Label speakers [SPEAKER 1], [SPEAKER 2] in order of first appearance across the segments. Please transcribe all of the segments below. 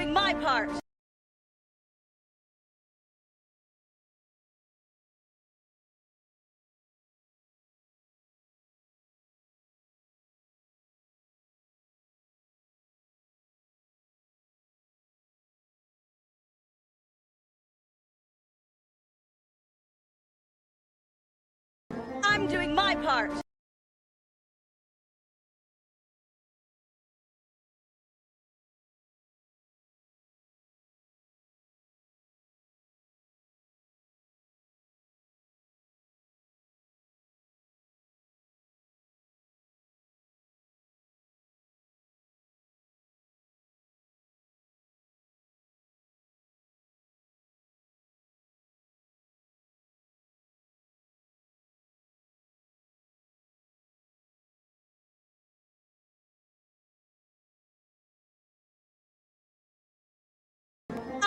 [SPEAKER 1] doing my part. I'm doing my part.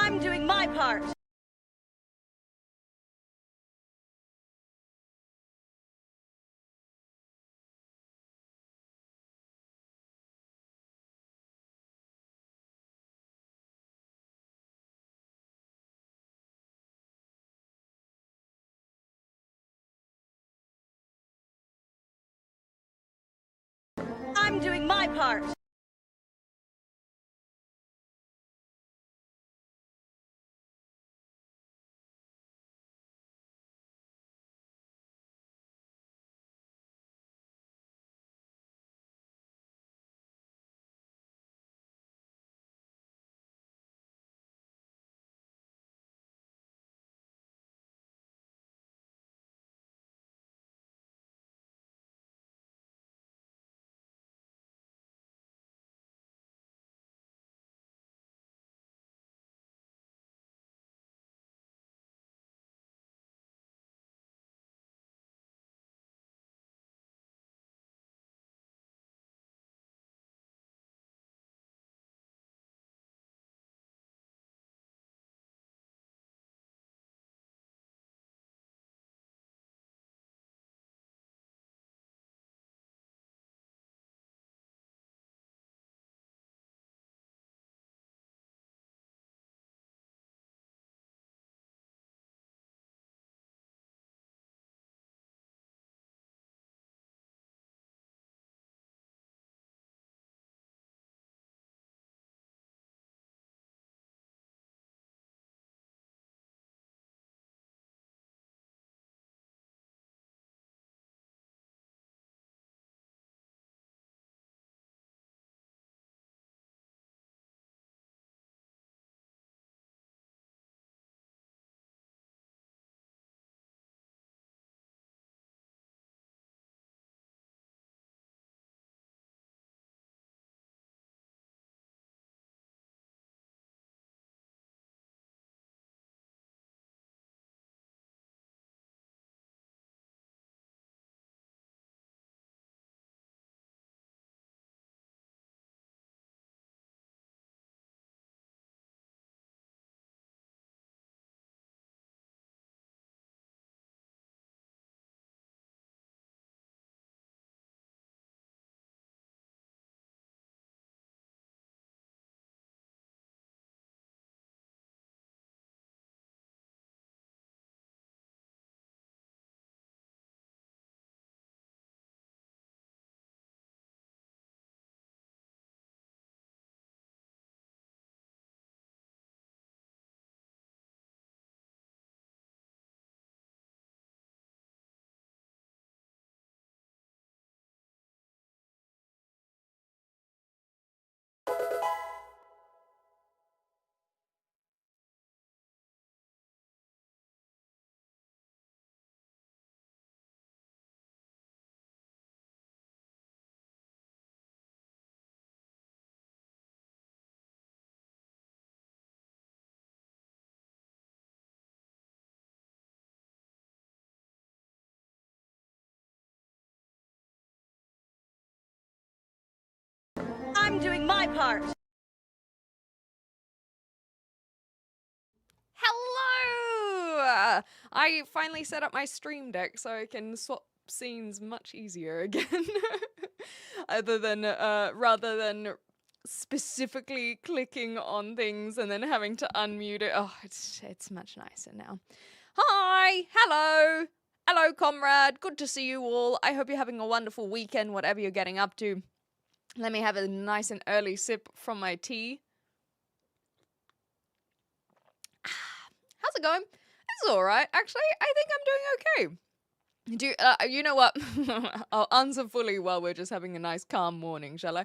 [SPEAKER 1] I'm doing my part. I'm doing my part. I'm doing my part.
[SPEAKER 2] Hello! I finally set up my stream deck so I can swap scenes much easier again. Rather than specifically clicking on things and then having to unmute it. Oh, it's much nicer now. Hi, hello, comrade. Good to see you all. I hope you're having a wonderful weekend, whatever you're getting up to. Let me have a nice and early sip from my tea. How's it going? It's all right, actually. I think I'm doing okay. You know what? I'll answer fully while we're just having a nice calm morning, shall I?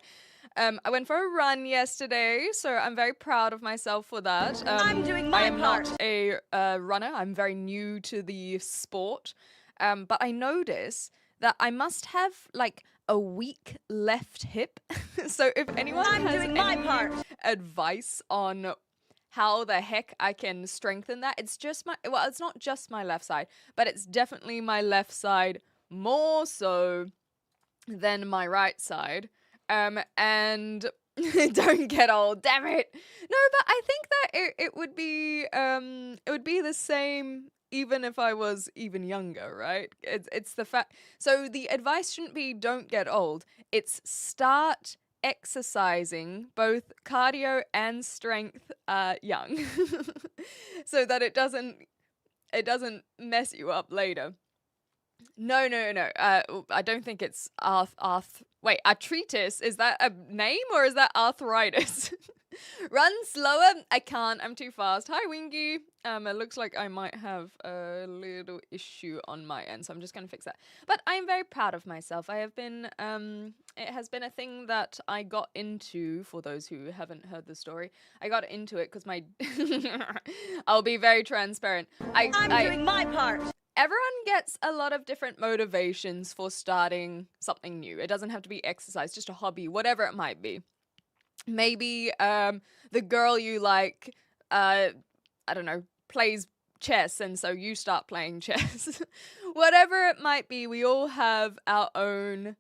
[SPEAKER 2] I went for a run yesterday, so I'm very proud of myself for that.
[SPEAKER 1] I'm doing my
[SPEAKER 2] I am
[SPEAKER 1] part.
[SPEAKER 2] not a runner. I'm very new to the sport. But I notice that I must have like a weak left hip. So if anyone
[SPEAKER 1] I'm
[SPEAKER 2] has
[SPEAKER 1] doing my
[SPEAKER 2] any
[SPEAKER 1] part.
[SPEAKER 2] advice on how the heck I can strengthen that, it's not just my left side, but it's definitely my left side more so than my right side. And don't get old, damn it. No, but I think that it would be the same even if I was even younger, right? It's the fact. So the advice shouldn't be don't get old. It's start exercising both cardio and strength young, so that it doesn't mess you up later. No. I don't think it's wait, arthritis. Is that a name or is that arthritis? Run slower. I can't. I'm too fast. Hi, Wingy. It looks like I might have a little issue on my end, so I'm just gonna fix that. But I'm very proud of myself. I have been. It has been a thing that I got into. For those who haven't heard the story, I got into it because my. I'll be very transparent.
[SPEAKER 1] I'm doing my part.
[SPEAKER 2] Everyone gets a lot of different motivations for starting something new. It doesn't have to be exercise, just a hobby, whatever it might be. Maybe the girl you like, I don't know, plays chess, and so you start playing chess. Whatever it might be, we all have our own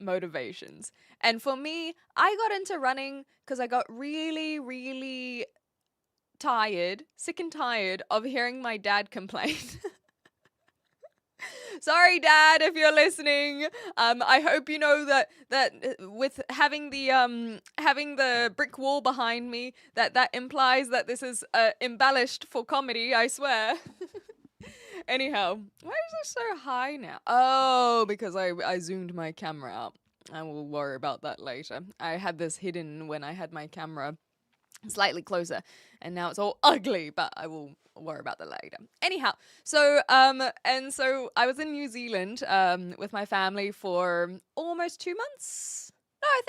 [SPEAKER 2] motivations. And for me, I got into running because I got really, really sick and tired of hearing my dad complain. Sorry, Dad, if you're listening. I hope you know that with having the brick wall behind me, that implies that this is embellished for comedy. I swear. Anyhow, why is this so high now? Oh, because I zoomed my camera out. I will worry about that later. I had this hidden when I had my camera slightly closer, and now it's all ugly, but I will worry about that later. Anyhow, so I was in New Zealand with my family for almost 2 months. No, I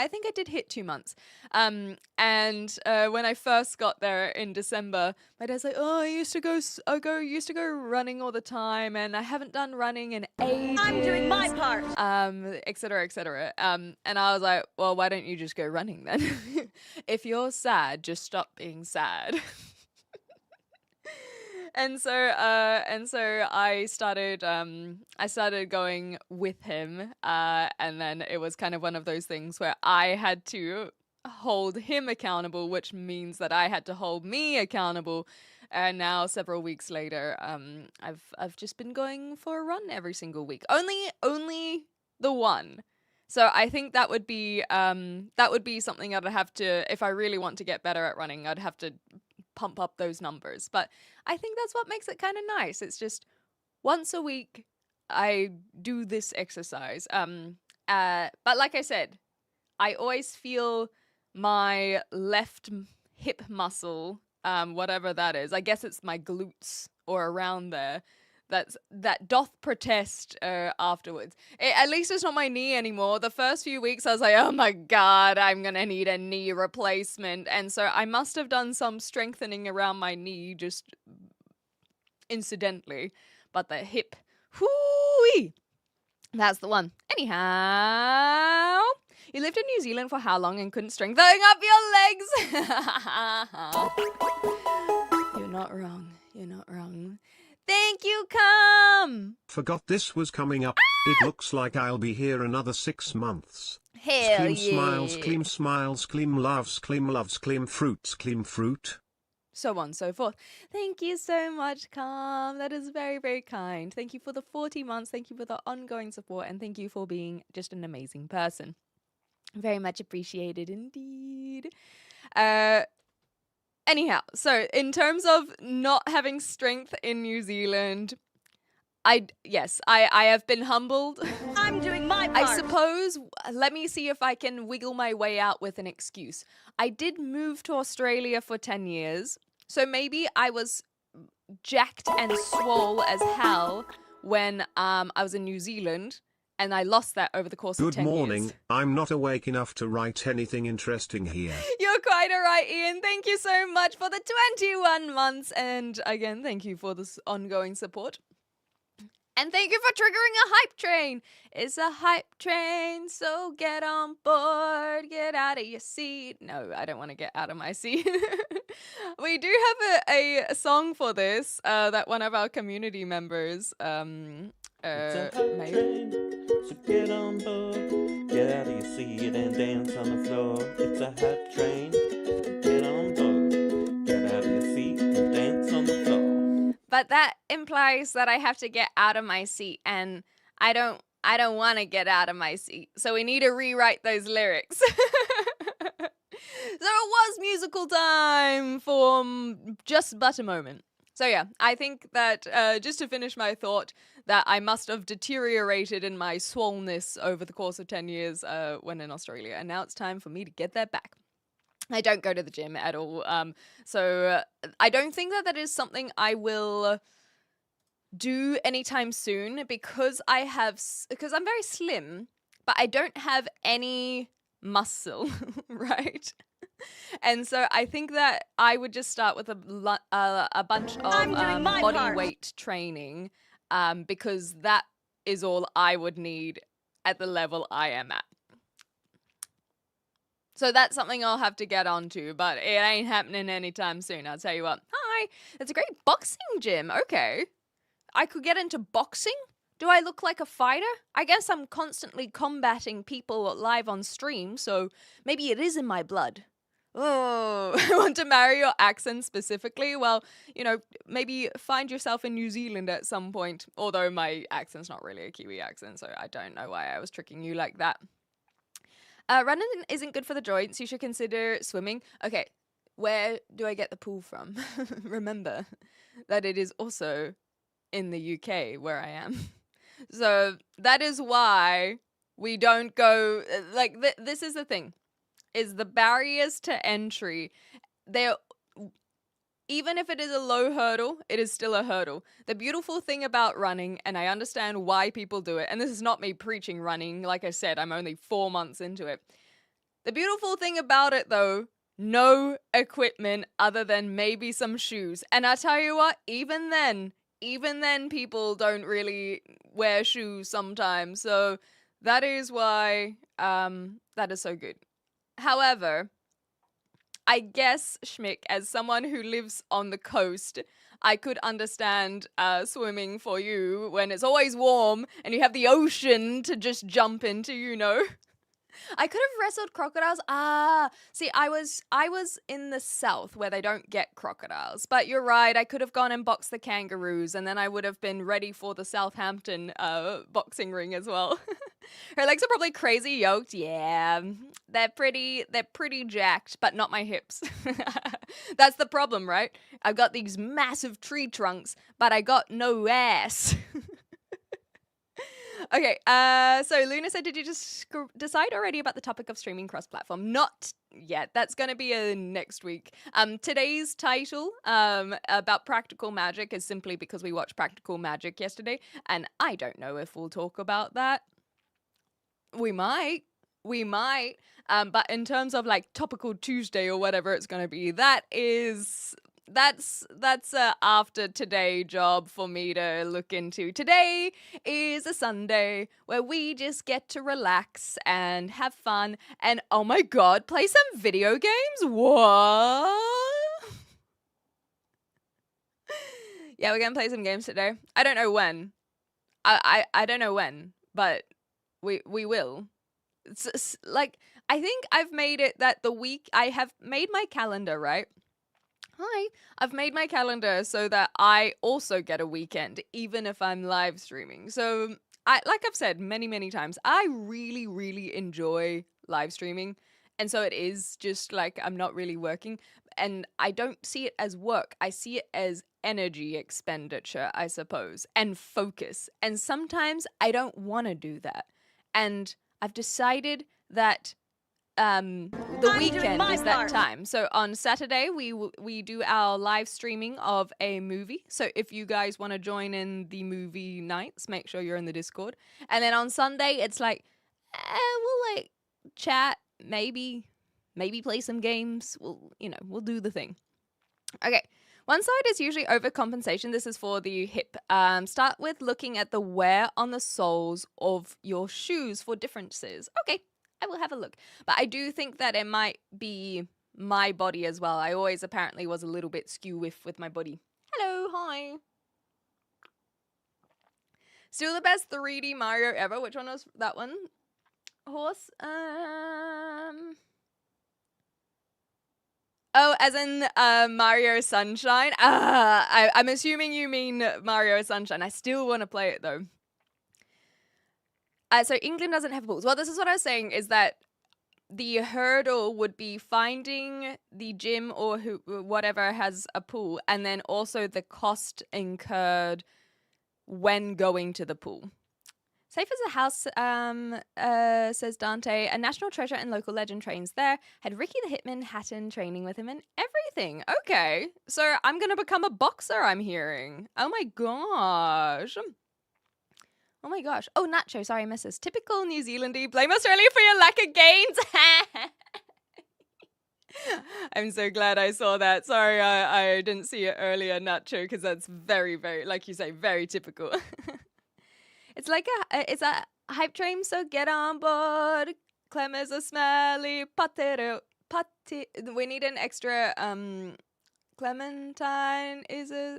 [SPEAKER 2] think I did hit 2 months. And when I first got there in December, my dad's like, "Oh, I used to go running all the time, and I haven't done running in ages.
[SPEAKER 1] I'm doing my part.
[SPEAKER 2] Etc., etc." And I was like, "Well, why don't you just go running then? If you're sad, just stop being sad." And so I started going with him, and then it was kind of one of those things where I had to hold him accountable, which means that I had to hold me accountable. And now, several weeks later, I've just been going for a run every single week. Only the one. So I think that would be something I'd have to, if I really want to get better at running, I'd have to pump up those numbers. But I think that's what makes it kind of nice. It's just once a week I do this exercise. But like I said, I always feel my left hip muscle, whatever that is. I guess it's my glutes or around there. That doth protest afterwards. At least it's not my knee anymore. The first few weeks I was like, oh my God, I'm gonna need a knee replacement. And so I must have done some strengthening around my knee just incidentally. But the hip, whoo-wee, that's the one. Anyhow, you lived in New Zealand for how long and couldn't strengthen up your legs? You're not wrong. You're not wrong. Thank you, come.
[SPEAKER 3] Forgot this was coming up. It looks like I'll be here another 6 months.
[SPEAKER 2] Hell
[SPEAKER 3] Scleam
[SPEAKER 2] yeah.
[SPEAKER 3] smiles, clean smiles, clean loves, clean loves, clean fruits, clean fruit.
[SPEAKER 2] So on, so forth. Thank you so much, Calm. That is very, very kind. Thank you for the 40 months. Thank you for the ongoing support. And thank you for being just an amazing person. Very much appreciated indeed. Anyhow, so in terms of not having strength in New Zealand, I have been humbled.
[SPEAKER 1] I'm doing my part.
[SPEAKER 2] I suppose, let me see if I can wiggle my way out with an excuse. I did move to Australia for 10 years, so maybe I was jacked and swole as hell when I was in New Zealand, and I lost that over the course of
[SPEAKER 3] Good
[SPEAKER 2] 10
[SPEAKER 3] morning,
[SPEAKER 2] years.
[SPEAKER 3] I'm not awake enough to write anything interesting here.
[SPEAKER 2] You're quite alright, Ian. Thank you so much for the 21 months, and again, thank you for this ongoing support. And thank you for triggering a hype train. It's a hype train, so get on board, get out of your seat. No, I don't want to get out of my seat. We do have a song for this that one of our community members
[SPEAKER 4] It's a hype
[SPEAKER 2] made.
[SPEAKER 4] train, so get on board, get out of your seat and dance on the floor. It's a hype train, get on board, get out of your seat and dance on the floor.
[SPEAKER 2] But that implies that I have to get out of my seat, and I don't want to get out of my seat. So we need to rewrite those lyrics. So it was musical time for just but a moment. So yeah, I think that just to finish my thought, that I must have deteriorated in my swollenness over the course of 10 years when in Australia, and now it's time for me to get that back. I don't go to the gym at all, so I don't think that is something I will do anytime soon, because because I'm very slim, but I don't have any muscle, right? And so I think that I would just start with a bunch of
[SPEAKER 1] I'm doing my
[SPEAKER 2] body
[SPEAKER 1] part.
[SPEAKER 2] weight training, because that is all I would need at the level I am at. So that's something I'll have to get onto, but it ain't happening anytime soon, I'll tell you what. Hi, it's a great boxing gym. Okay. I could get into boxing? Do I look like a fighter? I guess I'm constantly combating people live on stream, so maybe it is in my blood. Oh, I want to marry your accent specifically? Well, maybe find yourself in New Zealand at some point. Although my accent's not really a Kiwi accent, so I don't know why I was tricking you like that. Running isn't good for the joints. You should consider swimming. Okay, where do I get the pool from? Remember that it is also in the UK where I am. So that is why we don't go, this is the thing, is the barriers to entry. Even if it is a low hurdle, it is still a hurdle. The beautiful thing about running, and I understand why people do it, and this is not me preaching running, like I said, I'm only 4 months into it. The beautiful thing about it, though, no equipment other than maybe some shoes. And I tell you what, even then people don't really wear shoes sometimes. So that is why that is so good. However, I guess, Schmick, as someone who lives on the coast, I could understand swimming for you when it's always warm and you have the ocean to just jump into. I could have wrestled crocodiles. See, I was in the south where they don't get crocodiles. But you're right, I could have gone and boxed the kangaroos, and then I would have been ready for the Southampton boxing ring as well. Her legs are probably crazy yoked. Yeah, they're pretty jacked, but not my hips. That's the problem, right? I've got these massive tree trunks, but I got no ass. Okay, so Luna said, did you just decide already about the topic of streaming cross-platform? Not yet. That's going to be next week. Today's title about Practical Magic is simply because we watched Practical Magic yesterday, and I don't know if we'll talk about that. We might. But in terms of like Topical Tuesday or whatever it's going to be, that's after today job for me to look into. Today is a Sunday where we just get to relax and have fun and, oh my god, play some video games? What? Yeah, we're gonna play some games today. I don't know when. I don't know when, but we will. It's like, I think I've made it that the week I have made my calendar, right? I've made my calendar so that I also get a weekend, even if I'm live streaming. So like I've said many times, I really, really enjoy live streaming. And so it is just like I'm not really working. And I don't see it as work. I see it as energy expenditure, I suppose, and focus. And sometimes I don't want to do that. And I've decided that the
[SPEAKER 1] I'm doing
[SPEAKER 2] weekend
[SPEAKER 1] my
[SPEAKER 2] is that
[SPEAKER 1] part.
[SPEAKER 2] time. So on Saturday we do our live streaming of a movie. So if you guys want to join in the movie nights, make sure you're in the Discord. And then on Sunday it's like we'll like chat, maybe play some games. We'll do the thing. Okay. One side is usually overcompensation. This is for the hip. Start with looking at the wear on the soles of your shoes for differences. Okay, I will have a look. But I do think that it might be my body as well. I always apparently was a little bit skew with my body. Hello, hi. Still the best 3D Mario ever. Which one was that one? Horse? Oh, as in Mario Sunshine? I'm assuming you mean Mario Sunshine. I still want to play it, though. So England doesn't have pools. Well, this is what I was saying, is that the hurdle would be finding the gym or whatever has a pool, and then also the cost incurred when going to the pool. Safe as a house, says Dante. A national treasure and local legend trains there. Had Ricky the Hitman Hatton training with him and everything. Okay, so I'm going to become a boxer, I'm hearing. Oh my gosh. Oh my gosh. Oh, Nacho, sorry, missus. Typical New Zealandy. Blame Australia for your lack of gains. I'm so glad I saw that. Sorry, I didn't see it earlier, Nacho, because that's very, very, like you say, very typical. It's like it's a hype train, so get on board. Clem is a smelly potato. We need an extra Clementine is a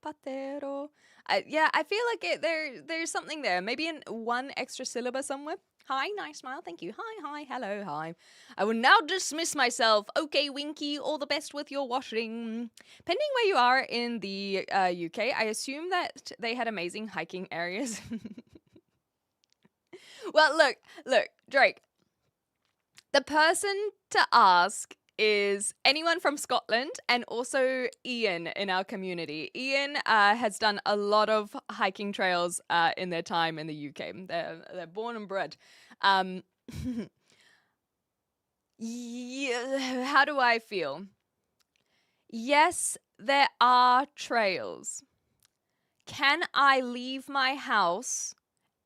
[SPEAKER 2] potato. Yeah, I feel like there's something there. Maybe in one extra syllable somewhere. Hi, nice smile. Thank you. Hi, hello, hi. I will now dismiss myself. Okay, Winky, all the best with your washing. Pending where you are in the UK, I assume that they had amazing hiking areas. Well, look, Drake. The person to ask is anyone from Scotland, and also Ian in our community. Ian has done a lot of hiking trails in their time in the UK. They're born and bred. Yeah, how do I feel? Yes, there are trails. Can I leave my house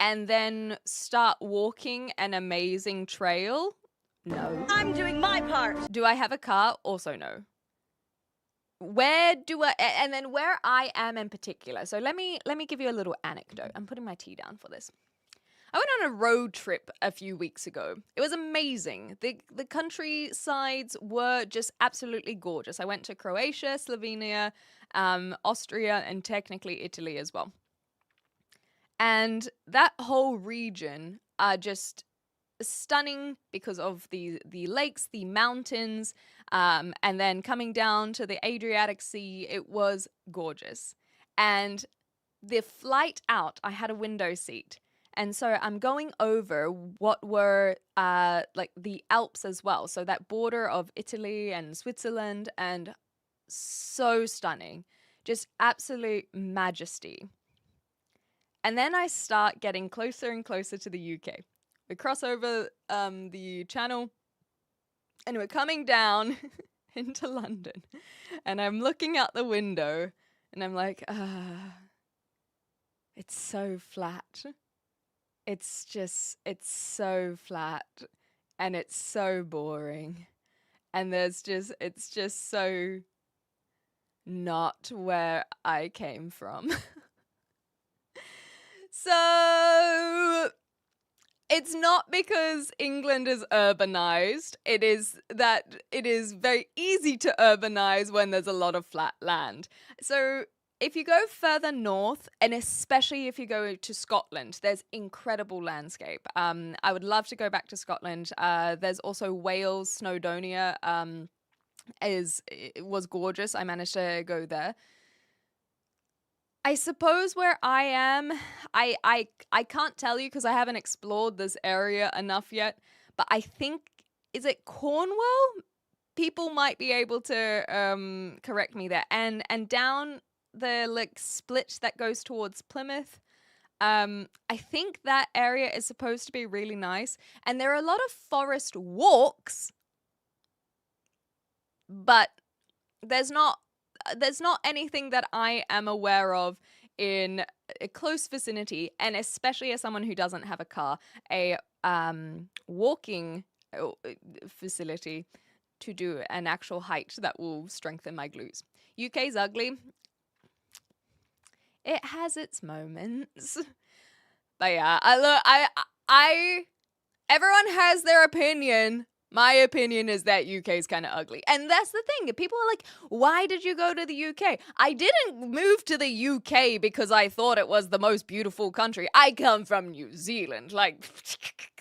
[SPEAKER 2] and then start walking an amazing trail? No.
[SPEAKER 1] I'm doing my part.
[SPEAKER 2] Do I have a car? Also no. Where do I, and then where I am in particular. So let me give you a little anecdote. I'm putting my tea down for this. I went on a road trip a few weeks ago. It was amazing. The countrysides were just absolutely gorgeous. I went to Croatia, Slovenia, Austria, and technically Italy as well. And that whole region are just stunning because of the lakes, the mountains, and then coming down to the Adriatic Sea. It was gorgeous. And the flight out, I had a window seat. And so I'm going over what were like the Alps as well. So that border of Italy and Switzerland, and so stunning. Just absolute majesty. And then I start getting closer and closer to the UK. We cross over the channel and we're coming down into London. And I'm looking out the window and I'm like, it's so flat. It's so flat and it's so boring. And it's just so not where I came from. So it's not because England is urbanized. It is that it is very easy to urbanize when there's a lot of flat land. So if you go further north, and especially if you go to Scotland, there's incredible landscape. I would love to go back to Scotland. There's also Wales, Snowdonia, it was gorgeous. I managed to go there. I suppose where I am, I can't tell you because I haven't explored this area enough yet. But I think, is it Cornwall? People might be able to correct me there. And down the like split that goes towards Plymouth. I think that area is supposed to be really nice, and there are a lot of forest walks, but there's not anything that I am aware of in a close vicinity, and especially as someone who doesn't have a car, a walking facility to do an actual hike that will strengthen my glutes. UK's ugly. It has its moments. But yeah, everyone has their opinion. My opinion is that UK is kind of ugly. And that's the thing. People are like, why did you go to the UK? I didn't move to the UK because I thought it was the most beautiful country. I come from New Zealand. Like,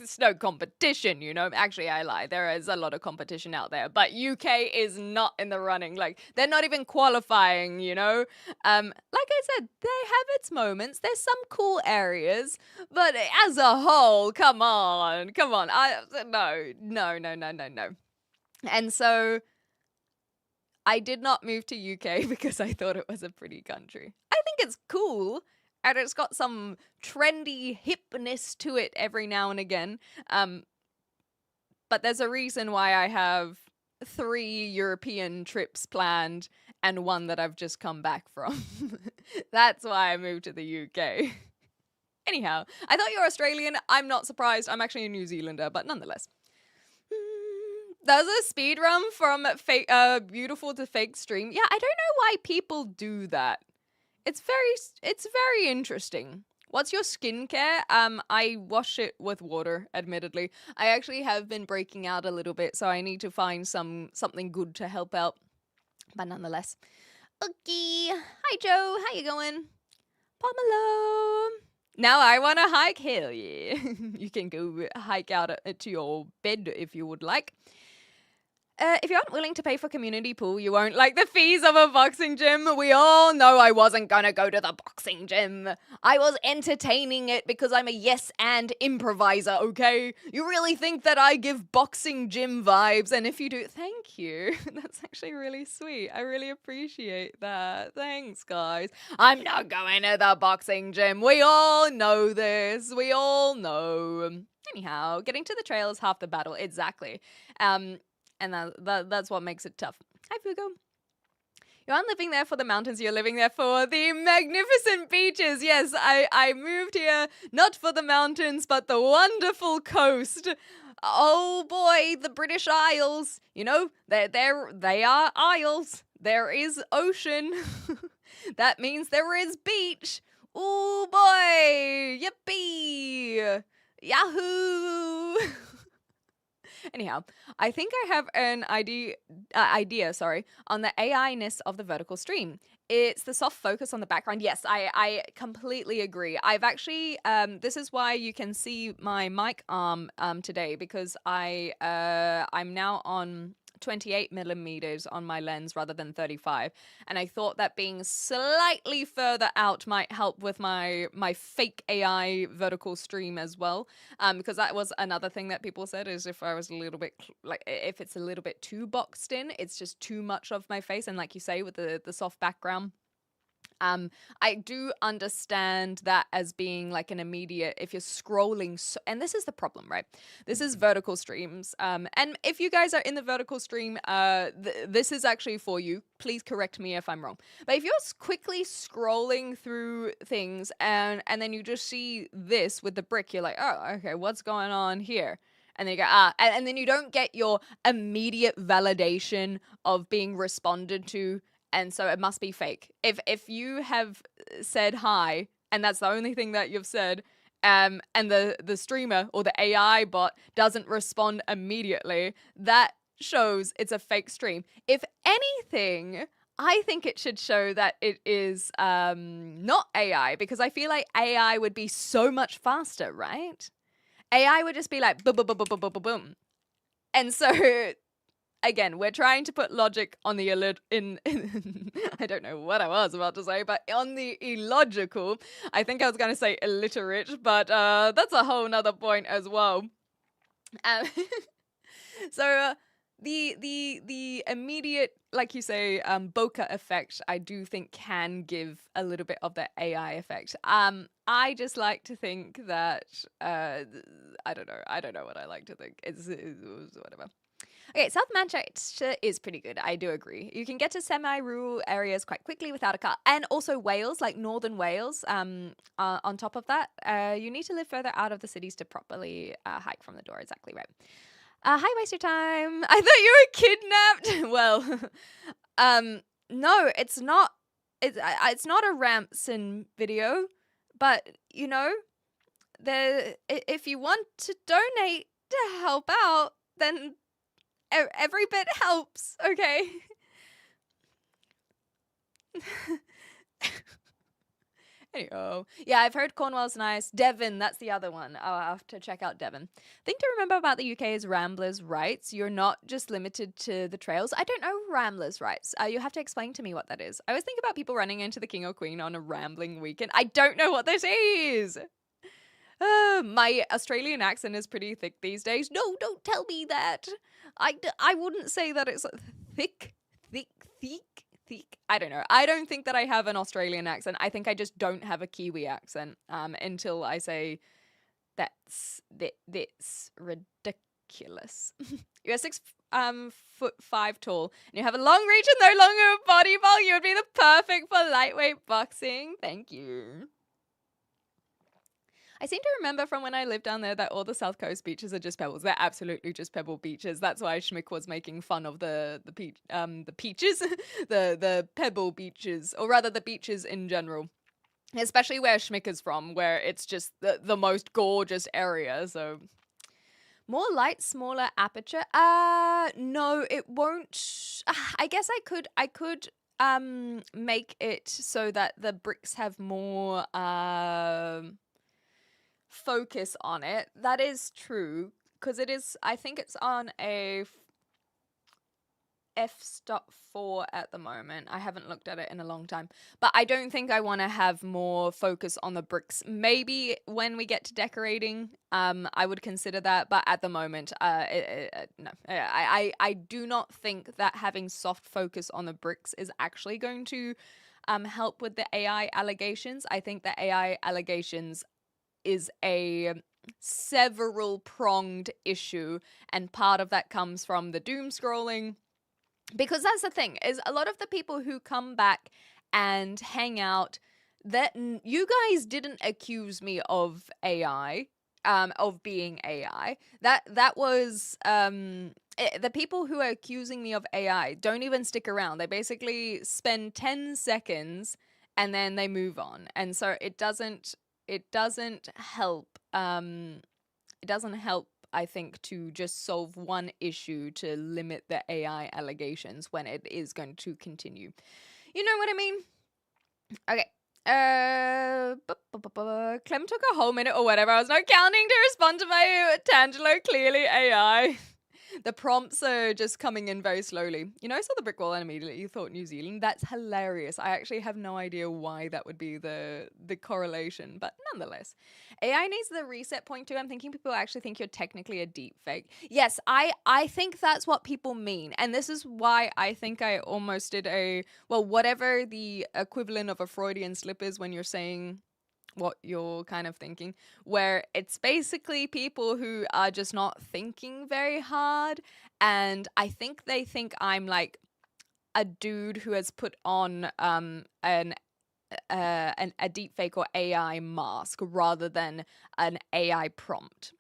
[SPEAKER 2] it's no competition, you know? Actually, I lie. There is a lot of competition out there. But UK is not in the running. Like, they're not even qualifying, you know? Like I said, they have its moments. There's some cool areas. But as a whole, come on. No. And so I did not move to UK because I thought it was a pretty country. I think it's cool, and it's got some trendy hipness to it every now and again. But there's a reason why I have 3 European trips planned and 1 that I've just come back from. That's why I moved to the UK. Anyhow, I thought you were Australian. I'm not surprised. I'm actually a New Zealander, but nonetheless. That was a speed run from beautiful to fake stream. Yeah, I don't know why people do that. It's very interesting. What's your skincare? I wash it with water, admittedly. I actually have been breaking out a little bit, so I need to find something good to help out. But nonetheless. Okay. Hi, Joe. How you going? Pomelo. Now I want to hike. Hell yeah. You can go hike out to your bed if you would like. If you aren't willing to pay for community pool, you won't like the fees of a boxing gym. We all know I wasn't gonna go to the boxing gym. I was entertaining it because I'm a yes and improviser, okay? You really think that I give boxing gym vibes, and if you do, thank you. That's actually really sweet. I really appreciate that. Thanks, guys. I'm not going to the boxing gym. We all know this. We all know. Anyhow, getting to the trail is half the battle. Exactly. And that's what makes it tough. Hi, Fugo. You aren't living there for the mountains, you're living there for the magnificent beaches. Yes, I moved here not for the mountains, but the wonderful coast. Oh boy, the British Isles. You know, they are isles. There is ocean. That means there is beach. Oh boy, yippee, yahoo. Anyhow, I think I have an idea on the AI-ness of the vertical stream. It's the soft focus on the background. Yes, I completely agree. I've actually, this is why you can see my mic arm today, because I'm now on 28 millimeters on my lens rather than 35, and I thought that being slightly further out might help with my fake AI vertical stream as well, because that was another thing that people said, is if I was a little bit if it's a little bit too boxed in, it's just too much of my face, and like you say, with the soft background. I do understand that as being like an immediate, if you're scrolling, and this is the problem, right? This is vertical streams. And if you guys are in the vertical stream, this is actually for you. Please correct me if I'm wrong. But if you're quickly scrolling through things and then you just see this with the brick, you're like, oh, okay, what's going on here? And then you go, and then you don't get your immediate validation of being responded to. And so it must be fake. If you have said hi, and that's the only thing that you've said, and the streamer or the AI bot doesn't respond immediately, that shows it's a fake stream. If anything, I think it should show that it is not AI, because I feel like AI would be so much faster, right? AI would just be like boom, boom, boom, boom, boom, boom, boom. And so again, we're trying to put logic on the in I don't know what I was about to say, but on the illogical. I think I was going to say illiterate, but that's a whole nother point as well. Um, so the immediate, like you say, bokeh effect, I do think can give a little bit of the AI effect. I just like to think that I don't know what I like to think. It's whatever. Okay, South Manchester is pretty good. I do agree. You can get to semi-rural areas quite quickly without a car, and also Wales, like northern Wales. On top of that, you need to live further out of the cities to properly hike from the door. Exactly right. Hi, waste your time. I thought you were kidnapped. Well, no, it's not. It's not a Ramson video, but you know, if you want to donate to help out, then every bit helps. Okay. Anyhow, yeah, I've heard Cornwall's nice. Devon, that's the other one. I'll have to check out Devon. Thing to remember about the UK is Ramblers' rights. You're not just limited to the trails. I don't know Ramblers' rights. You have to explain to me what that is. I always think about people running into the King or Queen on a rambling weekend. I don't know what this is. My Australian accent is pretty thick these days. No, don't tell me that. I wouldn't say that it's thick. I don't know. I don't think that I have an Australian accent. I think I just don't have a Kiwi accent until I say that's ridiculous. You're 6'5" tall and you have a long reach and no longer a body bulk. You would be the perfect for lightweight boxing. Thank you. I seem to remember from when I lived down there that all the South Coast beaches are just pebbles. They're absolutely just pebble beaches. That's why Schmick was making fun of the peaches, the pebble beaches, or rather the beaches in general. Especially where Schmick is from, where it's just the most gorgeous area. So more light, smaller aperture. No, it won't. I guess I could make it so that the bricks have more focus on it. That is true, because it is, I think it's on a f.4 at the moment. I haven't looked at it in a long time, but I don't think I want to have more focus on the bricks. Maybe when we get to decorating, I would consider that, but at the moment, no. I do not think that having soft focus on the bricks is actually going to help with the AI allegations. I think the AI allegations is a several pronged issue, and part of that comes from the doom scrolling, because that's the thing, is a lot of the people who come back and hang out, that you guys didn't accuse me of AI, of being AI. That was the people who are accusing me of AI don't even stick around. They basically spend 10 seconds and then they move on, and so it doesn't help. It doesn't help, I think, to just solve one issue to limit the AI allegations when it is going to continue. You know what I mean? Okay. Clem took a whole minute or whatever. I was not counting to respond to my Tangelo, clearly AI. The prompts are just coming in very slowly. You know, I saw the brick wall and immediately thought New Zealand. That's hilarious. I actually have no idea why that would be the correlation, but nonetheless. AI needs the reset point too. I'm thinking people actually think you're technically a deep fake. Yes, I think that's what people mean. And this is why I think I almost did whatever the equivalent of a Freudian slip is when you're saying what you're kind of thinking, where it's basically people who are just not thinking very hard, and I think they think I'm like a dude who has put on a deepfake or AI mask rather than an AI prompt.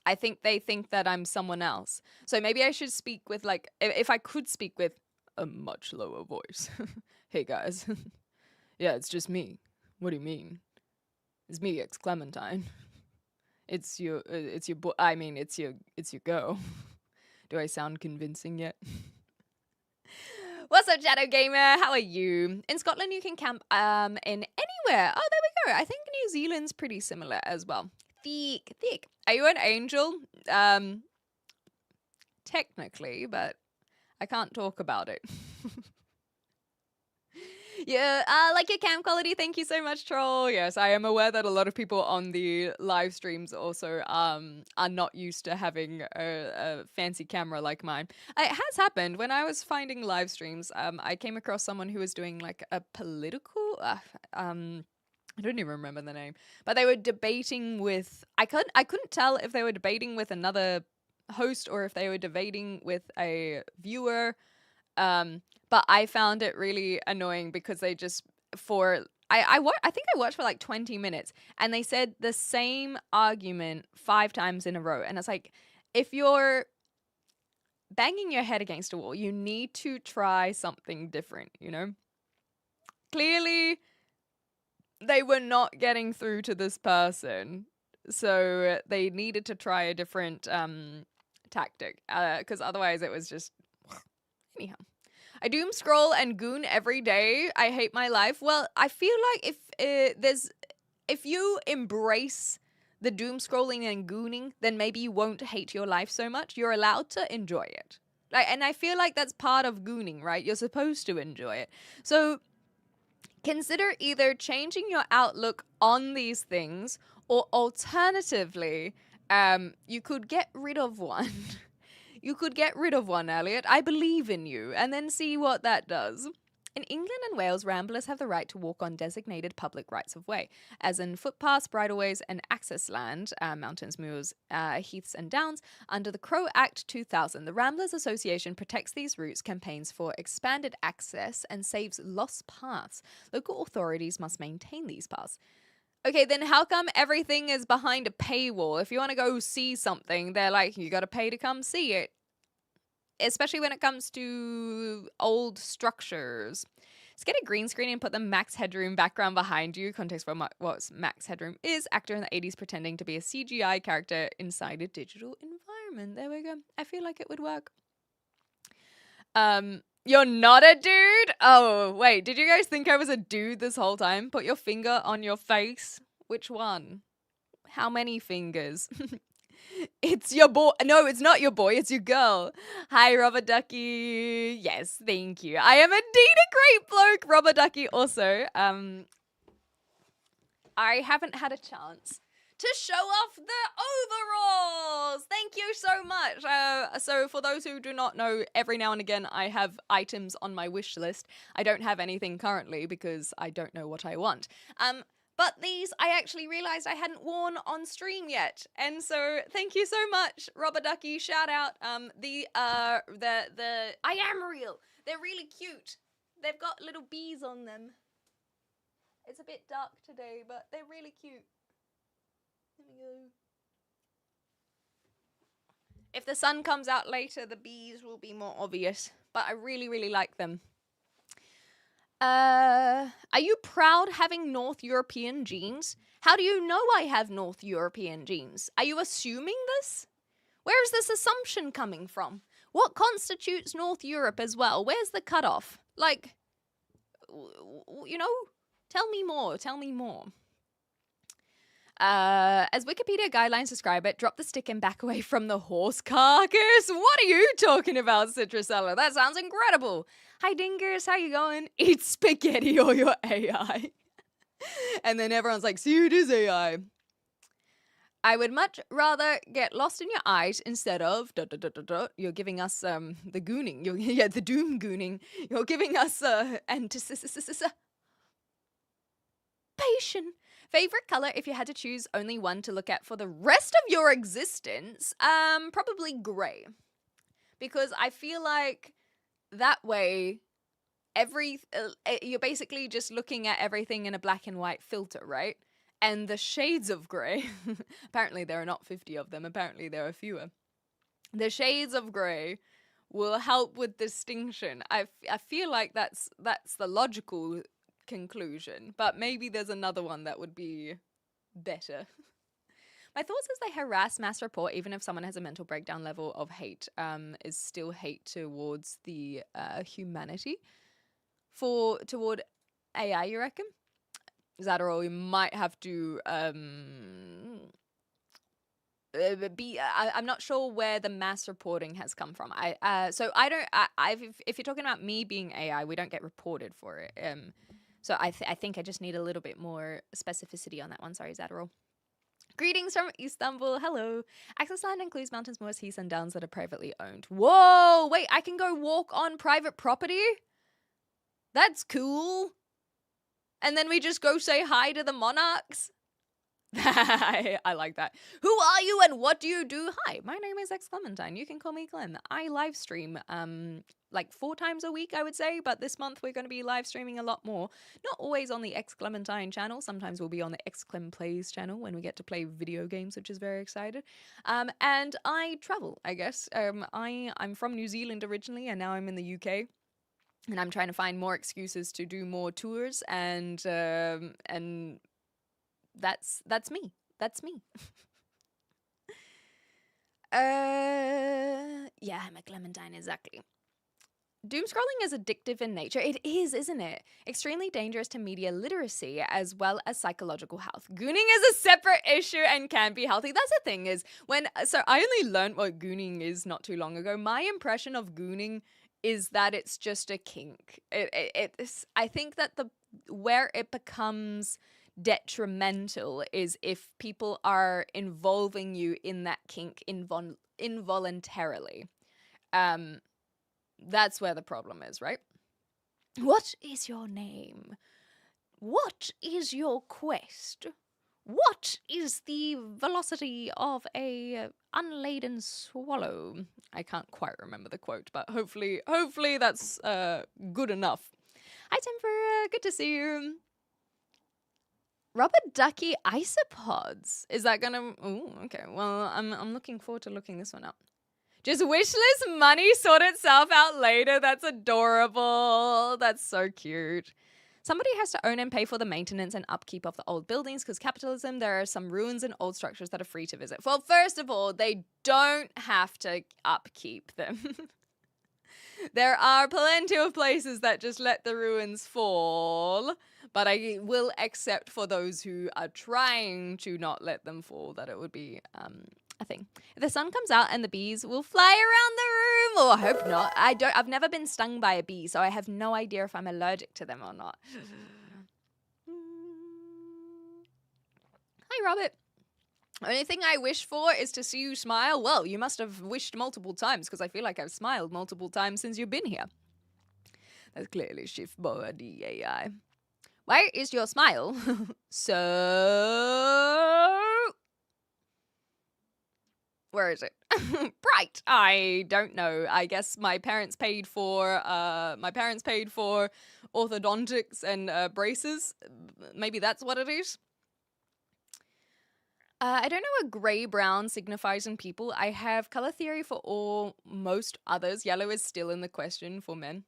[SPEAKER 2] I think they think that I'm someone else. So maybe I should speak with, like, if I could speak with a much lower voice. Hey guys. Yeah, it's just me. What do you mean? It's me, X Clementine. It's your girl. Do I sound convincing yet? What's up, Shadow Gamer? How are you? In Scotland, you can camp in anywhere. Oh, there we go. I think New Zealand's pretty similar as well. Thick. Are you an angel? technically, but I can't talk about it. Yeah, like your cam quality. Thank you so much, Troll. Yes, I am aware that a lot of people on the live streams also are not used to having a fancy camera like mine. It has happened when I was finding live streams. I came across someone who was doing like a political. I don't even remember the name, but they were debating with. I couldn't tell if they were debating with another host or if they were debating with a viewer. But I found it really annoying because they just I think I watched for like 20 minutes and they said the same argument 5 times in a row, and it's like, if you're banging your head against a wall, you need to try something different, you know? Clearly they were not getting through to this person, so they needed to try a different tactic, because otherwise it was just anyhow. I doom scroll and goon every day. I hate my life. Well, I feel like if you embrace the doom scrolling and gooning, then maybe you won't hate your life so much. You're allowed to enjoy it. And I feel like that's part of gooning, right? You're supposed to enjoy it. So consider either changing your outlook on these things, or alternatively, you could get rid of one. You could get rid of one, Elliot. I believe in you, and then see what that does. In England and Wales, ramblers have the right to walk on designated public rights of way, as in footpaths, bridleways, and access land, mountains, moors, heaths, and downs. Under the Crow Act 2000, the Ramblers Association protects these routes, campaigns for expanded access, and saves lost paths. Local authorities must maintain these paths. Okay, then how come everything is behind a paywall? If you want to go see something, they're like, you got to pay to come see it. Especially when it comes to old structures. Just get a green screen and put the Max Headroom background behind you. Context for what Max Headroom is. Actor in the 80s pretending to be a CGI character inside a digital environment. There we go. I feel like it would work. You're not a dude? Oh, wait. Did you guys think I was a dude this whole time? Put your finger on your face. Which one? How many fingers? It's your boy. No, it's not your boy. It's your girl. Hi, Robert Ducky. Yes, thank you. I am indeed a great bloke, Robert Ducky. Also, I haven't had a chance to show off the overalls. Thank you so much. So for those who do not know, every now and again I have items on my wish list. I don't have anything currently because I don't know what I want. But these I actually realized I hadn't worn on stream yet. And so thank you so much, Robert Ducky. Shout out. The I am real. They're really cute. They've got little bees on them. It's a bit dark today, but they're really cute. There we go. If the sun comes out later, the bees will be more obvious. But I really, really like them. Are you proud having North European genes? How do you know I have North European genes? Are you assuming this? Where is this assumption coming from? What constitutes North Europe as well? Where's the cutoff? Like, you know, tell me more. Tell me more. As Wikipedia guidelines describe it, drop the stick and back away from the horse carcass. What are you talking about, Citrusella? That sounds incredible. Hi, Dingers. How you going? Eat spaghetti or your AI. And then everyone's like, see, it is AI. I would much rather get lost in your eyes instead of you're giving us the gooning. The doom gooning. You're giving us anticipation. Favorite color if you had to choose only one to look at for the rest of your existence? Probably gray. Because I feel like that way you're basically just looking at everything in a black and white filter, right? And the shades of gray, apparently there are not 50 of them, apparently there are fewer. The shades of gray will help with distinction. I feel like that's the logical conclusion, but maybe there's another one that would be better. My thoughts is they harass mass report even if someone has a mental breakdown level of hate is still hate towards the humanity toward AI, you reckon? Is that all? We might have to I'm not sure where the mass reporting has come from. If you're talking about me being AI, we don't get reported for it. So I think I just need a little bit more specificity on that one. Sorry, Zadderall. Greetings from Istanbul. Hello. Access land includes mountains, moors, heaths, and downs that are privately owned. Whoa! Wait, I can go walk on private property? That's cool. And then we just go say hi to the monarchs? I like that. Who are you and what do you do? Hi, my name is X Clementine. You can call me Clem. I live stream like 4 times a week, I would say, but this month we're going to be live streaming a lot more. Not always on the X Clementine channel. Sometimes we'll be on the X Clem Plays channel when we get to play video games, which is very excited. And I travel, I guess. I'm from New Zealand originally, and now I'm in the UK. And I'm trying to find more excuses to do more tours, and that's me. That's me. Yeah, I'm a Clementine, exactly. Doom scrolling is addictive in nature. It is, isn't it? Extremely dangerous to media literacy as well as psychological health. Gooning is a separate issue and can be healthy. That's the thing is so I only learned what gooning is not too long ago. My impression of gooning is that it's just a kink. I think that where it becomes detrimental is if people are involving you in that kink involuntarily. That's where the problem is, right? What is your name? What is your quest? What is the velocity of a unladen swallow? I can't quite remember the quote, but hopefully that's good enough. Hi, Timber. Good to see you. Rubber ducky isopods. Is that gonna? Oh, okay. Well, I'm looking forward to looking this one up. Just wishless money sort itself out later. That's adorable. That's so cute. Somebody has to own and pay for the maintenance and upkeep of the old buildings because capitalism, there are some ruins and old structures that are free to visit. Well, first of all, they don't have to upkeep them. There are plenty of places that just let the ruins fall, but I will accept for those who are trying to not let them fall that it would be a thing. If the sun comes out and the bees will fly around the room, or I hope not. I've never been stung by a bee, so I have no idea if I'm allergic to them or not. Hi, Robert. Only thing I wish for is to see you smile. Well, you must have wished multiple times because I feel like I've smiled multiple times since you've been here. That's clearly shift body AI. Where is your smile? So... Where is it? Bright. I don't know. I guess my parents paid for orthodontics and braces. Maybe that's what it is. I don't know what grey-brown signifies in people. I have color theory for most others. Yellow is still in the question for men.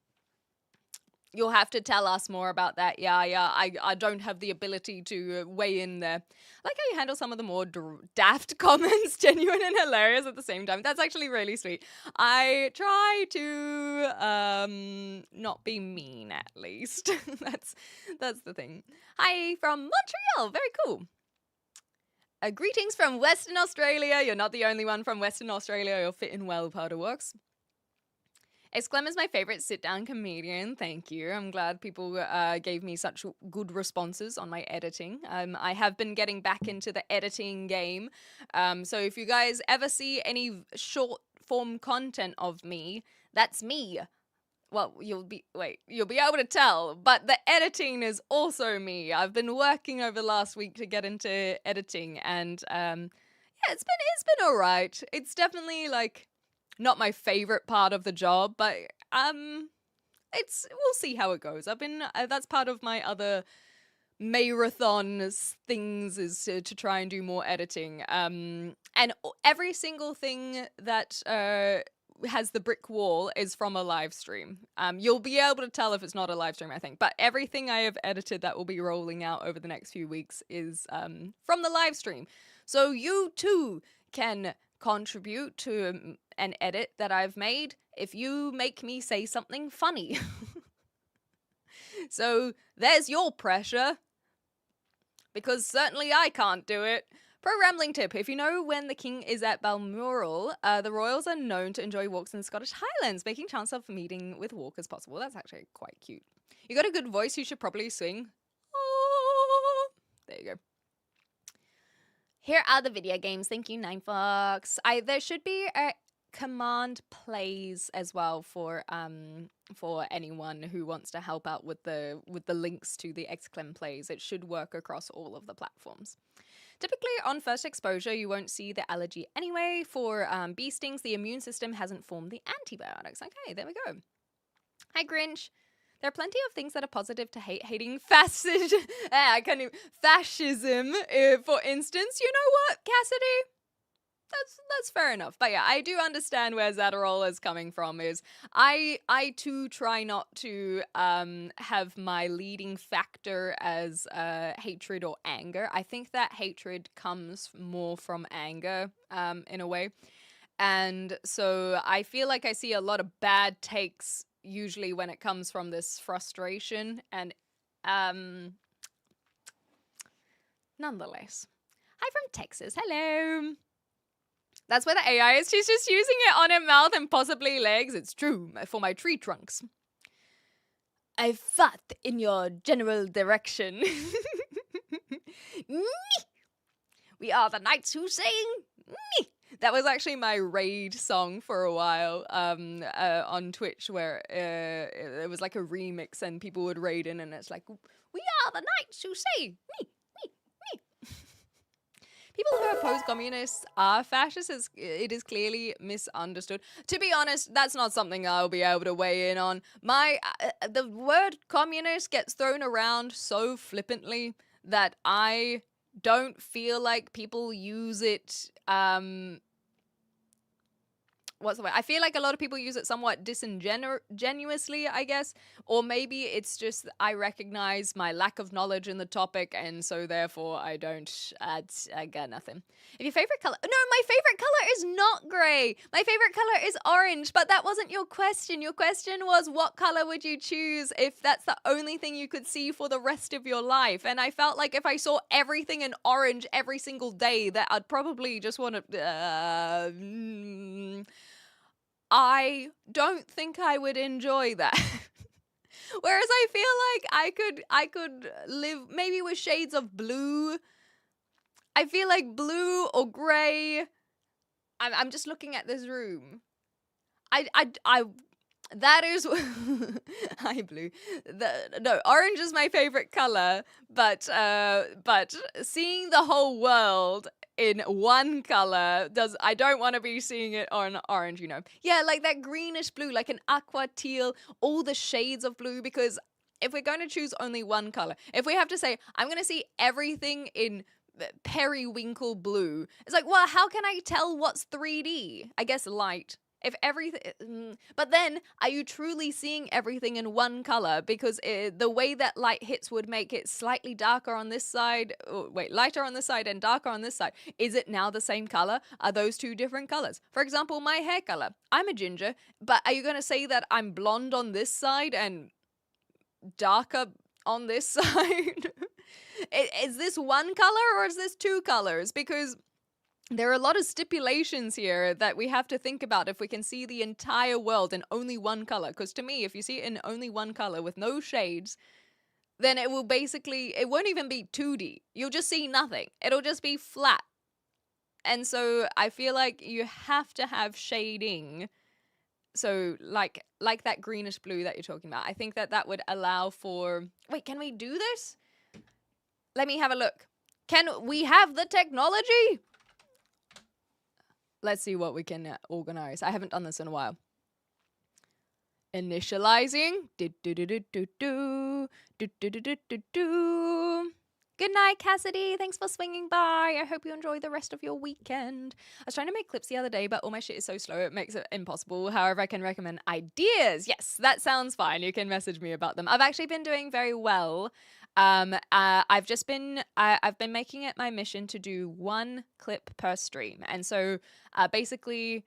[SPEAKER 2] You'll have to tell us more about that. Yeah. I don't have the ability to weigh in there. I like how you handle some of the more daft comments, genuine and hilarious at the same time. That's actually really sweet. I try to not be mean, at least. That's the thing. Hi from Montreal. Very cool. Greetings from Western Australia. You're not the only one from Western Australia. You'll fit in well, Powderworks. Clem is my favorite sit-down comedian. Thank you. I'm glad people gave me such good responses on my editing. I have been getting back into the editing game. So if you guys ever see any short-form content of me, that's me. Well, you'll be able to tell, but the editing is also me. I've been working over the last week to get into editing, and yeah, it's been all right. It's definitely like not my favorite part of the job, but we'll see how it goes. I've been that's part of my other MAYrathon things is to try and do more editing. And every single thing that has the brick wall is from a live stream. You'll be able to tell if it's not a live stream, I think. But everything I have edited that will be rolling out over the next few weeks is from the live stream. So you too can contribute to an edit that I've made if you make me say something funny. So there's your pressure. Because certainly I can't do it. Pro rambling tip. If you know when the king is at Balmoral, the royals are known to enjoy walks in the Scottish Highlands, making chance of meeting with walkers possible. That's actually quite cute. You got a good voice, you should probably sing. Oh, there you go. Here are the video games. Thank you, 9Fox. There should be a command plays as well for anyone who wants to help out with the links to the Exclaim plays. It should work across all of the platforms. Typically, on first exposure, you won't see the allergy anyway. For bee stings, the immune system hasn't formed the antibiotics. Okay, there we go. Hi, Grinch. There are plenty of things that are positive to hating fascism. I can't even. Fascism, for instance. You know what, Cassidy? That's fair enough. But yeah, I do understand where Zatterall is coming from. Is I too try not to have my leading factor as hatred or anger. I think that hatred comes more from anger in a way. And so I feel like I see a lot of bad takes usually when it comes from this frustration and nonetheless. Hi from Texas. Hello. That's where the AI is. She's just using it on her mouth and possibly legs. It's true, for my tree trunks. I fought in your general direction. We are the knights who sing. That was actually my raid song for a while on Twitch, where it was like a remix and people would raid in and it's like, we are the knights who say. People who oppose communists are fascists. It is clearly misunderstood. To be honest, that's not something I'll be able to weigh in on. The word communist gets thrown around so flippantly that I don't feel like people use it. What's the word? I feel like a lot of people use it somewhat disingenuously, I guess. Or maybe it's just I recognize my lack of knowledge in the topic, and so therefore I don't. I got nothing. If your favorite color? No, my favorite color is not gray. My favorite color is orange. But that wasn't your question. Your question was, what color would you choose if that's the only thing you could see for the rest of your life? And I felt like if I saw everything in orange every single day, that I'd probably just want to. I don't think I would enjoy that. Whereas I feel like I could live maybe with shades of blue. I feel like blue or gray. I'm just looking at this room. That is hi blue. No, orange is my favorite color, but seeing the whole world in one color I don't want to be seeing it on orange, you know. Yeah, like that greenish blue, like an aqua teal, all the shades of blue, because if we're going to choose only one color, if we have to say I'm going to see everything in periwinkle blue, it's like, well, how can I tell what's 3D? I guess light. If everything, but then are you truly seeing everything in one color? Because the way that light hits would make it slightly darker on this side, lighter on this side and darker on this side. Is it now the same color? Are those two different colors? For example, my hair color. I'm a ginger, but are you going to say that I'm blonde on this side and darker on this side? Is this one color or is this two colors? Because there are a lot of stipulations here that we have to think about if we can see the entire world in only one color. Because to me, if you see it in only one color with no shades, then it won't even be 2D. You'll just see nothing. It'll just be flat. And so I feel like you have to have shading. So like that greenish blue that you're talking about. I think that would allow for... Wait, can we do this? Let me have a look. Can we have the technology? Let's see what we can organize. I haven't done this in a while. Initializing. Good night, Cassidy. Thanks for swinging by. I hope you enjoy the rest of your weekend. I was trying to make clips the other day, but all my shit is so slow, it makes it impossible. However, I can recommend ideas. Yes, that sounds fine. You can message me about them. I've actually been doing very well. I've been making it my mission to do one clip per stream. And so basically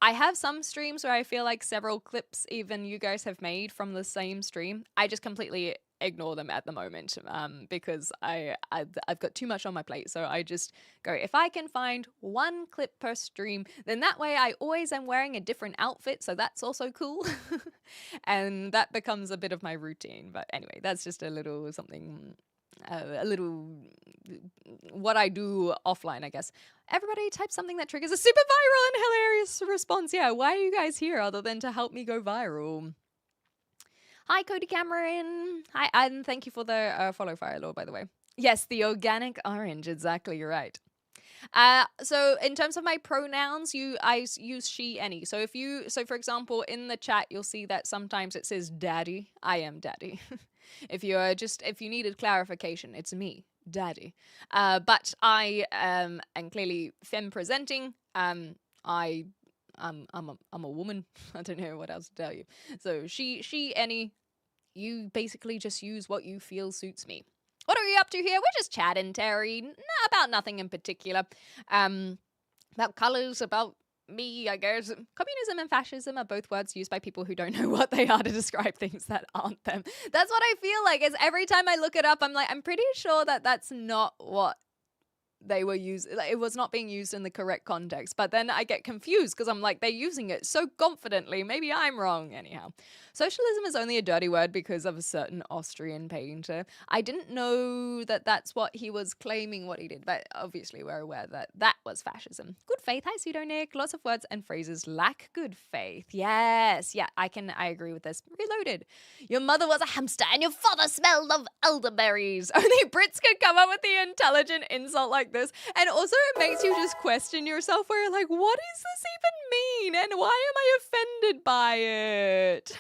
[SPEAKER 2] I have some streams where I feel like several clips even you guys have made from the same stream, I just completely ignore them at the moment because I've got too much on my plate. So I just go, if I can find one clip per stream, then that way I always am wearing a different outfit. So that's also cool. And that becomes a bit of my routine. But anyway, that's just a little something, a little what I do offline, I guess. Everybody type something that triggers a super viral and hilarious response. Yeah, why are you guys here other than to help me go viral? Hi, Cody Cameron. Hi, and thank you for the follow, Firelord, by the way. Yes, the organic orange. Exactly, you're right. So in terms of my pronouns, I use she, any. So for example, in the chat, you'll see that sometimes it says daddy. I am daddy. If you needed clarification, it's me, daddy. But I am clearly femme presenting. I'm a woman. I don't know what else to tell you. So she, any. You basically just use what you feel suits me. What are we up to here? We're just chatting, Terry. About nothing in particular. About colors, about me, I guess. Communism and fascism are both words used by people who don't know what they are to describe things that aren't them. That's what I feel like. Is every time I look it up, I'm like, I'm pretty sure that that's not what they were using. Like, it was not being used in the correct context. But then I get confused because I'm like, they're using it so confidently. Maybe I'm wrong. Anyhow, socialism is only a dirty word because of a certain Austrian painter. I didn't know that that's what he was claiming what he did, but obviously we're aware that that was fascism. Good faith. Hi, Pseudo Nick. Lots of words and phrases lack good faith. Yes. Yeah, I agree with this. Reloaded. Your mother was a hamster and your father smelled of elderberries. Only Brits could come up with the intelligent insult like this. And also it makes you just question yourself where you're like, what does this even mean? And why am I offended by it?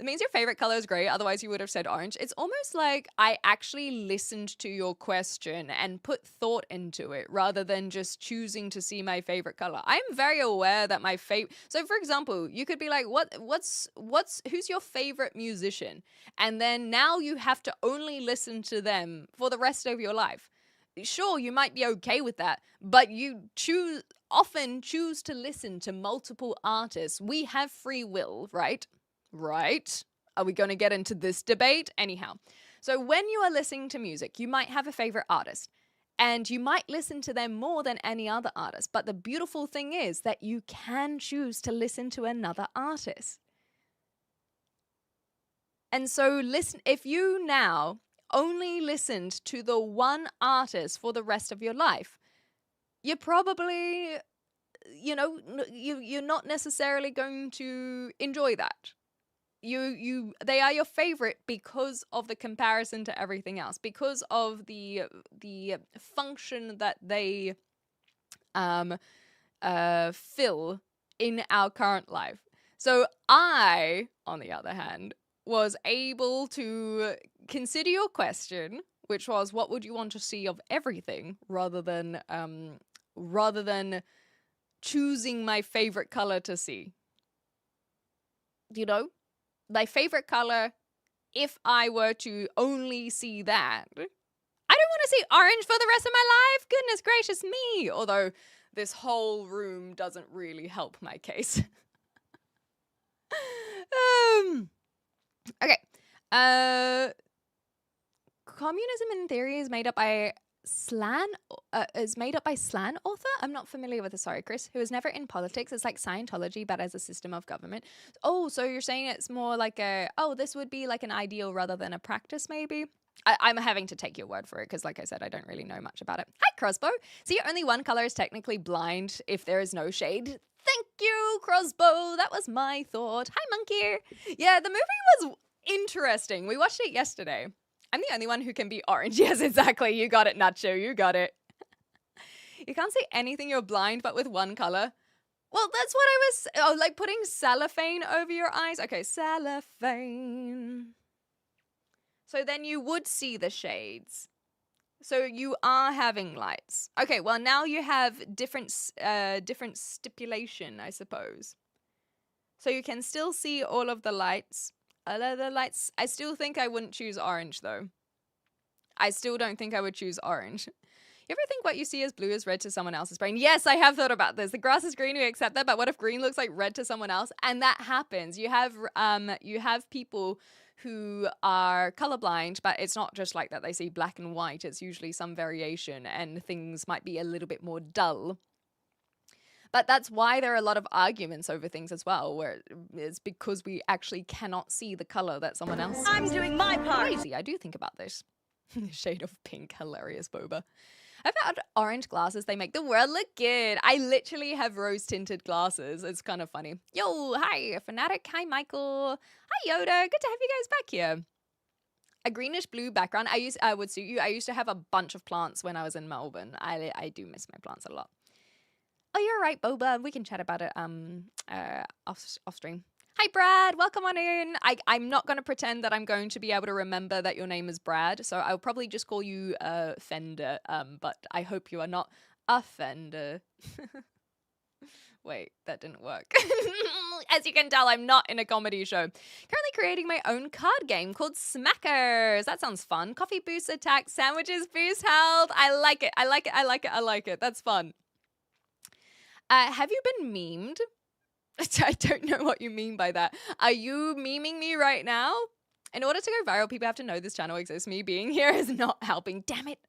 [SPEAKER 2] It means your favorite color is gray, otherwise you would have said orange. It's almost like I actually listened to your question and put thought into it rather than just choosing to see my favorite color. I'm very aware that my favorite... So for example, you could be like, who's your favorite musician? And then now you have to only listen to them for the rest of your life. Sure, you might be okay with that, but you often choose to listen to multiple artists. We have free will, right? Right? Are we going to get into this debate? Anyhow, so when you are listening to music, you might have a favorite artist and you might listen to them more than any other artist. But the beautiful thing is that you can choose to listen to another artist. And so if you now only listened to the one artist for the rest of your life, you're probably, you're not necessarily going to enjoy that. They are your favorite because of the comparison to everything else, because of the function that they fill in our current life. So I, on the other hand, was able to consider your question, which was, what would you want to see of everything, rather than choosing my favorite color to see. My favorite color, if I were to only see that, I don't want to see orange for the rest of my life. Goodness gracious me. Although this whole room doesn't really help my case. Okay. Communism in theory is made up by Slan author. I'm not familiar with it. Sorry, Chris, who was never in politics. It's like Scientology, but as a system of government. Oh, so you're saying it's more like this would be like an ideal rather than a practice, maybe? I'm having to take your word for it because, like I said, I don't really know much about it. Hi, Crossbow. See, only one color is technically blind if there is no shade. Thank you, Crossbow. That was my thought. Hi, Monkey. Yeah, the movie was interesting. We watched it yesterday. I'm the only one who can be orange. Yes, exactly. You got it, Nacho. You got it. You can't see anything, you're blind, but with one color. Well, that's what I was... Oh, like putting cellophane over your eyes? Okay, cellophane. So then you would see the shades. So you are having lights. Okay, well, now you have different stipulation, I suppose. So you can still see all of the lights. I still think I wouldn't choose orange, though. I still don't think I would choose orange. You ever think what you see as blue is red to someone else's brain? Yes, I have thought about this. The grass is green, we accept that, but what if green looks like red to someone else? And that happens. You have people who are colorblind, but it's not just like that. They see black and white. It's usually some variation, and things might be a little bit more dull. But that's why there are a lot of arguments over things as well, where it's because we actually cannot see the color that someone else sees.
[SPEAKER 1] I'm doing my part.
[SPEAKER 2] Crazy. I do think about this. Shade of pink. Hilarious, Boba. I've had orange glasses. They make the world look good. I literally have rose-tinted glasses. It's kind of funny. Yo, hi, Fanatic. Hi, Michael. Hi, Yoda. Good to have you guys back here. A greenish-blue background. I would suit you. I used to have a bunch of plants when I was in Melbourne. I do miss my plants a lot. Oh, you're right, Boba. We can chat about it off stream. Hi, Brad. Welcome on in. I'm not going to pretend that I'm going to be able to remember that your name is Brad, so I'll probably just call you Fender, but I hope you are not a Fender. Wait, that didn't work. As you can tell, I'm not in a comedy show. Currently creating my own card game called Smackers. That sounds fun. Coffee boosts attack, sandwiches boost health. I like it. I like it. I like it. I like it. That's fun. Have you been memed? I don't know what you mean by that. Are you memeing me right now? In order to go viral, people have to know this channel exists. Me being here is not helping. Damn it.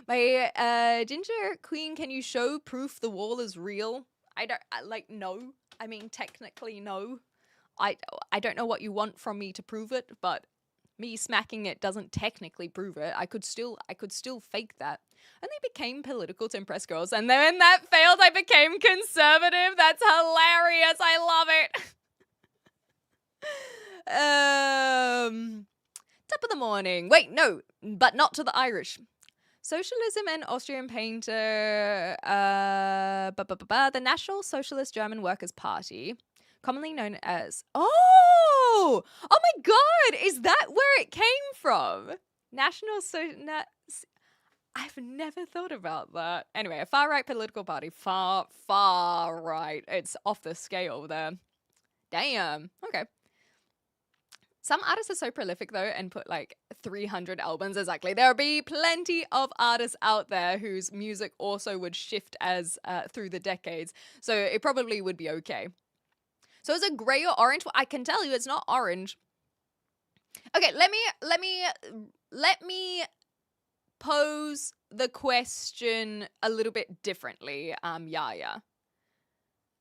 [SPEAKER 2] My Ginger Queen, can you show proof the wall is real? No. I mean, technically, no. I don't know what you want from me to prove it, but me smacking it doesn't technically prove it. I could still fake that. And they became political to impress girls, and then when that failed, I became conservative. That's hilarious. I love it. Top of the morning. Wait, no, but not to the Irish. Socialism and Austrian painter. The National Socialist German Workers' Party, commonly known as. Oh my God! Is that where it came from? I've never thought about that. Anyway, a far-right political party. Far right. It's off the scale there. Damn. Okay. Some artists are so prolific, though, and put, 300 albums. Exactly. There'll be plenty of artists out there whose music also would shift as through the decades. So it probably would be okay. So is it gray or orange? Well, I can tell you it's not orange. Okay, let me pose the question a little bit differently, Yaya.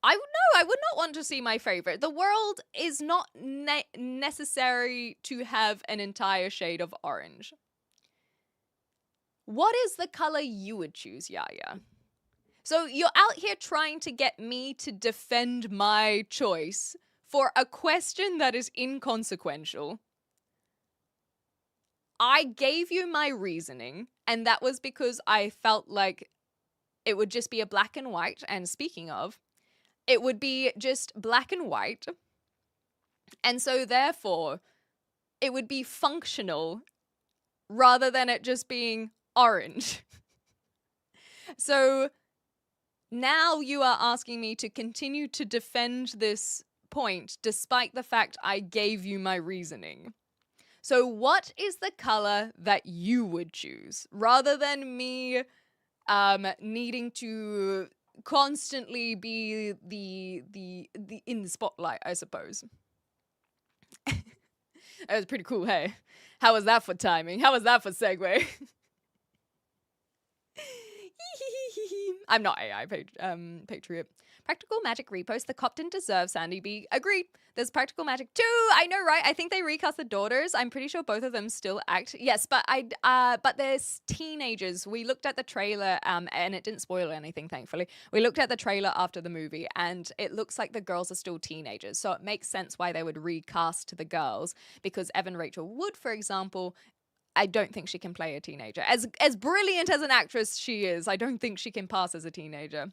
[SPEAKER 2] I would not want to see my favorite. The world is not necessary to have an entire shade of orange. What is the color you would choose, Yaya? So you're out here trying to get me to defend my choice for a question that is inconsequential. I gave you my reasoning, and that was because I felt like it would just be a black and white. And speaking of, it would be just black and white. And so therefore, it would be functional rather than it just being orange. So now you are asking me to continue to defend this point despite the fact I gave you my reasoning. So what is the color that you would choose rather than me needing to constantly be the in the spotlight, I suppose. That was pretty cool, hey? How was that for timing? How was that for segue? I'm not AI patriot. Practical Magic repost. The cop didn't deserve Sandy B. Agreed. There's Practical Magic 2. I know, right? I think they recast the daughters. I'm pretty sure both of them still act. Yes, but but there's teenagers. We looked at the trailer, and it didn't spoil anything, thankfully. We looked at the trailer after the movie, and it looks like the girls are still teenagers. So it makes sense why they would recast the girls, because Evan Rachel Wood, for example, I don't think she can play a teenager. As brilliant as an actress she is, I don't think she can pass as a teenager.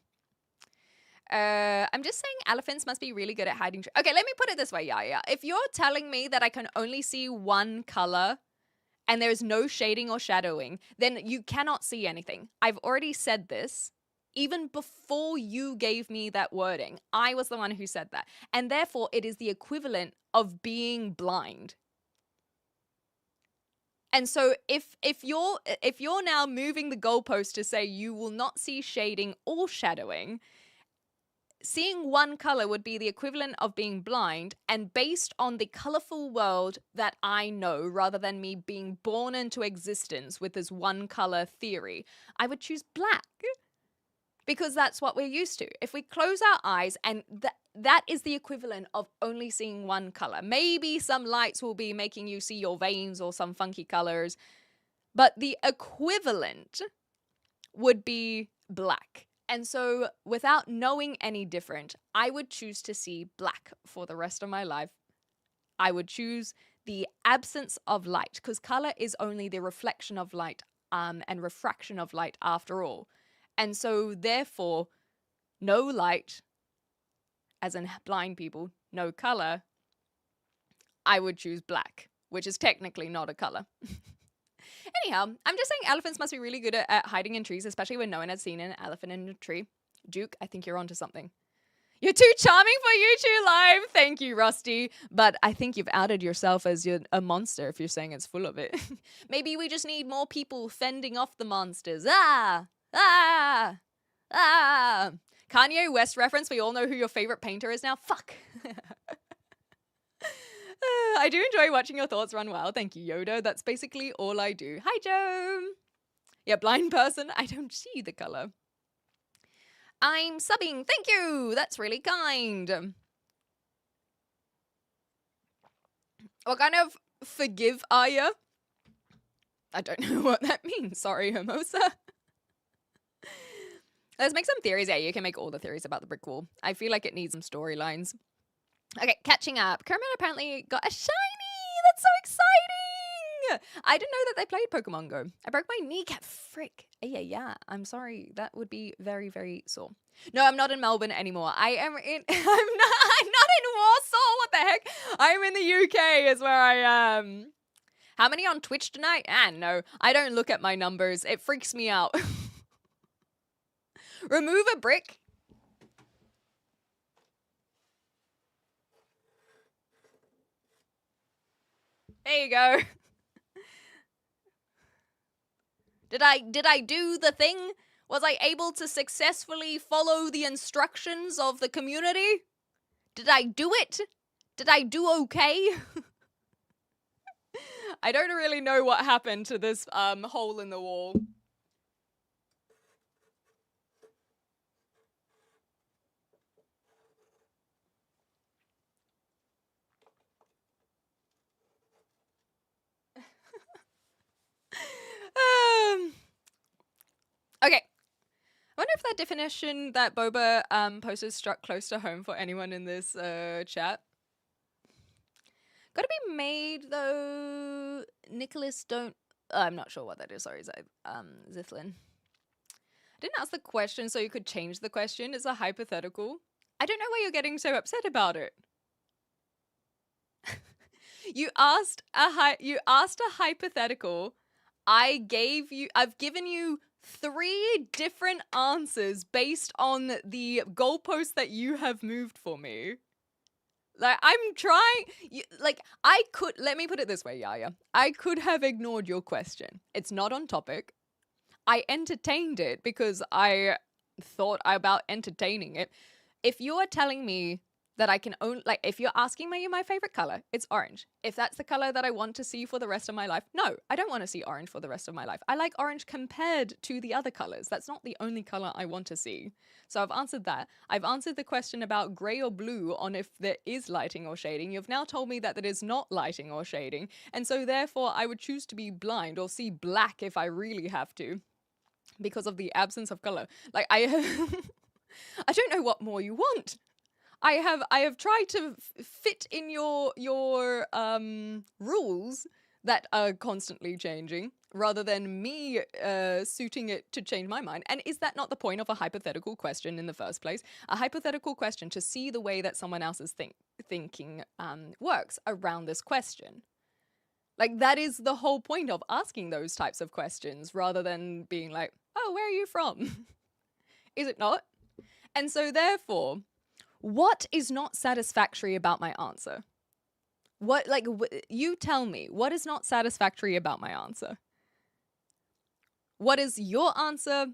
[SPEAKER 2] I'm just saying elephants must be really good at hiding. Okay, let me put it this way, Yaya. If you're telling me that I can only see one color and there's no shading or shadowing, then you cannot see anything. I've already said this. Even before you gave me that wording, I was the one who said that. And therefore, it is the equivalent of being blind. And so if you're now moving the goalpost to say you will not see shading or shadowing, seeing one color would be the equivalent of being blind, and based on the colorful world that I know, rather than me being born into existence with this one color theory, I would choose black. Because that's what we're used to. If we close our eyes, and that is the equivalent of only seeing one color. Maybe some lights will be making you see your veins or some funky colors, but the equivalent would be black. And so without knowing any different, I would choose to see black for the rest of my life. I would choose the absence of light, because color is only the reflection of light and refraction of light after all. And so therefore, no light, as in blind people, no color, I would choose black, which is technically not a color. Anyhow, I'm just saying elephants must be really good at hiding in trees, especially when no one has seen an elephant in a tree. Duke, I think you're onto something. You're too charming for YouTube Live. Thank you, Rusty. But I think you've outed yourself as a monster if you're saying it's full of it. Maybe we just need more people fending off the monsters. Kanye West reference. We all know who your favorite painter is now. Fuck. I do enjoy watching your thoughts run wild. Thank you, Yoda. That's basically all I do. Hi, Joe. Yeah, blind person. I don't see the color. I'm subbing. Thank you. That's really kind. What kind of forgive are you? I don't know what that means. Sorry, Hermosa. Let's make some theories. Yeah, you can make all the theories about the brick wall. I feel like it needs some storylines. Okay, catching up. Kermit apparently got a shiny. That's so exciting. I didn't know that they played Pokemon Go. I broke my kneecap. Frick. Yeah. I'm sorry. That would be very, very sore. No, I'm not in Melbourne anymore. I'm not in Warsaw. What the heck? I'm in the UK is where I am. How many on Twitch tonight? No. I don't look at my numbers. It freaks me out. Remove a brick. There you go. Did I do the thing? Was I able to successfully follow the instructions of the community? Did I do it? Did I do okay? I don't really know what happened to this hole in the wall. Okay. I wonder if that definition that Boba posted struck close to home for anyone in this chat. Gotta be made though. Nicholas don't. I'm not sure what that is. Sorry, Zithlin. I didn't ask the question, so you could change the question. It's a hypothetical. I don't know why you're getting so upset about it. You asked a hypothetical. I've given you 3 different answers based on the goalposts that you have moved for me. Like, I'm trying, let me put it this way, Yaya. I could have ignored your question. It's not on topic. I entertained it because I thought about entertaining it. If you're telling me that I can only, if you're asking me my favorite color, it's orange. If that's the color that I want to see for the rest of my life, no, I don't want to see orange for the rest of my life. I like orange compared to the other colors. That's not the only color I want to see. So I've answered that. I've answered the question about gray or blue on if there is lighting or shading. You've now told me that is not lighting or shading. And so therefore I would choose to be blind or see black if I really have to because of the absence of color. I don't know what more you want. I have tried to fit in your rules that are constantly changing rather than me suiting it to change my mind. And is that not the point of a hypothetical question in the first place? A hypothetical question to see the way that someone else's thinking works around this question. That is the whole point of asking those types of questions rather than being like, oh, where are you from? Is it not? And so therefore, what is not satisfactory about my answer? You tell me, what is not satisfactory about my answer? What is your answer?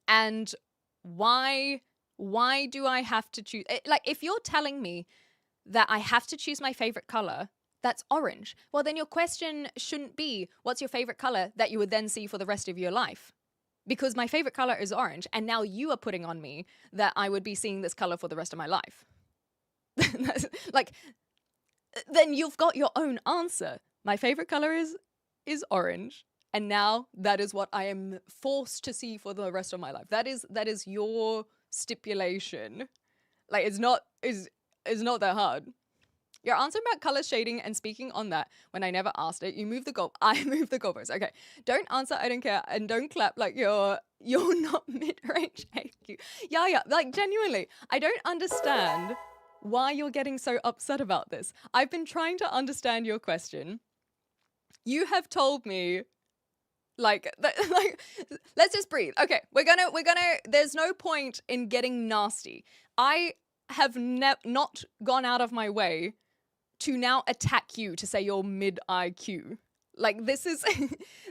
[SPEAKER 2] And why Why do I have to choose? Like, if you're telling me that I have to choose my favorite color, that's orange. Well, then your question shouldn't be, what's your favorite color that you would then see for the rest of your life? Because my favorite color is orange. And now you are putting on me that I would be seeing this color for the rest of my life. Like, then you've got your own answer. My favorite color is orange. And now that is what I am forced to see for the rest of my life. That is your stipulation. Like, it's not that hard. You're answering about color shading and speaking on that when I never asked it. You move the goal. I move the goalpost. Okay. Don't answer. I don't care. And don't clap like you're not mid-range AQ. Yeah. Like, genuinely, I don't understand why you're getting so upset about this. I've been trying to understand your question. You have told me, like, let's just breathe. Okay, we're gonna. There's no point in getting nasty. I have not gone out of my way to now attack you to say you're mid IQ. Like, this is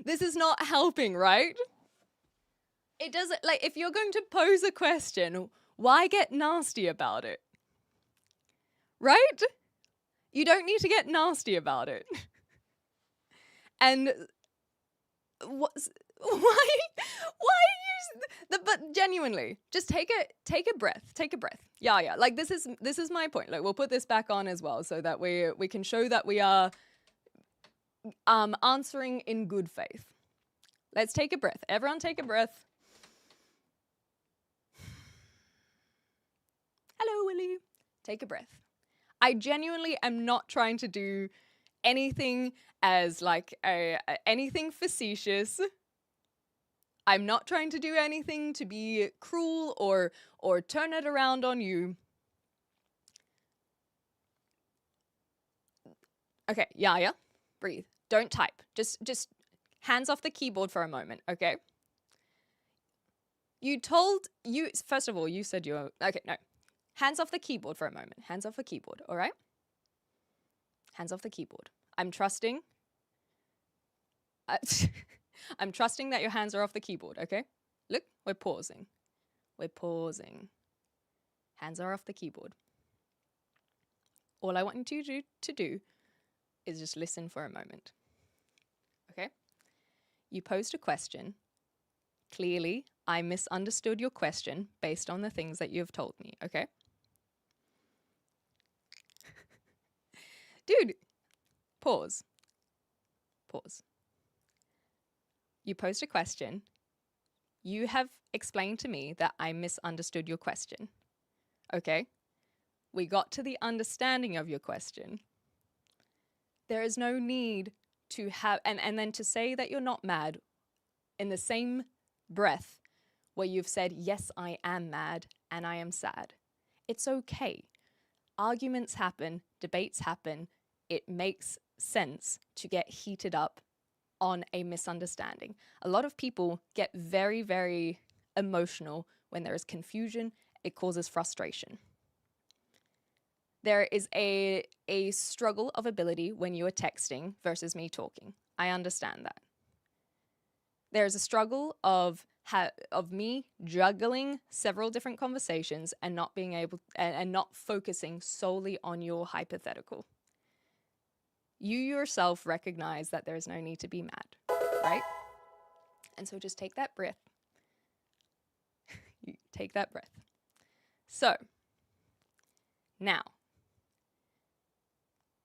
[SPEAKER 2] this is not helping, right? It doesn't, like, if you're going to pose a question, why get nasty about it? Right? You don't need to get nasty about it. And why use but genuinely, just take a breath. Yeah. Like, this is my point. Like, we'll put this back on as well so that we can show that we are answering in good faith. Let's take a breath. Everyone take a breath. Hello, Willie. Take a breath. I genuinely am not trying to do anything as like anything facetious. I'm not trying to do anything to be cruel or turn it around on you. Okay, yeah. Breathe. Don't type. Just hands off the keyboard for a moment, okay? First of all, you said you're okay, no. Hands off the keyboard for a moment. Hands off the keyboard, all right? Hands off the keyboard. I'm trusting. I'm trusting that your hands are off the keyboard, okay? Look, we're pausing. Hands are off the keyboard. All I want you to do is just listen for a moment, okay? You posed a question. Clearly, I misunderstood your question based on the things that you've told me, okay? Dude, pause. You posed a question. You have explained to me that I misunderstood your question, okay? We got to the understanding of your question. There is no need to have, and then to say that you're not mad in the same breath where you've said, yes, I am mad and I am sad. It's okay. Arguments happen, debates happen. It makes sense to get heated up on a misunderstanding. A lot of people get very, very emotional when there is confusion. It causes frustration. There is a struggle of ability when you are texting versus me talking. I understand that. There's a struggle of me juggling several different conversations and not being able and not focusing solely on your hypothetical. You yourself recognize that there's no need to be mad, right? And so just take that breath. You take that breath. So, now,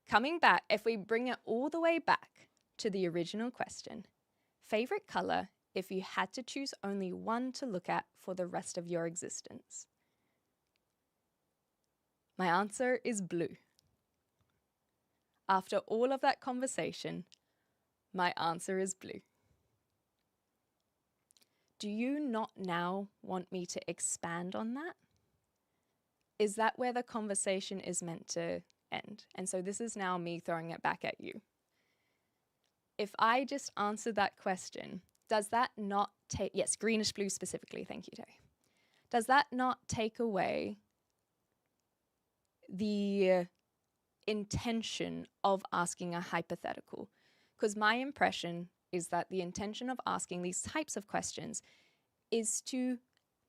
[SPEAKER 2] coming back, if we bring it all the way back to the original question, favorite color if you had to choose only one to look at for the rest of your existence? My answer is blue. After all of that conversation, my answer is blue. Do you not now want me to expand on that? Is that where the conversation is meant to end? And so this is now me throwing it back at you. If I just answer that question, does that not take, yes, greenish blue specifically, thank you, Terry. Does that not take away the intention of asking a hypothetical? Because my impression is that the intention of asking these types of questions is to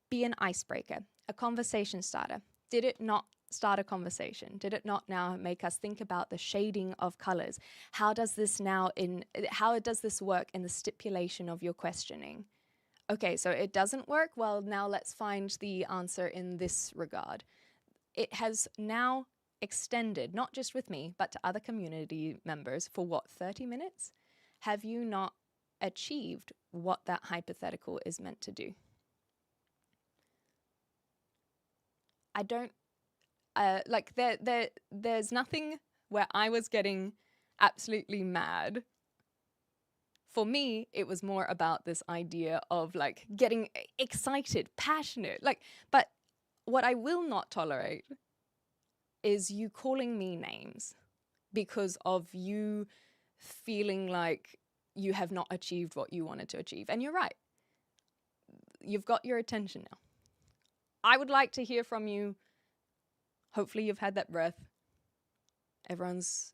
[SPEAKER 2] be an icebreaker a conversation starter. Did it not start a conversation? Did it not now make us think about the shading of colors? How does this work in the stipulation of your questioning? Okay, so it doesn't work. Well, now let's find the answer in this regard. It has now extended, not just with me, but to other community members for what, 30 minutes? Have you not achieved what that hypothetical is meant to do? I don't, there's nothing where I was getting absolutely mad. For me, it was more about this idea of like getting excited, passionate, but what I will not tolerate is you calling me names because of you feeling like you have not achieved what you wanted to achieve. And you're right. You've got your attention now. I would like to hear from you. Hopefully you've had that breath. Everything's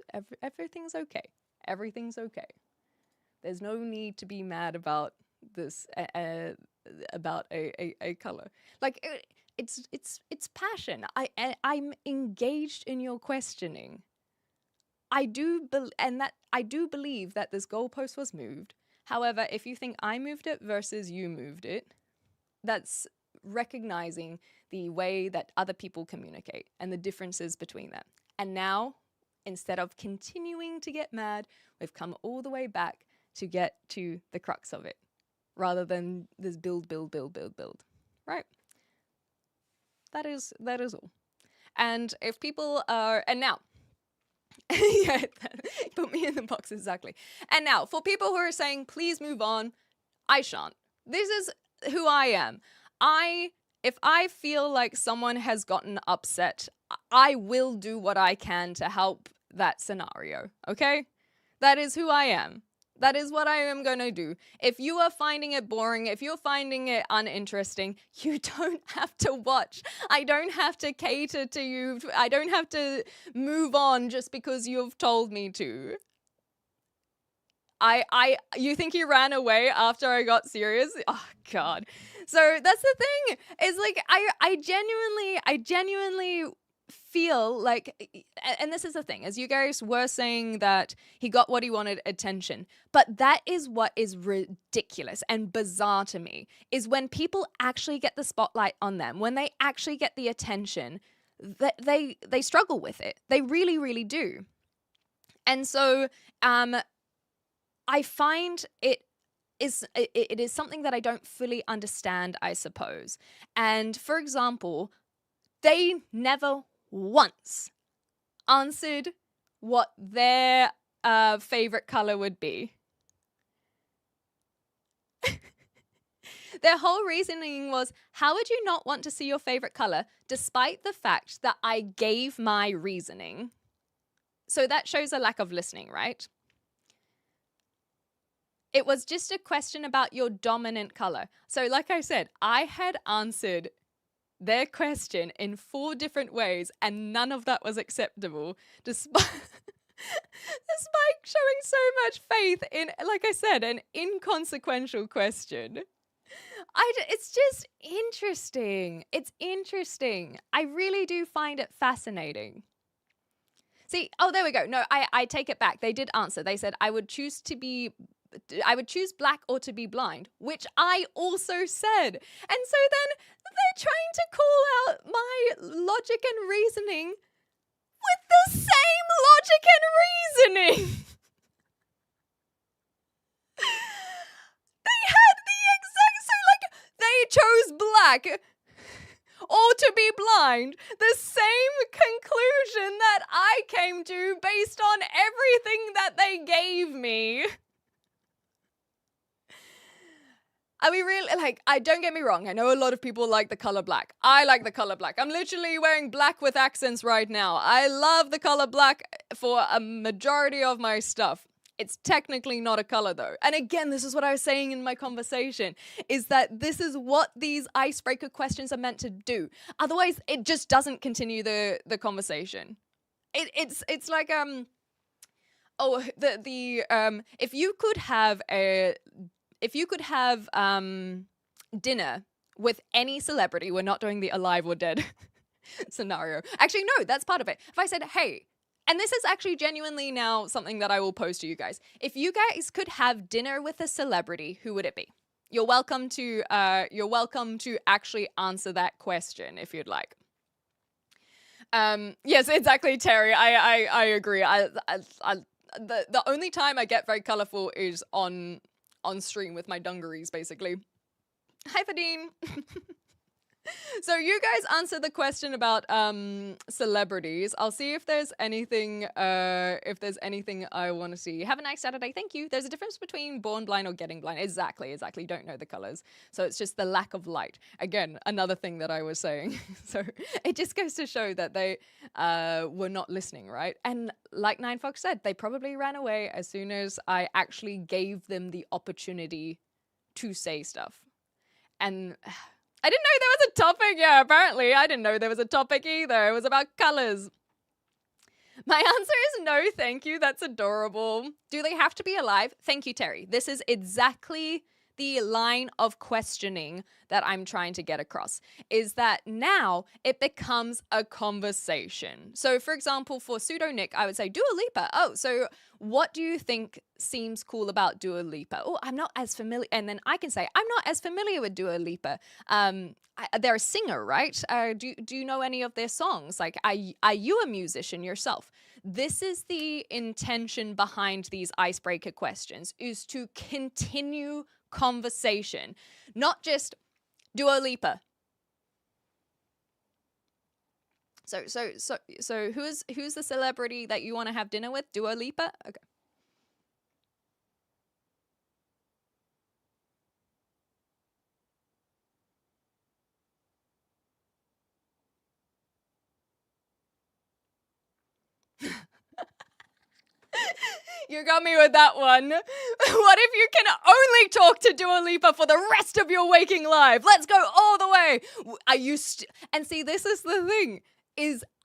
[SPEAKER 2] okay. Everything's okay. There's no need to be mad about this, about a color. Like it's passion. I'm engaged in your questioning. I do believe that this goalpost was moved. However, if you think I moved it versus you moved it, that's recognizing the way that other people communicate and the differences between them. And now, instead of continuing to get mad, we've come all the way back to get to the crux of it, rather than this build. Right? That is all. And if people are, and now, yeah, put me in the box exactly. And now, for people who are saying, please move on, I shan't. This is who I am. If I feel like someone has gotten upset, I will do what I can to help that scenario, okay? That is who I am. That is what I am going to do. If you are finding it boring, if you're finding it uninteresting, you don't have to watch. I don't have to cater to you. I don't have to move on just because you've told me to. You think you ran away after I got serious? Oh, God. So that's the thing. It's like, I genuinely feel like, and this is the thing, as you guys were saying that he got what he wanted, attention, but that is what is ridiculous and bizarre to me, is when people actually get the spotlight on them, when they actually get the attention, they struggle with it. They really, really do. And so, I find it is something that I don't fully understand, I suppose. And for example, they never once answered what their favorite color would be. Their whole reasoning was, how would you not want to see your favorite color, despite the fact that I gave my reasoning? So that shows a lack of listening, right? It was just a question about your dominant color. So like I said, I had answered their question in 4 different ways, and none of that was acceptable, despite showing so much faith in, like I said, an inconsequential question. It's just interesting. It's interesting. I really do find it fascinating. See, oh, there we go. No, I take it back. They did answer. They said, I would choose black or to be blind, which I also said. And so then they're trying to call out my logic and reasoning with the same logic and reasoning. They had the exact, so like they chose black or to be blind, the same conclusion that I came to based on everything that they gave me. I mean, really, like, don't get me wrong. I know a lot of people like the color black. I like the color black. I'm literally wearing black with accents right now. I love the color black for a majority of my stuff. It's technically not a color though. And again, this is what I was saying in my conversation, is that this is what these icebreaker questions are meant to do. Otherwise, it just doesn't continue the conversation. It's like, if you could have dinner with any celebrity, we're not doing the alive or dead scenario. Actually, no, that's part of it. If I said, hey, and this is actually genuinely now something that I will pose to you guys. If you guys could have dinner with a celebrity, who would it be? You're welcome to actually answer that question if you'd like. Yes, exactly, Terry. I agree. The only time I get very colorful is on stream with my dungarees, basically. Hi, Fadine. So you guys answer the question about celebrities. I'll see if there's anything I want to see. Have a nice Saturday. Thank you. There's a difference between born blind or getting blind. Exactly. Don't know the colors. So it's just the lack of light. Again, another thing that I was saying. So it just goes to show that they were not listening, right? And like Nine Fox said, they probably ran away as soon as I actually gave them the opportunity to say stuff. And I didn't know there was a topic. Yeah, apparently. I didn't know there was a topic either. It was about colors. My answer is no, thank you. That's adorable. Do they have to be alive? Thank you, Terry. This is exactly the line of questioning that I'm trying to get across, is that now it becomes a conversation. So, for example, for Pseudo Nick, I would say Dua Lipa. Oh, so what do you think seems cool about Dua Lipa? Oh, I'm not as familiar. And then I can say, I'm not as familiar with Dua Lipa. They're a singer, right? Do you know any of their songs? Like, are you a musician yourself? This is the intention behind these icebreaker questions, is to continue conversation, not just Dua Lipa. So who's the celebrity that you want to have dinner with? Dua Lipa? Okay. You got me with that one. What if you can only talk to Dua Lipa for the rest of your waking life? Let's go all the way. Are you and see, this is the thing.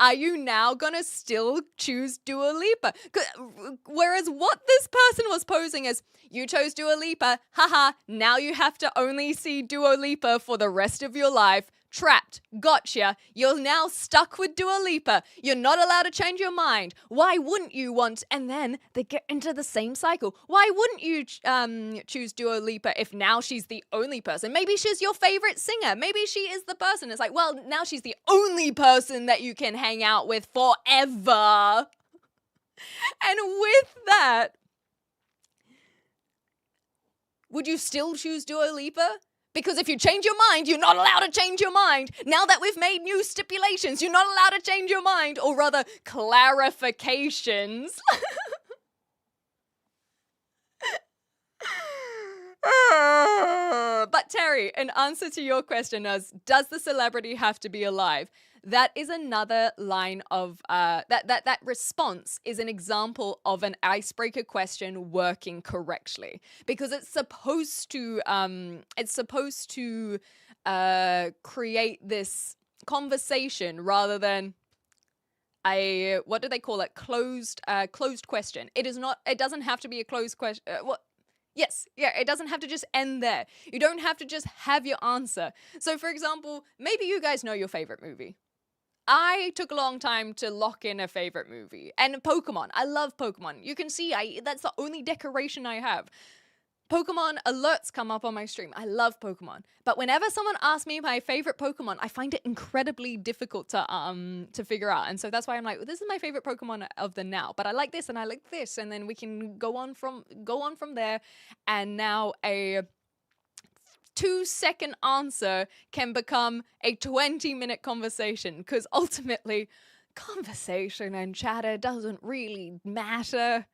[SPEAKER 2] Are you now gonna still choose Dua Lipa? Whereas what this person was posing as, you chose Dua Lipa, haha, now you have to only see Dua Lipa for the rest of your life. Trapped. Gotcha. You're now stuck with Dua Lipa. You're not allowed to change your mind. Why wouldn't you want? And then they get into the same cycle. Why wouldn't you choose Dua Lipa if now she's the only person? Maybe she's your favorite singer. Maybe she is the person. It's like, well, now she's the only person that you can hang out with forever. And with that, would you still choose Dua Lipa? Because if you change your mind, you're not allowed to change your mind. Now that we've made new stipulations, you're not allowed to change your mind. Or rather, clarifications. But Terry, in answer to your question as, does the celebrity have to be alive? That is another line of, that response is an example of an icebreaker question working correctly. Because it's supposed to create this conversation rather than what do they call it? Closed question. It doesn't have to be a closed question. Yes, yeah, it doesn't have to just end there. You don't have to just have your answer. So, for example, maybe you guys know your favorite movie. I took a long time to lock in a favorite movie. And Pokemon. I love Pokemon. You can see that's the only decoration I have. Pokemon alerts come up on my stream. I love Pokemon. But whenever someone asks me my favorite Pokemon, I find it incredibly difficult to figure out. And so that's why I'm like, this is my favorite Pokemon of the now. But I like this and I like this. And then we can go on from there. And now a 2-second answer can become a 20-minute conversation, because ultimately conversation and chatter doesn't really matter.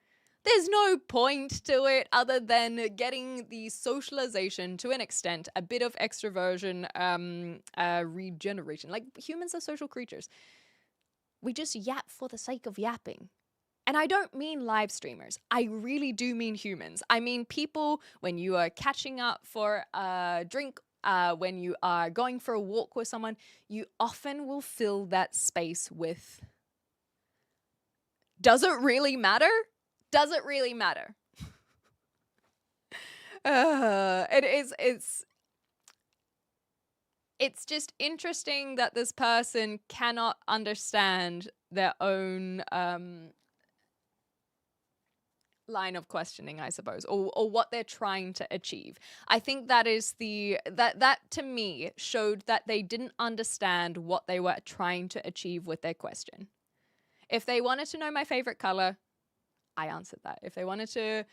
[SPEAKER 2] There's no point to it other than getting the socialization to an extent, a bit of extroversion, regeneration. Like, humans are social creatures. We just yap for the sake of yapping. And I don't mean live streamers. I really do mean humans. I mean people when you are catching up for a drink, when you are going for a walk with someone, you often will fill that space with, does it really matter? Does it really matter? it's just interesting that this person cannot understand their own line of questioning, I suppose, or what they're trying to achieve. I think that is that to me showed that they didn't understand what they were trying to achieve with their question. If they wanted to know my favorite color, I answered that. If they wanted to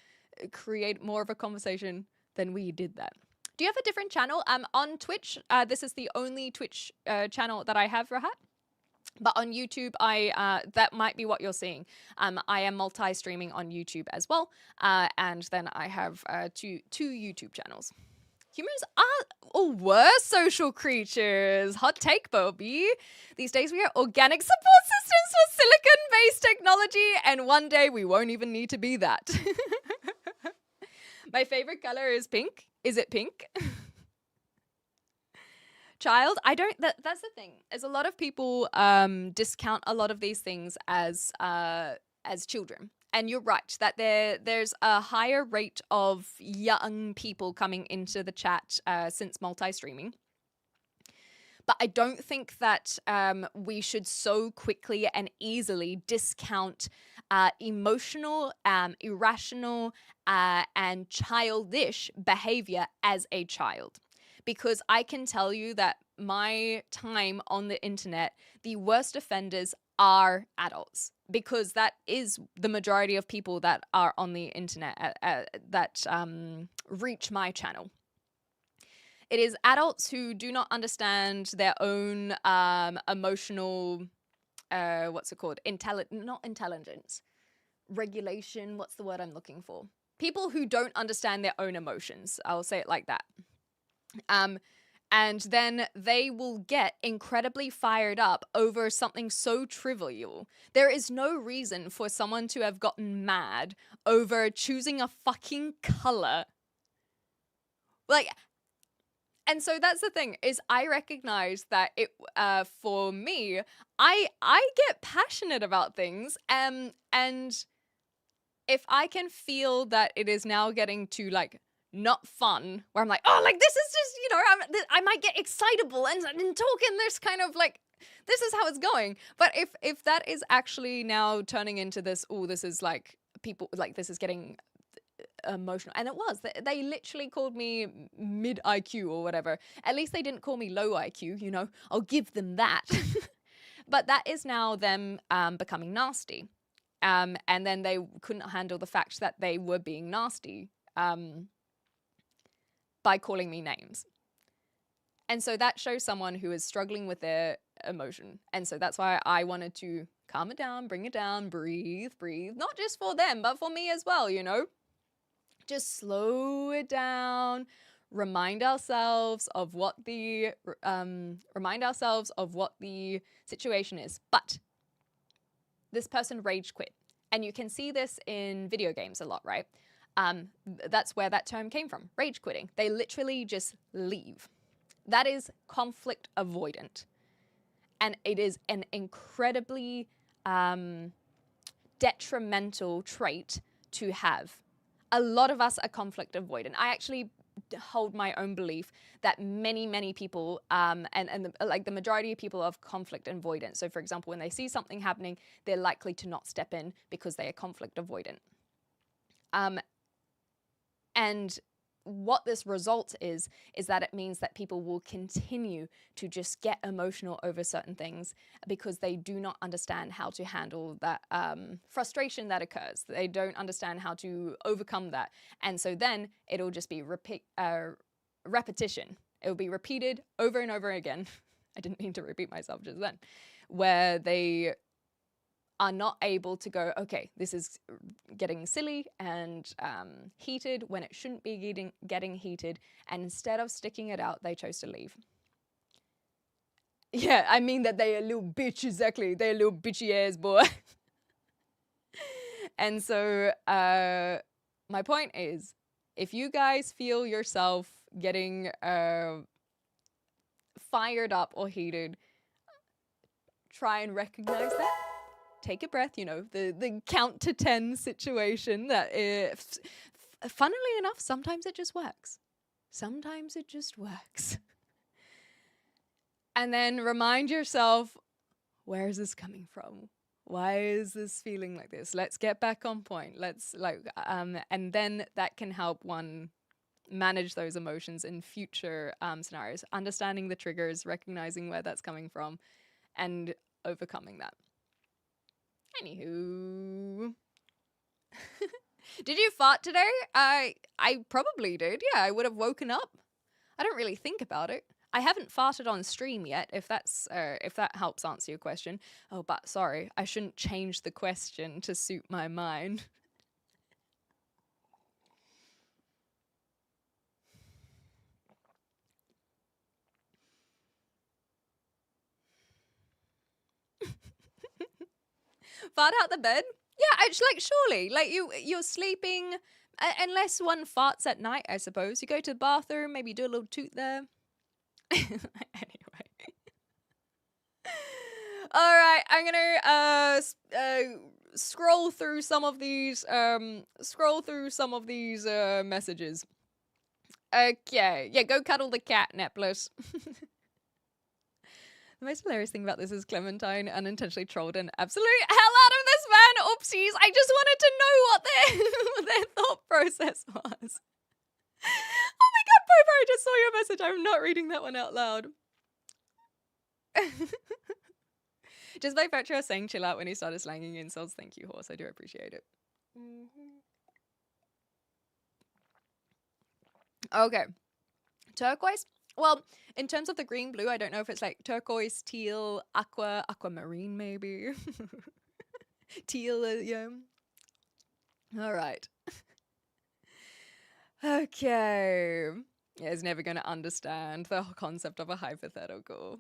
[SPEAKER 2] create more of a conversation, then we did that. Do you have a different channel? On Twitch, this is the only Twitch channel that I have, Rahat. But on YouTube, that might be what you're seeing. I am multi-streaming on YouTube as well, and then I have two YouTube channels. Humans are or were social creatures. Hot take, Bobby. These days we are organic support systems for silicon-based technology, and one day we won't even need to be that. My favorite color is pink. Is it pink? Child, I don't. That's the thing. Is a lot of people discount a lot of these things as children, and you're right that there's a higher rate of young people coming into the chat since multi-streaming. But I don't think that we should so quickly and easily discount emotional, irrational, and childish behavior as a child. Because I can tell you that my time on the internet, the worst offenders are adults. Because that is the majority of people that are on the internet that reach my channel. It is adults who do not understand their own emotional, what's it called? Not intelligence. Regulation, what's the word I'm looking for? People who don't understand their own emotions. I'll say it like that. And then they will get incredibly fired up over something so trivial. There is no reason for someone to have gotten mad over choosing a fucking color. Like, and so that's the thing, is I recognize that it, for me, I get passionate about things, and if I can feel that it is now getting to, like, not fun, where I'm like, oh, like, this is just, you know, I might get excitable and talk in this kind of, like, this is how it's going. But if that is actually now turning into this, oh, this is, like, people, like, this is getting emotional. And it was. They literally called me mid IQ or whatever. At least they didn't call me low IQ, you know. I'll give them that. But that is now them becoming nasty. And then they couldn't handle the fact that they were being nasty. By calling me names. And so that shows someone who is struggling with their emotion. And so that's why I wanted to calm it down, bring it down, breathe, not just for them, but for me as well, you know? Just slow it down, remind ourselves of what the situation is. But this person rage quit. And you can see this in video games a lot, right? That's where that term came from, rage quitting. They literally just leave. That is conflict avoidant. And it is an incredibly detrimental trait to have. A lot of us are conflict avoidant. I actually hold my own belief that many people, the majority of people are conflict avoidant. So for example, when they see something happening, they're likely to not step in because they are conflict avoidant. And what this results is that it means that people will continue to just get emotional over certain things because they do not understand how to handle that frustration that occurs. They don't understand how to overcome that. And so then it'll just be repetition. It will be repeated over and over again. I didn't mean to repeat myself just then. Where they are not able to go, okay, this is getting silly and heated when it shouldn't be getting heated. And instead of sticking it out, they chose to leave. Yeah, I mean that they are little bitch, exactly. They're little bitchy ass boy. And so my point is, if you guys feel yourself getting fired up or heated, try and recognize that. Take a breath, you know, the count to 10 situation that funnily enough, sometimes it just works. Sometimes it just works. And then remind yourself, where is this coming from? Why is this feeling like this? Let's get back on point. And then that can help one manage those emotions in future scenarios, understanding the triggers, recognizing where that's coming from, and overcoming that. Anywho. Did you fart today? I probably did. Yeah, I would have woken up. I don't really think about it. I haven't farted on stream yet, if that helps answer your question. Oh, but sorry, I shouldn't change the question to suit my mind. Fart out the bed? Yeah, actually, like, surely. Like, you're sleeping, unless one farts at night, I suppose. You go to the bathroom, maybe do a little toot there. Anyway. All right, I'm gonna scroll through some of these messages. Okay, yeah, go cuddle the cat, Neplis. The most hilarious thing about this is Clementine unintentionally trolled an absolute hell out of this man. Oopsies. I just wanted to know what their thought process was. Oh my god, Popo, I just saw your message. I'm not reading that one out loud. Just by virtue of saying chill out when he started slanging insults. Thank you, horse. I do appreciate it. Okay. Turquoise? Well, in terms of the green blue, I don't know if it's like turquoise, teal, aquamarine maybe. Teal, yeah. All right. Okay. Yeah, he's never going to understand the concept of a hypothetical.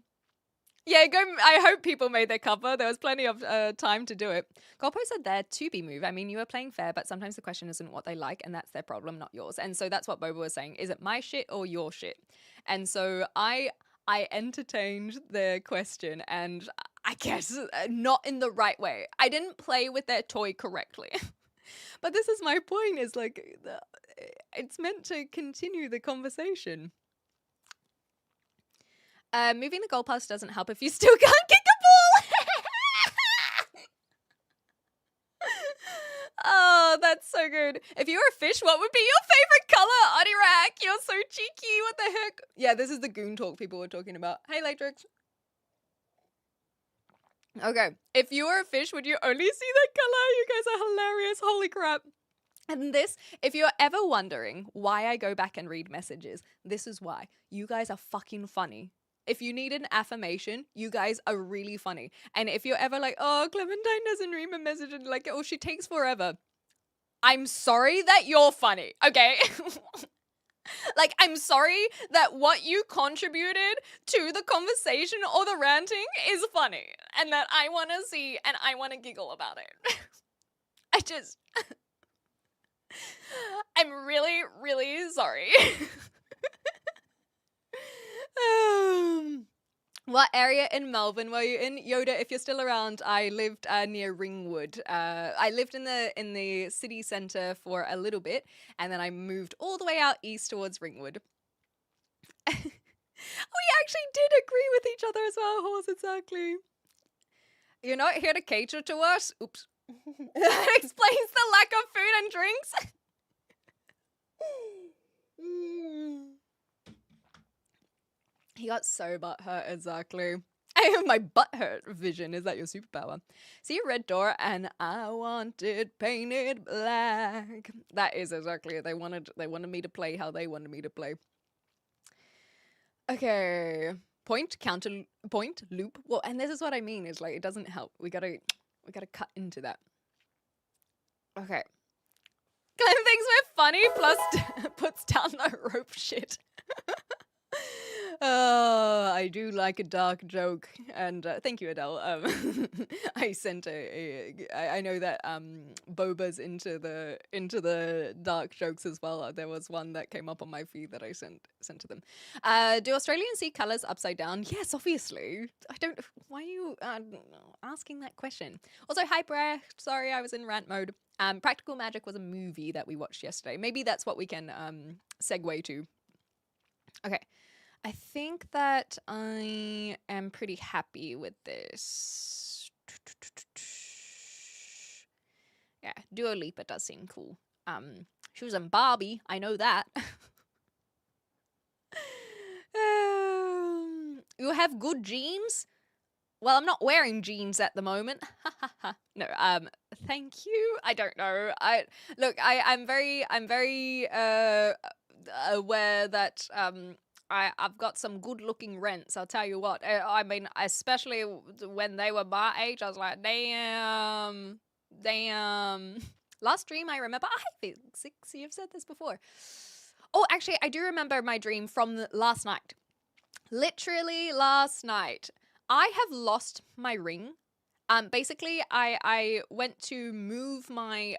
[SPEAKER 2] Yeah, I hope people made their cover. There was plenty of time to do it. Golpo said there to be moved. I mean, you were playing fair, but sometimes the question isn't what they like, and that's their problem, not yours. And so that's what Boba was saying. Is it my shit or your shit? And so I entertained their question, and I guess not in the right way. I didn't play with their toy correctly. But this is my point, is like, it's meant to continue the conversation. Moving the goalpost doesn't help if you still can't kick a ball. Oh, that's so good. If you were a fish, what would be your favorite color? Adirak, you're so cheeky. What the heck? Yeah, this is the goon talk people were talking about. Hey, Latrix. Okay, if you were a fish, would you only see that color? You guys are hilarious. Holy crap. And this, if you're ever wondering why I go back and read messages, this is why. You guys are fucking funny. If you need an affirmation, you guys are really funny. And if you're ever like, oh, Clementine doesn't read my message, and like, oh, she takes forever. I'm sorry that you're funny, okay? Like, I'm sorry that what you contributed to the conversation or the ranting is funny. And that I want to see and I want to giggle about it. I'm really, really sorry. What area in Melbourne were you in? Yoda, if you're still around, I lived near Ringwood. I lived in the city centre for a little bit, and then I moved all the way out east towards Ringwood. We actually did agree with each other as well, Horse, exactly. You're not here to cater to us? Oops. That explains the lack of food and drinks. He got so butthurt, exactly. I have my butthurt vision. Is that your superpower? See a red door and I want it painted black. That is exactly it. They wanted me to play how they wanted me to play. Okay. Point, counter, point, loop. Well, and this is what I mean. Is like, it doesn't help. We gotta cut into that. Okay. Glenn thinks we're funny, plus puts down the rope shit. Oh, I do like a dark joke, and thank you, Adele. I sent I know that Boba's into the dark jokes as well. There was one that came up on my feed that I sent to them. Do Australians see colours upside down? Yes, obviously. I don't. Why are you asking that question? Also, hi, Brecht. Sorry, I was in rant mode. Practical Magic was a movie that we watched yesterday. Maybe that's what we can segue to. Okay. I think that I am pretty happy with this. Yeah, Dua Lipa does seem cool. She was in Barbie, I know that. You have good genes? Well, I'm not wearing jeans at the moment. No, thank you. I don't know. I'm very aware that I've got some good-looking rents. I'll tell you what. I mean, especially when they were my age, I was like, damn. Last dream I remember. I think you've said this before. Oh, actually, I do remember my dream from last night. Literally last night. I have lost my ring. Basically, I went to move my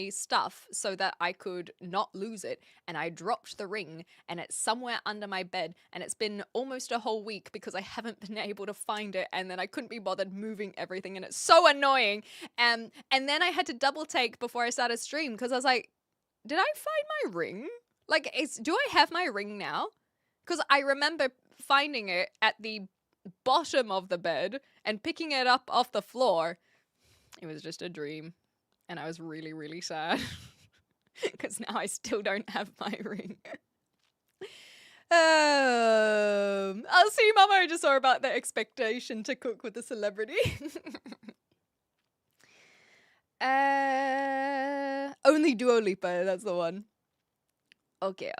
[SPEAKER 2] stuff so that I could not lose it, and I dropped the ring, and it's somewhere under my bed, and it's been almost a whole week because I haven't been able to find it, and then I couldn't be bothered moving everything, and it's so annoying. And then I had to double take before I started stream because I was like, did I find my ring? Like, do I have my ring now? Because I remember finding it at the bottom of the bed and picking it up off the floor. It was just a dream. And I was really, really sad. Because now I still don't have my ring. I'll see, Mama. I just saw about the expectation to cook with a celebrity. Only Dua Lipa, that's the one. Okay.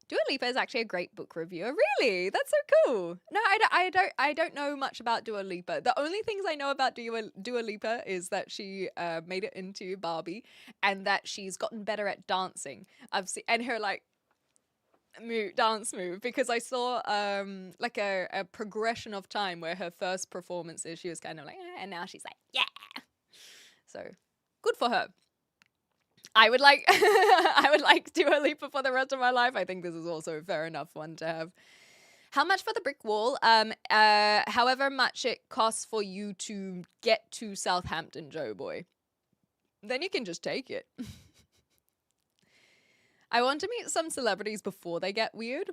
[SPEAKER 2] Dua Lipa is actually a great book reviewer. Really? That's so cool. No, I don't know much about Dua Lipa. The only things I know about Dua Lipa is that she made it into Barbie and that she's gotten better at dancing. I've seen and her like dance move because I saw like a progression of time where her first performances she was kind of like and now she's like yeah. So good for her. I would like Dua Lipa for the rest of my life. I think this is also a fair enough one to have. How much for the brick wall? However much it costs for you to get to Southampton, Joe boy. Then you can just take it. I want to meet some celebrities before they get weird.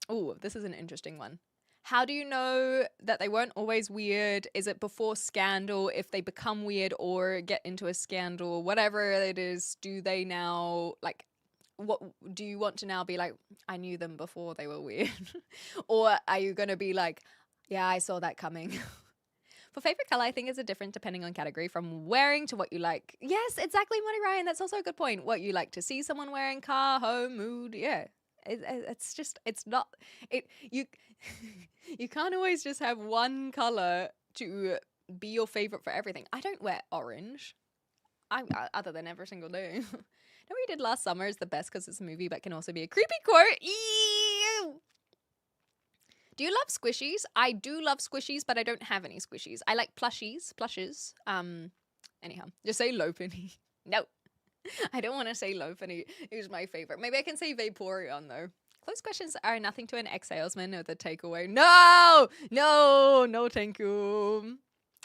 [SPEAKER 2] Oh, this is an interesting one. How do you know that they weren't always weird? Is it before scandal? If they become weird or get into a scandal, whatever it is, do they now, like, what do you want to now be like, I knew them before they were weird? Or are you going to be like, yeah, I saw that coming? For favorite color, I think it's a different depending on category from wearing to what you like. Yes, exactly, Monty Ryan. That's also a good point. What you like to see someone wearing, car, home, mood. Yeah. You can't always just have one color to be your favorite for everything. I don't wear orange. Other than every single day. No, we did last summer is the best because it's a movie, but can also be a creepy quote. Ew! Do you love squishies? I do love squishies, but I don't have any squishies. I like plushes. Anyhow, just say Lopunny. No. I don't want to say Lopunny. Who's my favorite? Maybe I can say Vaporeon, though. Close questions are nothing to an ex-salesman or the takeaway. No, thank you.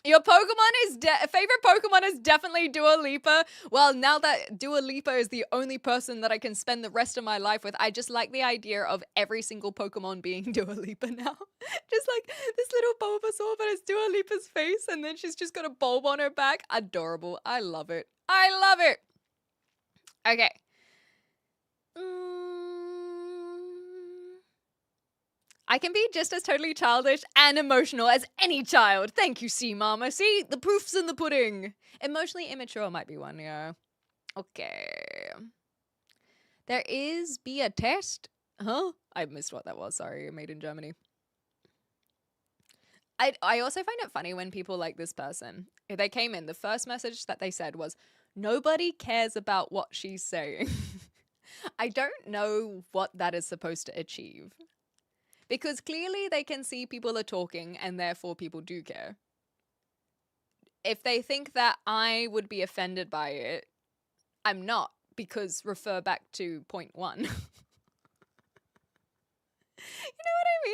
[SPEAKER 2] Your favorite Pokemon is definitely Dua Lipa. Well, now that Dua Lipa is the only person that I can spend the rest of my life with, I just like the idea of every single Pokemon being Dua Lipa now. Just like this little Bulbasaur, but it's Dua Lipa's face, and then she's just got a bulb on her back. Adorable. I love it. Okay. I can be just as totally childish and emotional as any child. Thank you, C Mama. See, the proof's in the pudding. Emotionally immature might be one, yeah. Okay. There is be a test. Huh? I missed what that was. Sorry, made in Germany. I also find it funny when people like this person, if they came in, the first message that they said was, nobody cares about what she's saying. I don't know what that is supposed to achieve. Because clearly they can see people are talking and therefore people do care. If they think that I would be offended by it, I'm not, because refer back to point 1. You know what I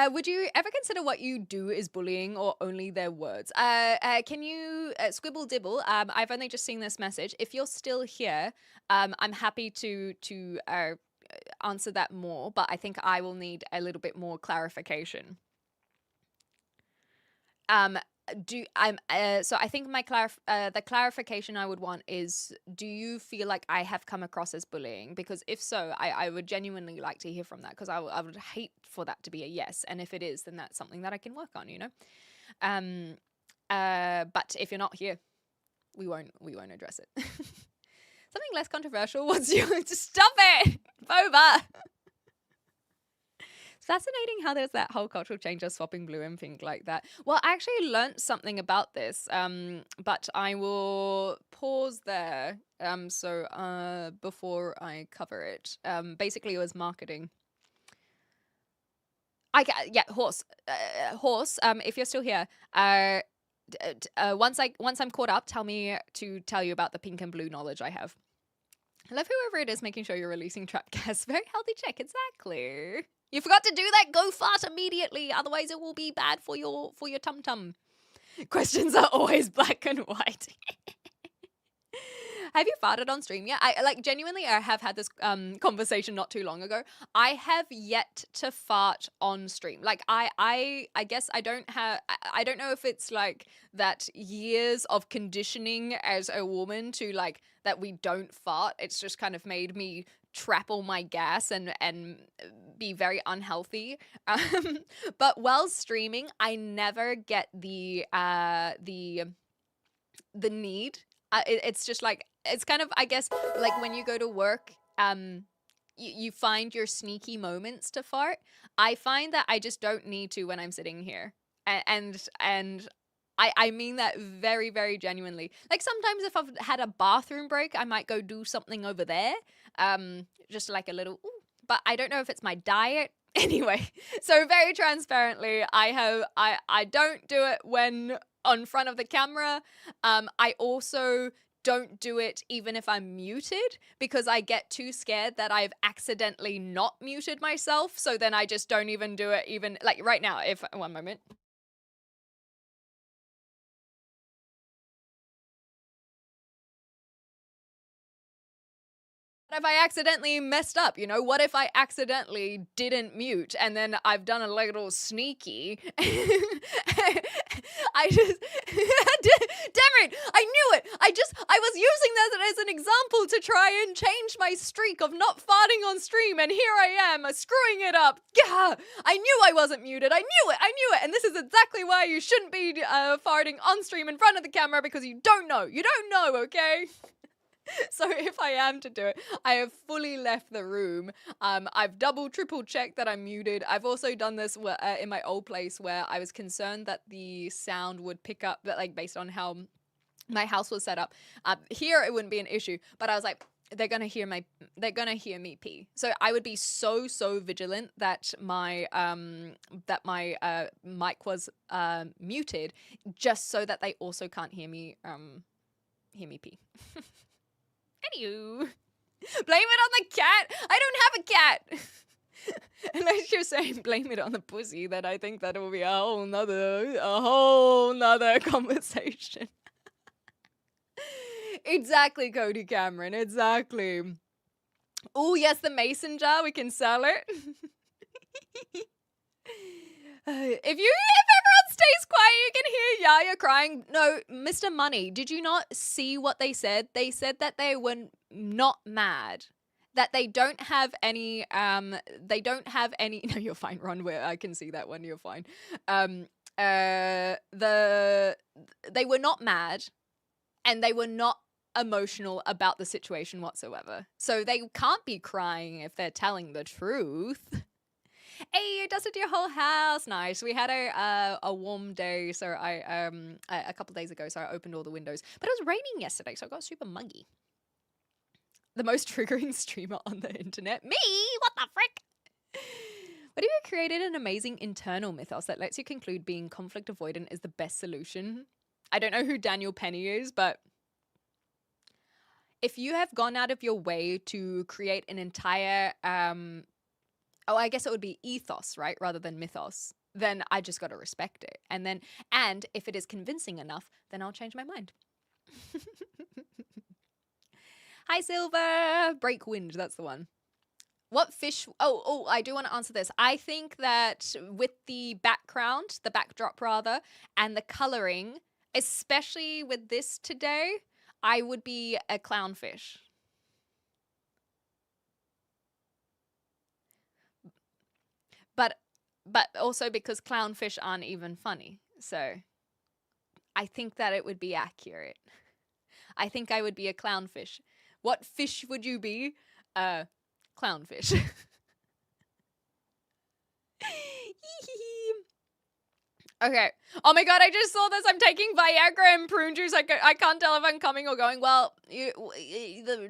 [SPEAKER 2] mean? Would you ever consider what you do is bullying or only their words? Can you squibble dibble? I've only just seen this message. If you're still here, I'm happy to answer that more, but I think I will need a little bit more clarification. So I think the clarification I would want is, do you feel like I have come across as bullying? Because if so, I would genuinely like to hear from that, because I would hate for that to be a yes, and if it is, then that's something that I can work on, you know. But if you're not here, we won't address it. Something less controversial. What's your stop it, Boba? It's fascinating how there's that whole cultural change of swapping blue and pink like that. Well, I actually learnt something about this, but I will pause there. So before I cover it, basically it was marketing. Horse. If you're still here, once I'm caught up, tell me to tell you about the pink and blue knowledge I have. I love whoever it is making sure you're releasing trap gas. Very healthy check, exactly. You forgot to do that, go fart immediately, otherwise it will be bad for your tum-tum. Questions are always black and white. Have you farted on stream yet? I genuinely I have had this conversation not too long ago. I have yet to fart on stream. Like I guess I don't know if it's like that years of conditioning as a woman to like that we don't fart. It's just kind of made me trap all my gas and be very unhealthy. But while streaming, I never get the need. It's just like, it's kind of, I guess, like when you go to work, you find your sneaky moments to fart. I find that I just don't need to when I'm sitting here. And I mean that very, very genuinely. Like sometimes if I've had a bathroom break, I might go do something over there. Just like a little, ooh. But I don't know if it's my diet. Anyway, so very transparently, I don't do it when on front of the camera. I also don't do it even if I'm muted, because I get too scared that I've accidentally not muted myself. So then I just don't even do it, even like right now. If one moment. What if I accidentally messed up, you know? What if I accidentally didn't mute and then I've done a little sneaky? I just, damn it, I knew it. I was using that as an example to try and change my streak of not farting on stream, and here I am, screwing it up. Gah! I knew I wasn't muted. I knew it. And this is exactly why you shouldn't be farting on stream in front of the camera, because you don't know. You don't know, okay? So if I am to do it, I have fully left the room. I've double, triple checked that I'm muted. I've also done this in my old place where I was concerned that the sound would pick up, but like based on how my house was set up. Here it wouldn't be an issue, but I was like, they're gonna hear me pee. So I would be so vigilant that my mic was muted, just so that they also can't hear me pee. Anywho, blame it on the cat. I don't have a cat. Unless you're saying blame it on the pussy, then I think that will be a whole nother conversation. Exactly, Cody Cameron. Exactly. Oh yes, the mason jar. We can sell it. If everyone stays quiet, you can hear Yaya crying. No, Mr. Money, did you not see what they said? They said that they were not mad. That they don't have any, no, you're fine, Ron, I can see that one, you're fine. They were not mad, and they were not emotional about the situation whatsoever. So they can't be crying if they're telling the truth. Hey, you dusted your whole house. Nice. We had a warm day, so I a couple days ago, so I opened all the windows. But it was raining yesterday, so I got super muggy. The most triggering streamer on the internet. Me? What the frick? What if you created an amazing internal mythos that lets you conclude being conflict avoidant is the best solution? I don't know who Daniel Penny is, but if you have gone out of your way to create an entire I guess it would be ethos, right? Rather than mythos. Then I just got to respect it. And if it is convincing enough, then I'll change my mind. Hi, Silver. Break wind. That's the one. What fish? Oh, I do want to answer this. I think that with the background, the backdrop rather, and the coloring, especially with this today, I would be a clownfish. But also because clownfish aren't even funny. So I think that it would be accurate. I think I would be a clownfish. What fish would you be? Clownfish. Okay. Oh my god, I just saw this. I'm taking Viagra and prune juice. I can't tell if I'm coming or going. Well,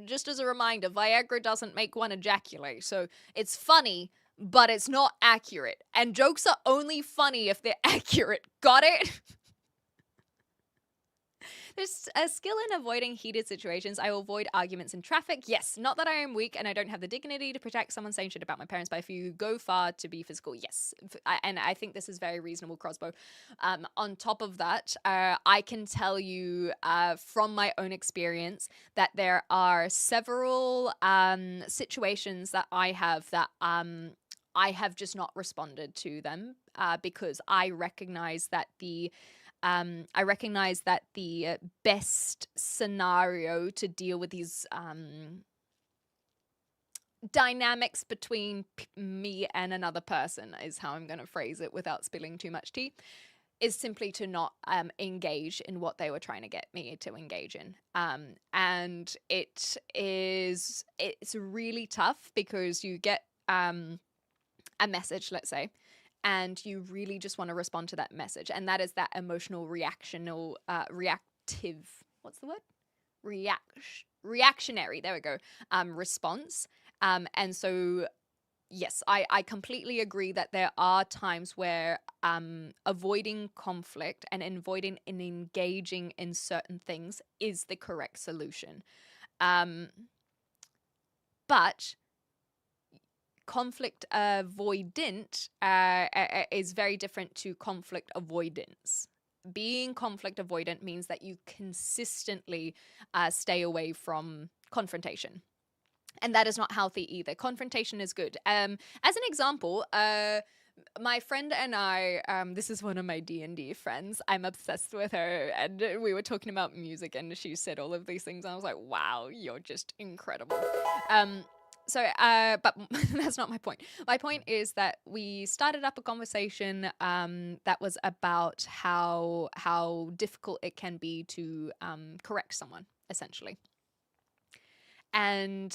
[SPEAKER 2] just as a reminder, Viagra doesn't make one ejaculate. So it's funny, but it's not accurate. And jokes are only funny if they're accurate. Got it? There's a skill in avoiding heated situations. I will avoid arguments in traffic. Yes, not that I am weak and I don't have the dignity to protect someone saying shit about my parents, but if you go far to be physical, yes. And I think this is very reasonable, Crossbow. On top of that, I can tell you from my own experience that there are several situations that I have that I have just not responded to them because I recognize that the best scenario to deal with these dynamics between me and another person is how I'm going to phrase it without spilling too much tea, is simply to not engage in what they were trying to get me to engage in. And it's really tough because you get a message, let's say, and you really just want to respond to that message. And that is that emotional reactive, what's the word? Reactionary, there we go, response. And so, yes, I completely agree that there are times where avoiding conflict and avoiding and engaging in certain things is the correct solution. But conflict avoidant is very different to conflict avoidance. Being conflict avoidant means that you consistently stay away from confrontation. And that is not healthy either. Confrontation is good. As an example, my friend and I, this is one of my D&D friends. I'm obsessed with her. And we were talking about music and she said all of these things. And I was like, wow, you're just incredible. But that's not my point. My point is that we started up a conversation that was about how difficult it can be to correct someone, essentially. And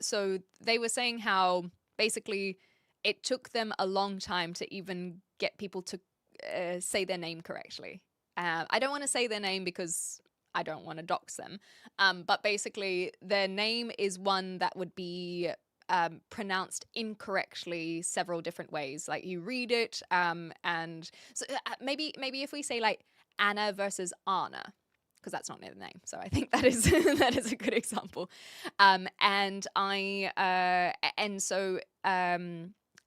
[SPEAKER 2] so they were saying how basically it took them a long time to even get people to say their name correctly. I don't want to say their name because I don't want to dox them. But basically, their name is one that would be pronounced incorrectly several different ways. Like you read it, and so maybe if we say like Anna versus Anna, because that's not their name. So I think that is that is a good example.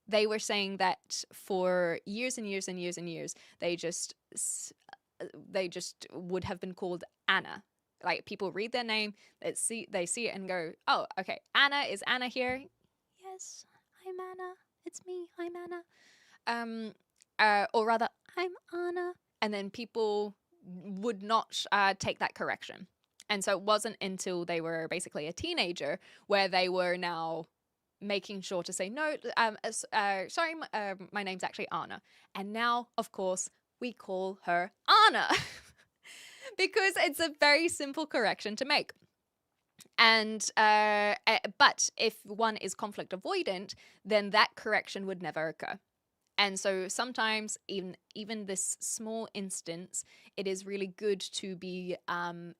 [SPEAKER 2] They were saying that for years and years and years and years, they just would have been called Anna. Like people read their name, they see it and go, oh, okay, Anna, is Anna here? Yes, I'm Anna. It's me. I'm Anna. Or rather, I'm Anna. And then people would not take that correction. And so it wasn't until they were basically a teenager where they were now making sure to say, no, sorry, my name's actually Anna. And now, of course, we call her Anna because it's a very simple correction to make. And but if one is conflict avoidant, then that correction would never occur. And so sometimes even this small instance, it is really good to be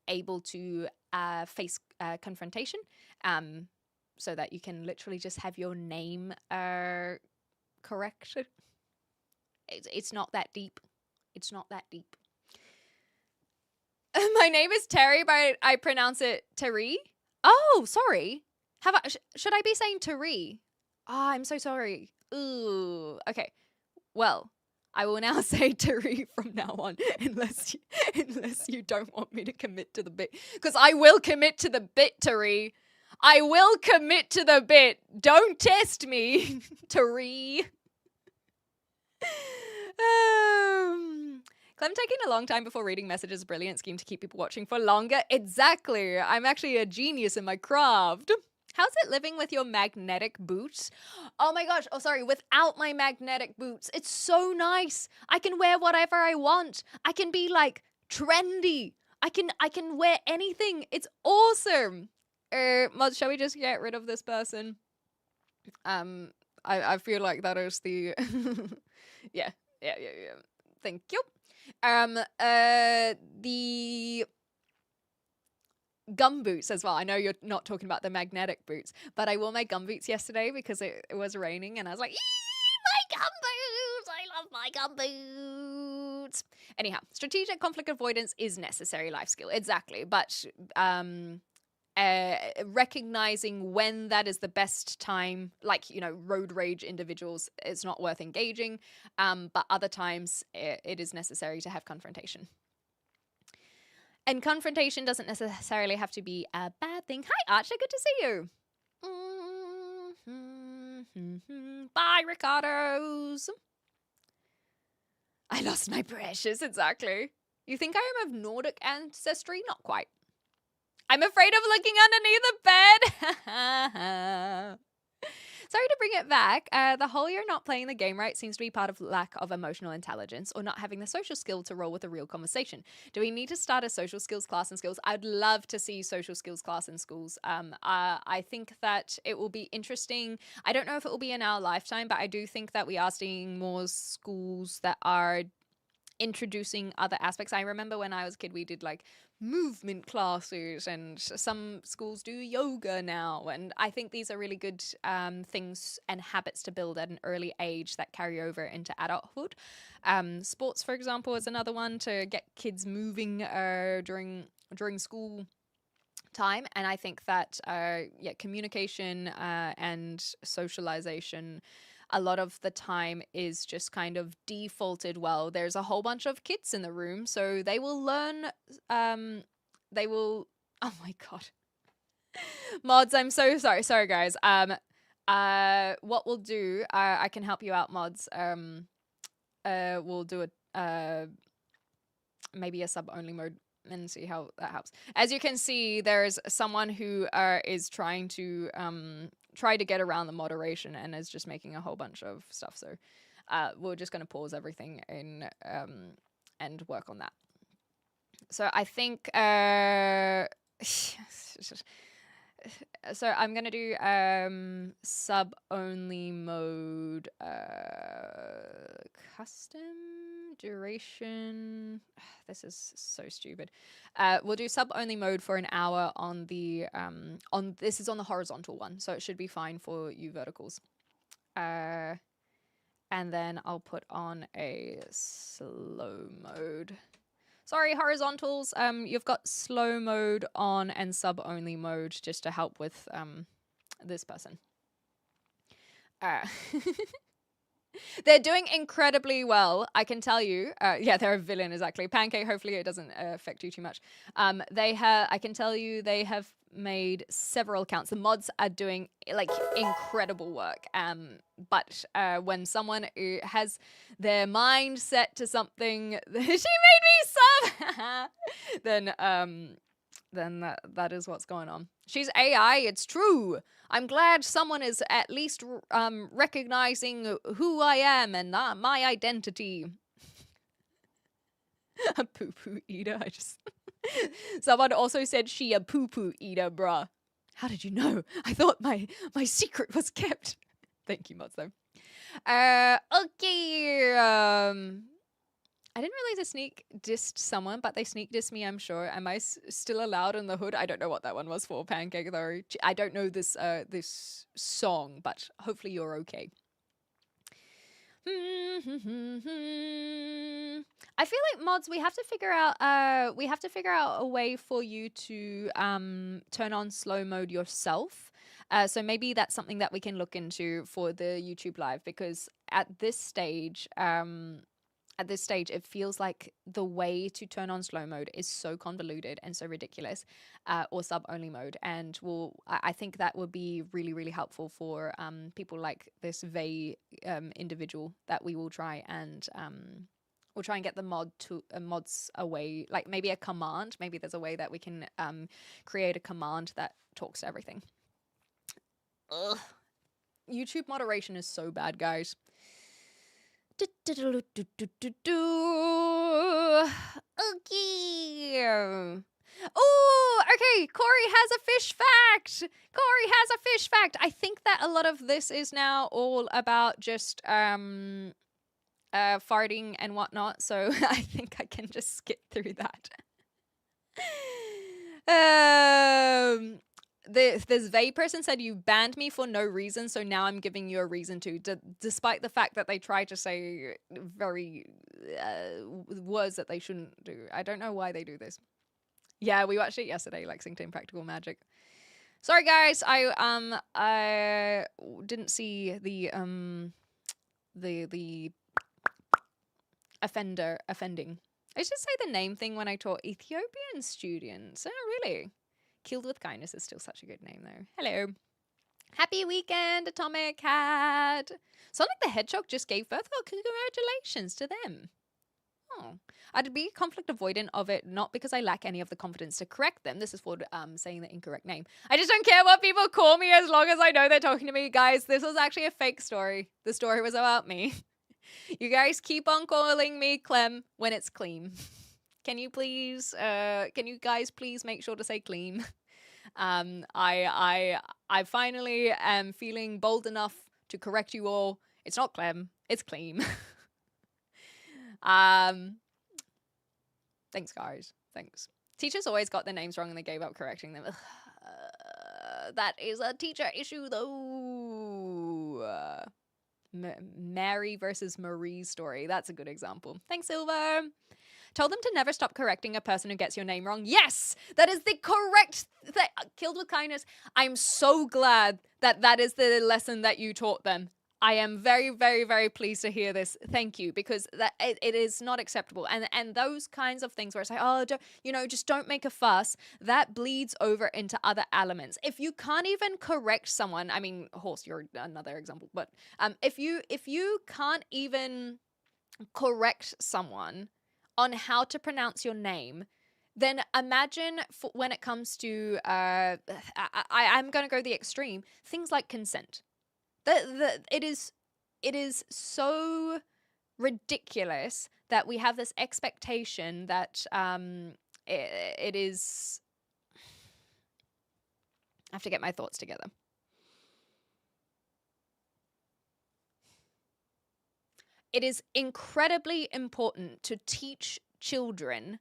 [SPEAKER 2] able to face confrontation, so that you can literally just have your name corrected. It's not that deep. It's not that deep. My name is Terry, but I pronounce it Terry. Oh, sorry. Should I be saying Terry? Oh, I'm so sorry. Ooh. Okay. Well, I will now say Terry from now on, unless you don't want me to commit to the bit, because I will commit to the bit, Terry. I will commit to the bit. Don't test me, Tari. Clem taking a long time before reading messages. Brilliant scheme to keep people watching for longer. Exactly. I'm actually a genius in my craft. How's it living with your magnetic boots? Oh my gosh. Oh, sorry. Without my magnetic boots. It's so nice. I can wear whatever I want. I can be like trendy. I can wear anything. It's awesome. Mod, shall we just get rid of this person? I feel like that is the yeah. Thank you. The gum boots as well. I know you're not talking about the magnetic boots, but I wore my gum boots yesterday because it was raining, and I was like, my gum boots! I love my gum boots. Anyhow, strategic conflict avoidance is necessary life skill. Exactly, but recognizing when that is the best time, like, you know, road rage individuals, it's not worth engaging, but other times it is necessary to have confrontation. And confrontation doesn't necessarily have to be a bad thing. Hi, Archer, good to see you. Bye, Ricardos. I lost my precious, exactly. You think I am of Nordic ancestry? Not quite. I'm afraid of looking underneath the bed. Sorry to bring it back. The whole you're not playing the game right seems to be part of lack of emotional intelligence or not having the social skill to roll with a real conversation. Do we need to start a social skills class in schools? I'd love to see social skills class in schools. I think that it will be interesting. I don't know if it will be in our lifetime, but I do think that we are seeing more schools that are introducing other aspects. I remember when I was a kid, we did like movement classes, and some schools do yoga now, and I think these are really good things and habits to build at an early age that carry over into adulthood. Sports, for example, is another one to get kids moving during school time, and I think that communication and socialization a lot of the time is just kind of defaulted well. There's a whole bunch of kids in the room, so they will learn, oh my god. Mods, I'm so sorry. Sorry, guys. What we'll do, I can help you out, Mods. We'll do maybe a sub-only mode and see how that helps. As you can see, there's someone who is trying to try to get around the moderation and is just making a whole bunch of stuff. So we're just going to pause everything and work on that. So I think so I'm going to do sub-only mode, custom duration. This is so stupid. We'll do sub-only mode for an hour on the this is on the horizontal one, so it should be fine for you verticals. And then I'll put on a slow mode. Sorry, horizontals. You've got slow mode on and sub-only mode just to help with this person. They're doing incredibly well, I can tell you. Yeah, they're a villain, exactly. Pancake, hopefully it doesn't affect you too much. I can tell you they have made several accounts. The mods are doing like incredible work. But when someone has their mind set to something, she made me sub, then that is what's going on. She's AI, it's true. I'm glad someone is at least recognizing who I am and my identity. A poo-poo eater, I just... Someone also said she a poo-poo eater, bruh. How did you know? I thought my secret was kept. Thank you, mods, though. Okay, I didn't realize I sneak dissed someone, but they sneak dissed me, I'm sure. Am I still allowed in the hood? I don't know what that one was for, Pancake, though. I don't know this this song, but hopefully you're okay. I feel like, mods, we have to figure out a way for you to turn on slow mode yourself. So maybe that's something that we can look into for the YouTube live, because at this stage at this stage, it feels like the way to turn on slow mode is so convoluted and so ridiculous, or sub only mode. And I think that would be really, really helpful for people like this Vey individual that we will try and we'll try and get the mods away, like maybe a command. Maybe there's a way that we can create a command that talks to everything. Ugh. YouTube moderation is so bad, guys. Okay. Oh, okay. Corey has a fish fact. I think that a lot of this is now all about just farting and whatnot, so I think I can just skip through that. This Vey person said you banned me for no reason, so now I'm giving you a reason to, despite the fact that they tried to say very words that they shouldn't do. I don't know why they do this. Yeah, we watched it yesterday, Lexington Practical Magic. Sorry, guys, I didn't see the offending. I should say the name thing when I taught Ethiopian students. Oh, really? Killed with Kindness is still such a good name, though. Hello. Happy weekend, Atomic Cat. Sonic the Hedgehog just gave birth. Oh, congratulations to them. Oh, I'd be conflict avoidant of it, not because I lack any of the confidence to correct them. This is for saying the incorrect name. I just don't care what people call me as long as I know they're talking to me. Guys, this was actually a fake story. The story was about me. You guys keep on calling me Clem when it's Clean. Can you guys please make sure to say Clean? I finally am feeling bold enough to correct you all. It's not Clem, it's Clean. Thanks, guys. Thanks. Teachers always got their names wrong and they gave up correcting them. That is a teacher issue, though. Mary versus Marie story. That's a good example. Thanks, Silver. Told them to never stop correcting a person who gets your name wrong. Yes, that is the correct thing. Killed with Kindness. I'm so glad that is the lesson that you taught them. I am very, very, very pleased to hear this. Thank you, because it is not acceptable. And those kinds of things where it's like, oh, just don't make a fuss. That bleeds over into other elements. If you can't even correct someone, I mean, Horse, you're another example, but if you can't even correct someone on how to pronounce your name, then imagine when it comes to, I'm going to go the extreme, things like consent. It is so ridiculous that we have this expectation that it is. I have to get my thoughts together. It is incredibly important to teach children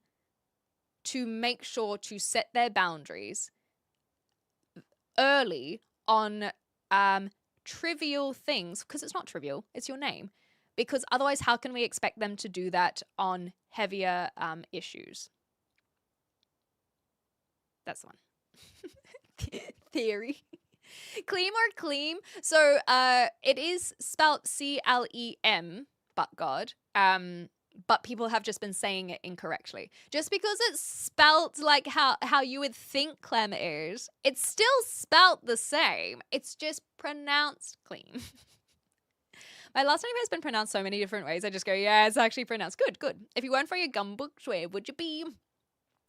[SPEAKER 2] to make sure to set their boundaries early on trivial things, because it's not trivial, it's your name. Because otherwise, how can we expect them to do that on heavier issues? That's the one. Theory. Cleam or Cleam? So it is spelt C-L-E-M, but God. But people have just been saying it incorrectly. Just because it's spelt like how you would think Clem is, it's still spelt the same. It's just pronounced Clean. My last name has been pronounced so many different ways. I just go, yeah, it's actually pronounced. Good, good. If you weren't for your gum books, where would you be?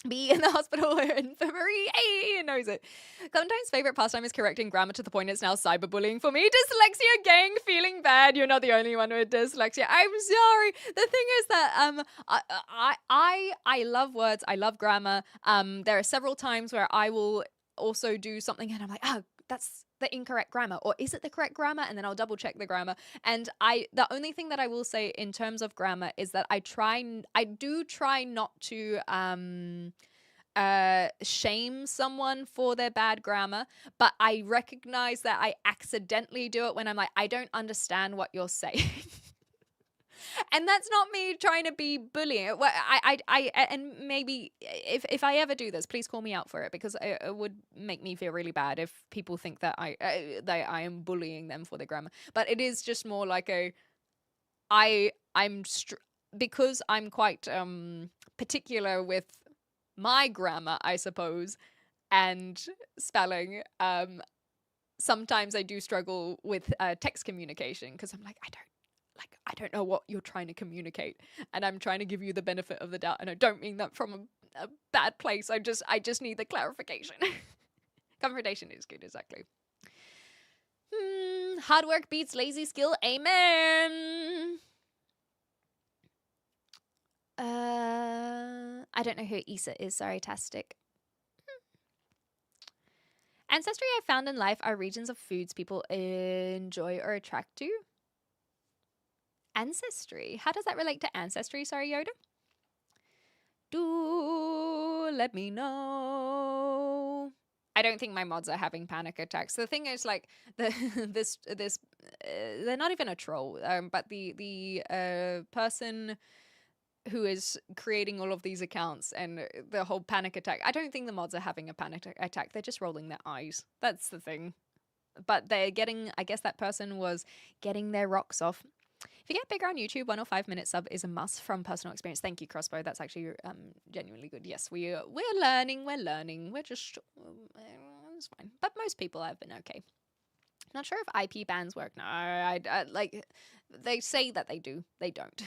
[SPEAKER 2] Be in the hospital or infirmary. Hey, he knows it. Clementine's favorite pastime is correcting grammar to the point it's now cyberbullying for me. Dyslexia gang, feeling bad. You're not the only one with dyslexia. I'm sorry. The thing is that I love words. I love grammar. There are several times where I will also do something and I'm like, oh, that's the incorrect grammar, or is it the correct grammar? And then I'll double check the grammar. And the only thing that I will say in terms of grammar is that I do try not to shame someone for their bad grammar, but I recognize that I accidentally do it when I'm like, I don't understand what you're saying. And that's not me trying to be bullying. Well, and maybe if I ever do this, please call me out for it, because it would make me feel really bad if people think that I am bullying them for their grammar. But it is just more like because I'm quite particular with my grammar, I suppose, and spelling, sometimes I do struggle with text communication because I'm like, I don't know what you're trying to communicate, and I'm trying to give you the benefit of the doubt, and I don't mean that from a bad place. I just need the clarification. Confrontation is good, exactly. Hard work beats lazy skill. Amen. I don't know who Issa is. Sorry, Tastic. Ancestry I found in life are regions of foods people enjoy or attract to. Ancestry. How does that relate to ancestry? Sorry, Yoda. Do let me know. I don't think my mods are having panic attacks. The thing is, like, this they're not even a troll, but the person who is creating all of these accounts and the whole panic attack. I don't think the mods are having a panic attack. They're just rolling their eyes. That's the thing. But they're getting, I guess that person was getting their rocks off. If you get bigger on YouTube, 1 or 5 minute sub is a must from personal experience. Thank you, Crossbow. That's actually genuinely good. Yes, we're learning. We're just it's fine. But most people have been okay. Not sure if IP bans work. No, I like they say that they do. They don't.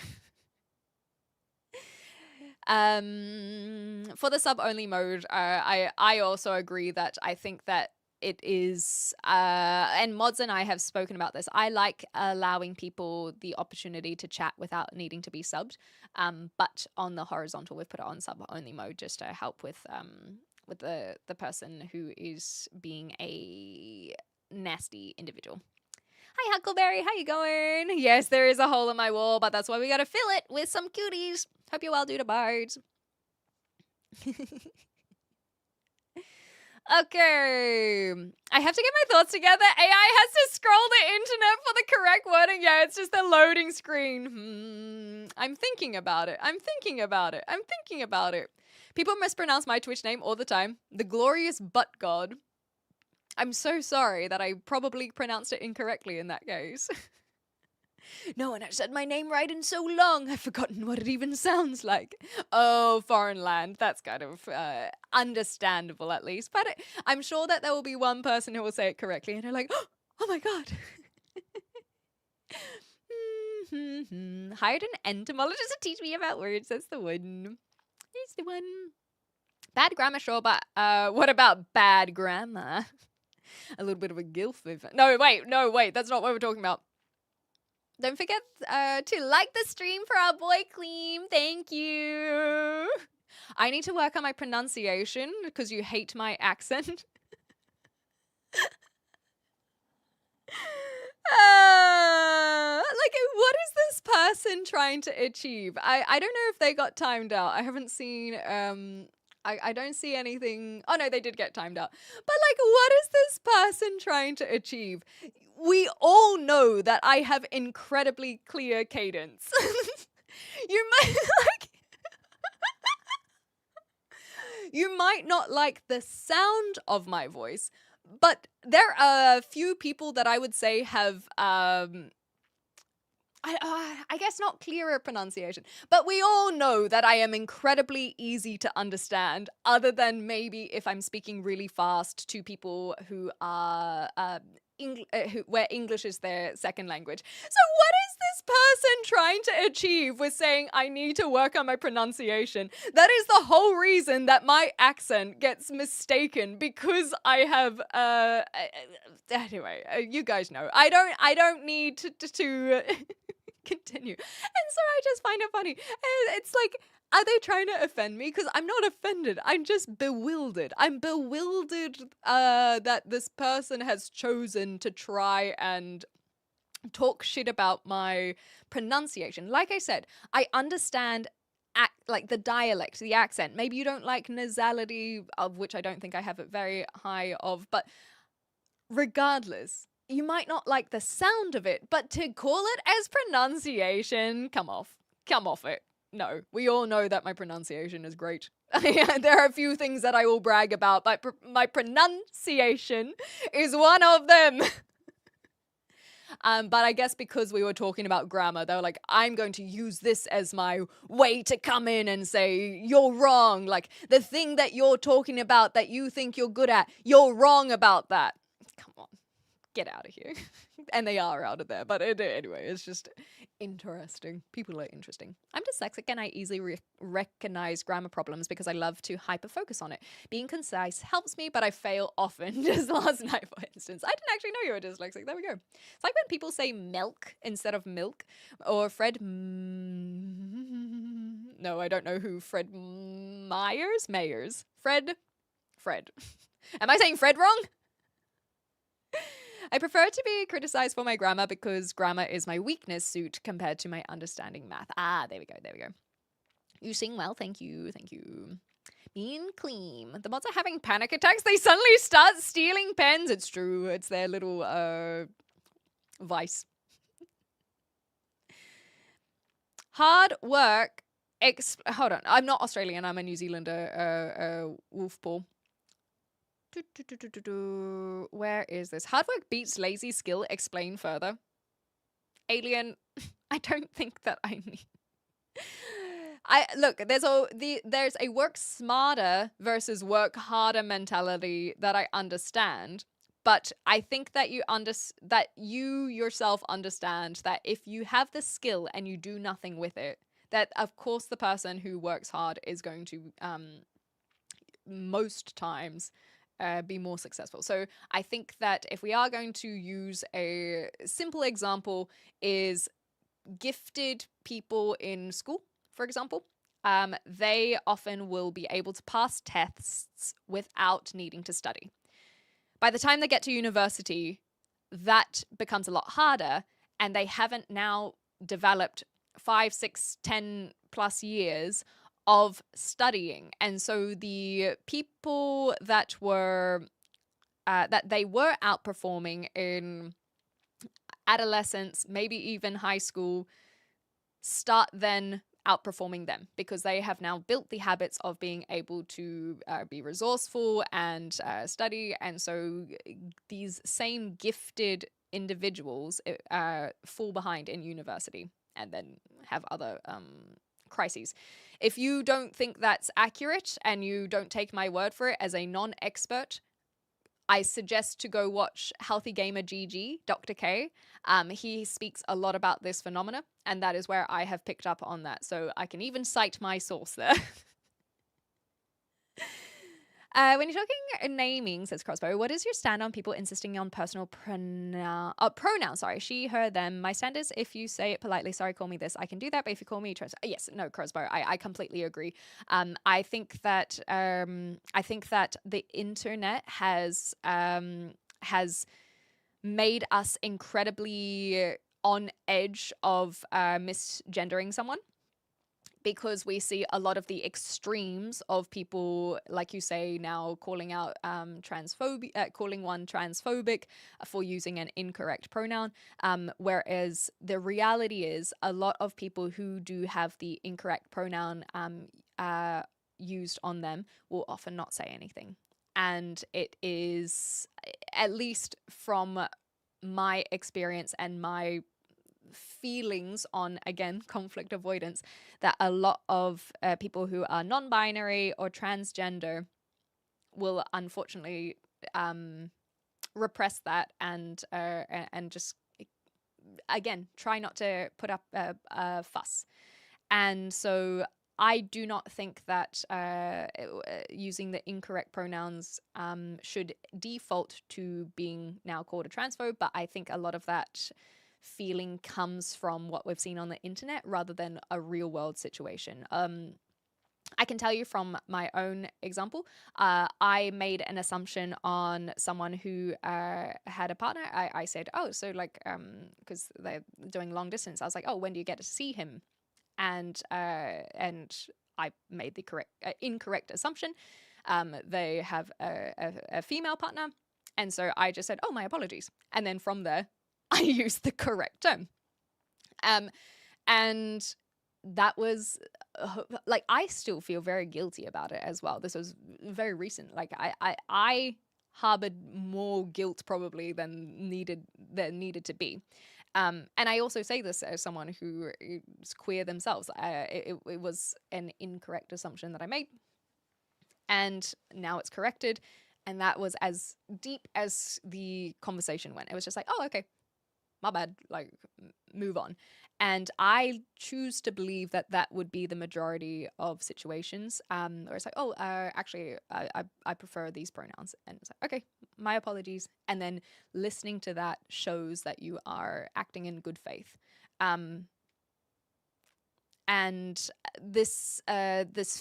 [SPEAKER 2] For the sub only mode, I also agree that I think that it is, and Mods and I have spoken about this. I like allowing people the opportunity to chat without needing to be subbed. But on the horizontal, we've put it on sub only mode just to help with the person who is being a nasty individual. Hi, Huckleberry. How you going? Yes, there is a hole in my wall, but that's why we gotta fill it with some cuties. Hope you're well, dude, bards. Okay. I have to get my thoughts together. AI has to scroll the internet for the correct wording. Yeah, it's just a loading screen. I'm thinking about it. People mispronounce my Twitch name all the time. The Glorious Butt God. I'm so sorry that I probably pronounced it incorrectly in that case. No one has said my name right in so long. I've forgotten what it even sounds like. Oh, foreign land. That's kind of understandable, at least. But I'm sure that there will be one person who will say it correctly, and they're like, oh my god. Hired an entomologist to teach me about words. That's the one. It's the one. Bad grammar, sure, but what about bad grammar? A little bit of a gilf. No, wait. That's not what we're talking about. Don't forget to like the stream for our boy Cleem. Thank you. I need to work on my pronunciation because you hate my accent. Like, what is this person trying to achieve? I don't know if they got timed out. I haven't seen I don't see anything. Oh no, they did get timed out. But like, what is this person trying to achieve? We all know that I have incredibly clear cadence. You might you might not like the sound of my voice, but there are a few people that I would say have I guess not clearer pronunciation, but we all know that I am incredibly easy to understand, other than maybe if I'm speaking really fast to people who are where English is their second language. So what is this person trying to achieve with saying I need to work on my pronunciation? That is the whole reason that my accent gets mistaken, because I have anyway, you guys know. I don't need to continue. And so I just find it funny. It's like, are they trying to offend me? Because I'm not offended. I'm just bewildered. I'm bewildered that this person has chosen to try and talk shit about my pronunciation. Like I said, I understand like the dialect, the accent. Maybe you don't like nasality, of which I don't think I have it very high of, but regardless, you might not like the sound of it, but to call it as pronunciation, come off it. No, we all know that my pronunciation is great. There are a few things that I will brag about, but my pronunciation is one of them. But I guess because we were talking about grammar, they were like, I'm going to use this as my way to come in and say, you're wrong. Like, the thing that you're talking about that you think you're good at, you're wrong about that. Come on, get out of here. And they are out of there. But anyway, it's just interesting. People are interesting. I'm dyslexic and I easily recognize grammar problems because I love to hyper-focus on it. Being concise helps me, but I fail often. Just last night, for instance. I didn't actually know you were dyslexic. There we go. It's like when people say milk instead of milk. Or Fred... No, I don't know who Fred Mayers? Fred. Am I saying Fred wrong? I prefer to be criticized for my grammar because grammar is my weakness suit compared to my understanding math. Ah, there we go. You sing well, thank you. Mean Clean. The mods are having panic attacks. They suddenly start stealing pens. It's true. It's their little vice. Hard work. Hold on. I'm not Australian. I'm a New Zealander. Wolfpaw. Where is this? Hard work beats lazy skill. Explain further. Alien. I don't think that I need. Look. There's a work smarter versus work harder mentality that I understand, but I think that you yourself understand that if you have the skill and you do nothing with it, that of course the person who works hard is going to most times be more successful. So I think that if we are going to use a simple example is gifted people in school, for example, they often will be able to pass tests without needing to study. By the time they get to university, that becomes a lot harder and they haven't now developed 5, 6, 10 plus years of studying. And so the people that they were outperforming in adolescence, maybe even high school, start then outperforming them because they have now built the habits of being able to be resourceful and study. And so these same gifted individuals fall behind in university and then have other crises. If you don't think that's accurate and you don't take my word for it as a non-expert, I suggest to go watch Healthy Gamer GG, Dr. K. He speaks a lot about this phenomena, and that is where I have picked up on that. So I can even cite my source there. When you're talking naming, says Crossbow, what is your stand on people insisting on personal pronouns? Sorry, she, her, them. My stand is if you say it politely, sorry, call me this, I can do that. But if you call me yes, no, Crossbow, I completely agree. I think that the internet has made us incredibly on edge of misgendering someone. Because we see a lot of the extremes of people, like you say now, calling out calling one transphobic for using an incorrect pronoun. Whereas the reality is a lot of people who do have the incorrect pronoun used on them will often not say anything. And it is, at least from my experience and my feelings on, again, conflict avoidance, that a lot of people who are non-binary or transgender will unfortunately repress that and just, again, try not to put up a fuss. And so I do not think that using the incorrect pronouns should default to being now called a transphobe, but I think a lot of that feeling comes from what we've seen on the internet rather than a real world situation. I can tell you from my own example, I made an assumption on someone who had a partner. I said, oh, so like, because they're doing long distance, I was like, oh, when do you get to see him? And I made the incorrect assumption. They have a female partner. And so I just said, oh, my apologies. And then from there, I used the correct term. And that was I still feel very guilty about it as well. This was very recent. Like I harbored more guilt probably than needed to be. And I also say this as someone who is queer themselves. It was an incorrect assumption that I made, and now it's corrected. And that was as deep as the conversation went. It was just like, oh, okay, my bad, like, move on. And I choose to believe that that would be the majority of situations, where it's like, oh, actually, I prefer these pronouns. And it's like, okay, my apologies. And then listening to that shows that you are acting in good faith. And this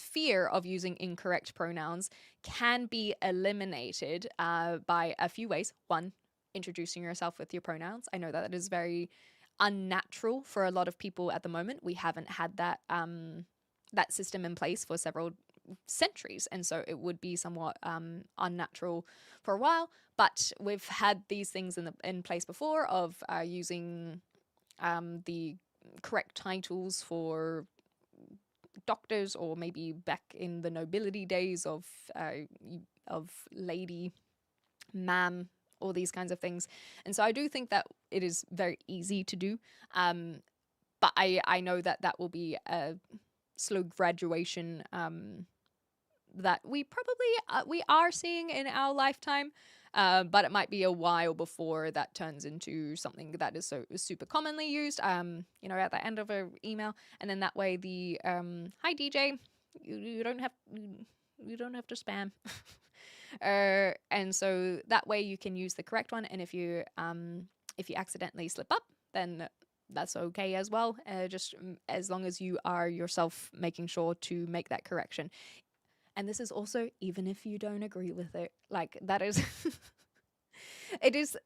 [SPEAKER 2] fear of using incorrect pronouns can be eliminated by a few ways. One, introducing yourself with your pronouns. I know that is very unnatural for a lot of people at the moment. We haven't had that that system in place for several centuries, and so it would be somewhat unnatural for a while. But we've had these things in place before of using the correct titles for doctors, or maybe back in the nobility days of lady, ma'am, all these kinds of things. And so I do think that it is very easy to do, but I know that that will be a slow graduation that we probably we are seeing in our lifetime. But it might be a while before that turns into something that is so super commonly used, you know, at the end of an email. And then that way the, hi DJ, you don't have to spam. And so that way you can use the correct one. And if you accidentally slip up, then that's okay as well. Just as long as you are yourself making sure to make that correction. And this is also even if you don't agree with it, like that is, it is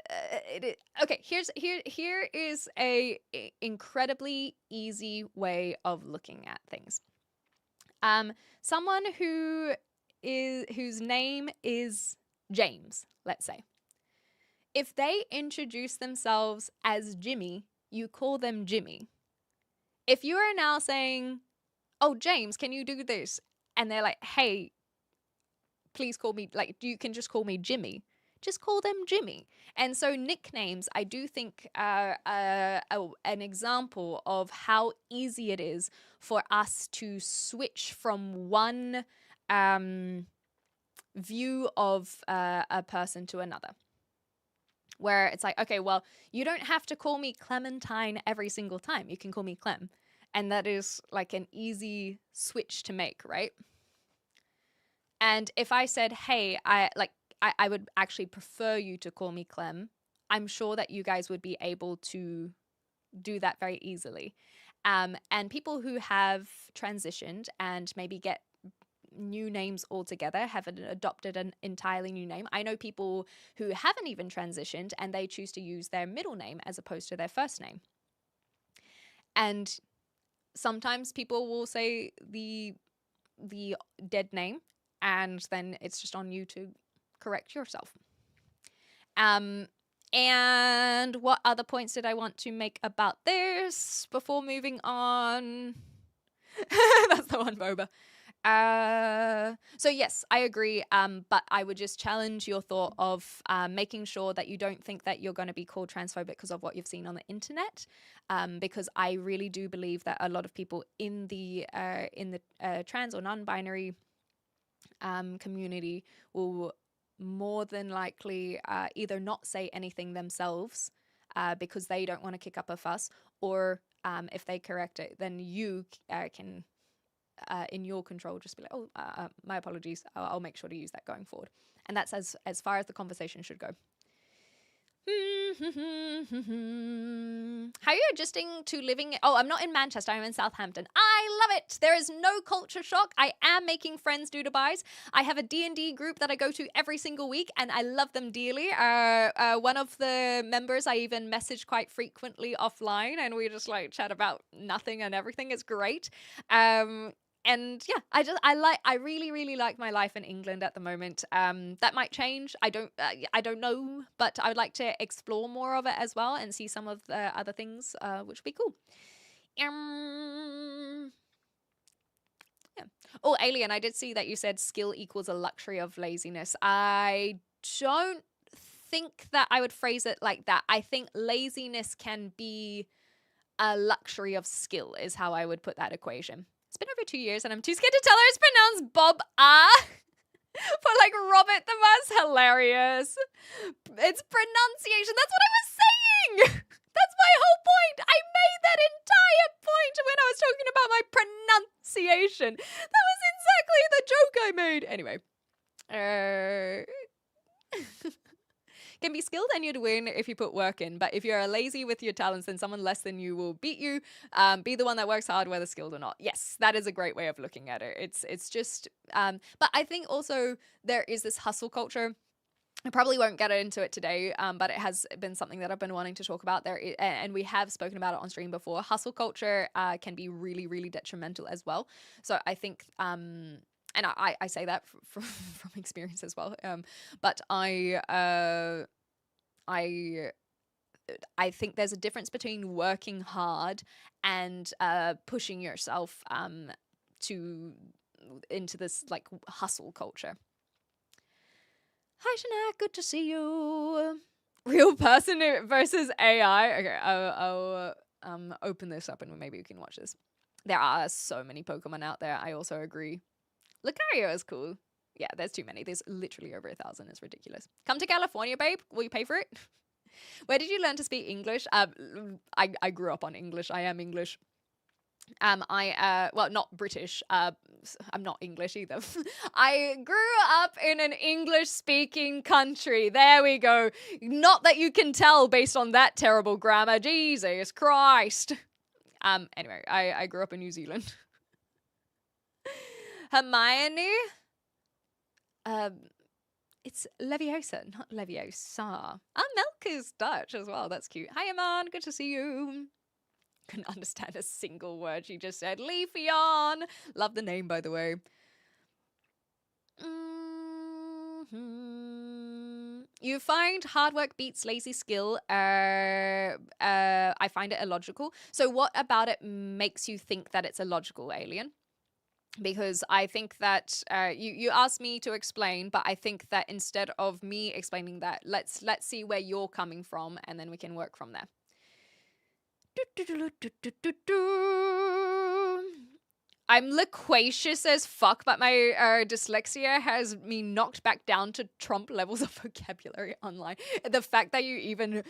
[SPEAKER 2] okay. Here is a incredibly easy way of looking at things. Someone whose name is James, let's say. If they introduce themselves as Jimmy, you call them Jimmy. If you are now saying, "Oh, James, can you do this?" and they're like, "Hey, please call me, like, you can just call me Jimmy." Just call them Jimmy. And so nicknames, I do think, are an example of how easy it is for us to switch from one view of a person to another. Where it's like, okay, well, you don't have to call me Clementine every single time. You can call me Clem. And that is like an easy switch to make, right? And if I said, hey, I would actually prefer you to call me Clem, I'm sure that you guys would be able to do that very easily. And people who have transitioned and maybe get new names altogether, have adopted an entirely new name. I know people who haven't even transitioned and they choose to use their middle name as opposed to their first name. And sometimes people will say the dead name, and then it's just on you to correct yourself. And what other points did I want to make about this before moving on? That's the one, Boba. So yes, I agree. But I would just challenge your thought of making sure that you don't think that you're going to be called transphobic because of what you've seen on the internet. Because I really do believe that a lot of people in the trans or non-binary community will more than likely either not say anything themselves because they don't want to kick up a fuss, or if they correct it, then you can, in your control, just be like, oh, my apologies, I'll make sure to use that going forward. And that's as far as the conversation should go. How are you adjusting to living? Oh, I'm not in Manchester, I'm in Southampton. I love it. There is no culture shock. I am making friends due to buys. I have a D&D group that I go to every single week, and I love them dearly. One of the members I even message quite frequently offline, and we just like chat about nothing and everything. It's great. And yeah, I really, really like my life in England at the moment. That might change. I don't know, but I would like to explore more of it as well and see some of the other things, which would be cool. Yeah. Oh, Alien, I did see that you said skill equals a luxury of laziness. I don't think that I would phrase it like that. I think laziness can be a luxury of skill is how I would put that equation. It's been over 2 years and I'm too scared to tell her it's pronounced Bob for like Robert the Bus. Hilarious. It's pronunciation. That's what I was saying. That's my whole point. I made that entire point when I was talking about my pronunciation. That was exactly the joke I made. Anyway. Can be skilled and you'd win if you put work in. But if you're lazy with your talents, then someone less than you will beat you. Be the one that works hard, whether skilled or not. Yes, that is a great way of looking at it. It's just, but I think also there is this hustle culture. I probably won't get into it today, but it has been something that I've been wanting to talk about there, and we have spoken about it on stream before. Hustle culture can be really, really detrimental as well. So I think, and I say that from experience as well. But I think there's a difference between working hard and pushing yourself into this like hustle culture. Hi, Shana. Good to see you. Real person versus AI. Okay, I'll open this up and maybe we can watch this. There are so many Pokemon out there. I also agree. Lucario is cool. Yeah, there's too many. There's literally over 1,000. It's ridiculous. Come to California, babe. Will you pay for it? Where did you learn to speak English? I grew up on English. I am English. Well, not British. I'm not English either. I grew up in an English-speaking country. There we go. Not that you can tell based on that terrible grammar. Jesus Christ. Anyway, I grew up in New Zealand. Hermione. It's Leviosa, not Leviosa. Milk is Dutch as well. That's cute. Hi, Aman. Good to see you. Couldn't understand a single word she just said. Leafeon. Love the name, by the way. You find hard work beats lazy skill. I find it illogical. So what about it makes you think that it's illogical, Alien? Because I think that you asked me to explain, but I think that instead of me explaining that, let's see where you're coming from, and then we can work from there. I'm loquacious as fuck, but my dyslexia has me knocked back down to Trump levels of vocabulary online. The fact that you even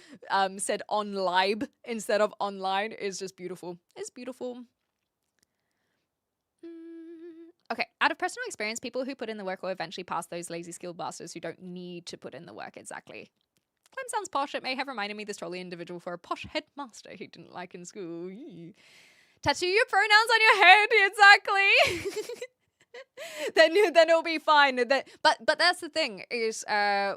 [SPEAKER 2] said on live instead of online is just beautiful. It's beautiful. Okay, out of personal experience, people who put in the work will eventually pass those lazy skilled bastards who don't need to put in the work. Exactly. Clem sounds posh. It may have reminded me of this trolley individual for a posh headmaster he didn't like in school. Tattoo your pronouns on your head. Exactly. then it'll be fine. But that's the thing is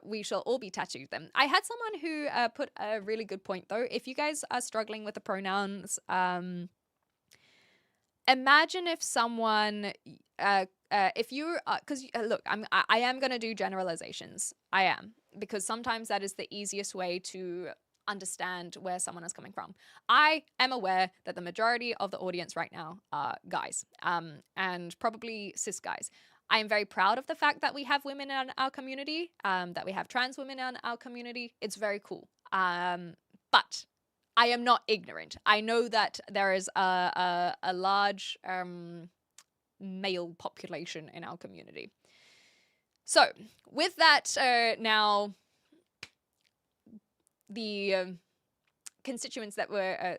[SPEAKER 2] we shall all be tattooed then. I had someone who put a really good point though. If you guys are struggling with the pronouns, imagine if someone, if you, because look, I am going to do generalizations. I am, because sometimes that is the easiest way to understand where someone is coming from. I am aware that the majority of the audience right now are guys, and probably cis guys. I am very proud of the fact that we have women in our community, that we have trans women in our community. It's very cool. But I am not ignorant. I know that there is a large male population in our community. So, with that, now the constituents that were,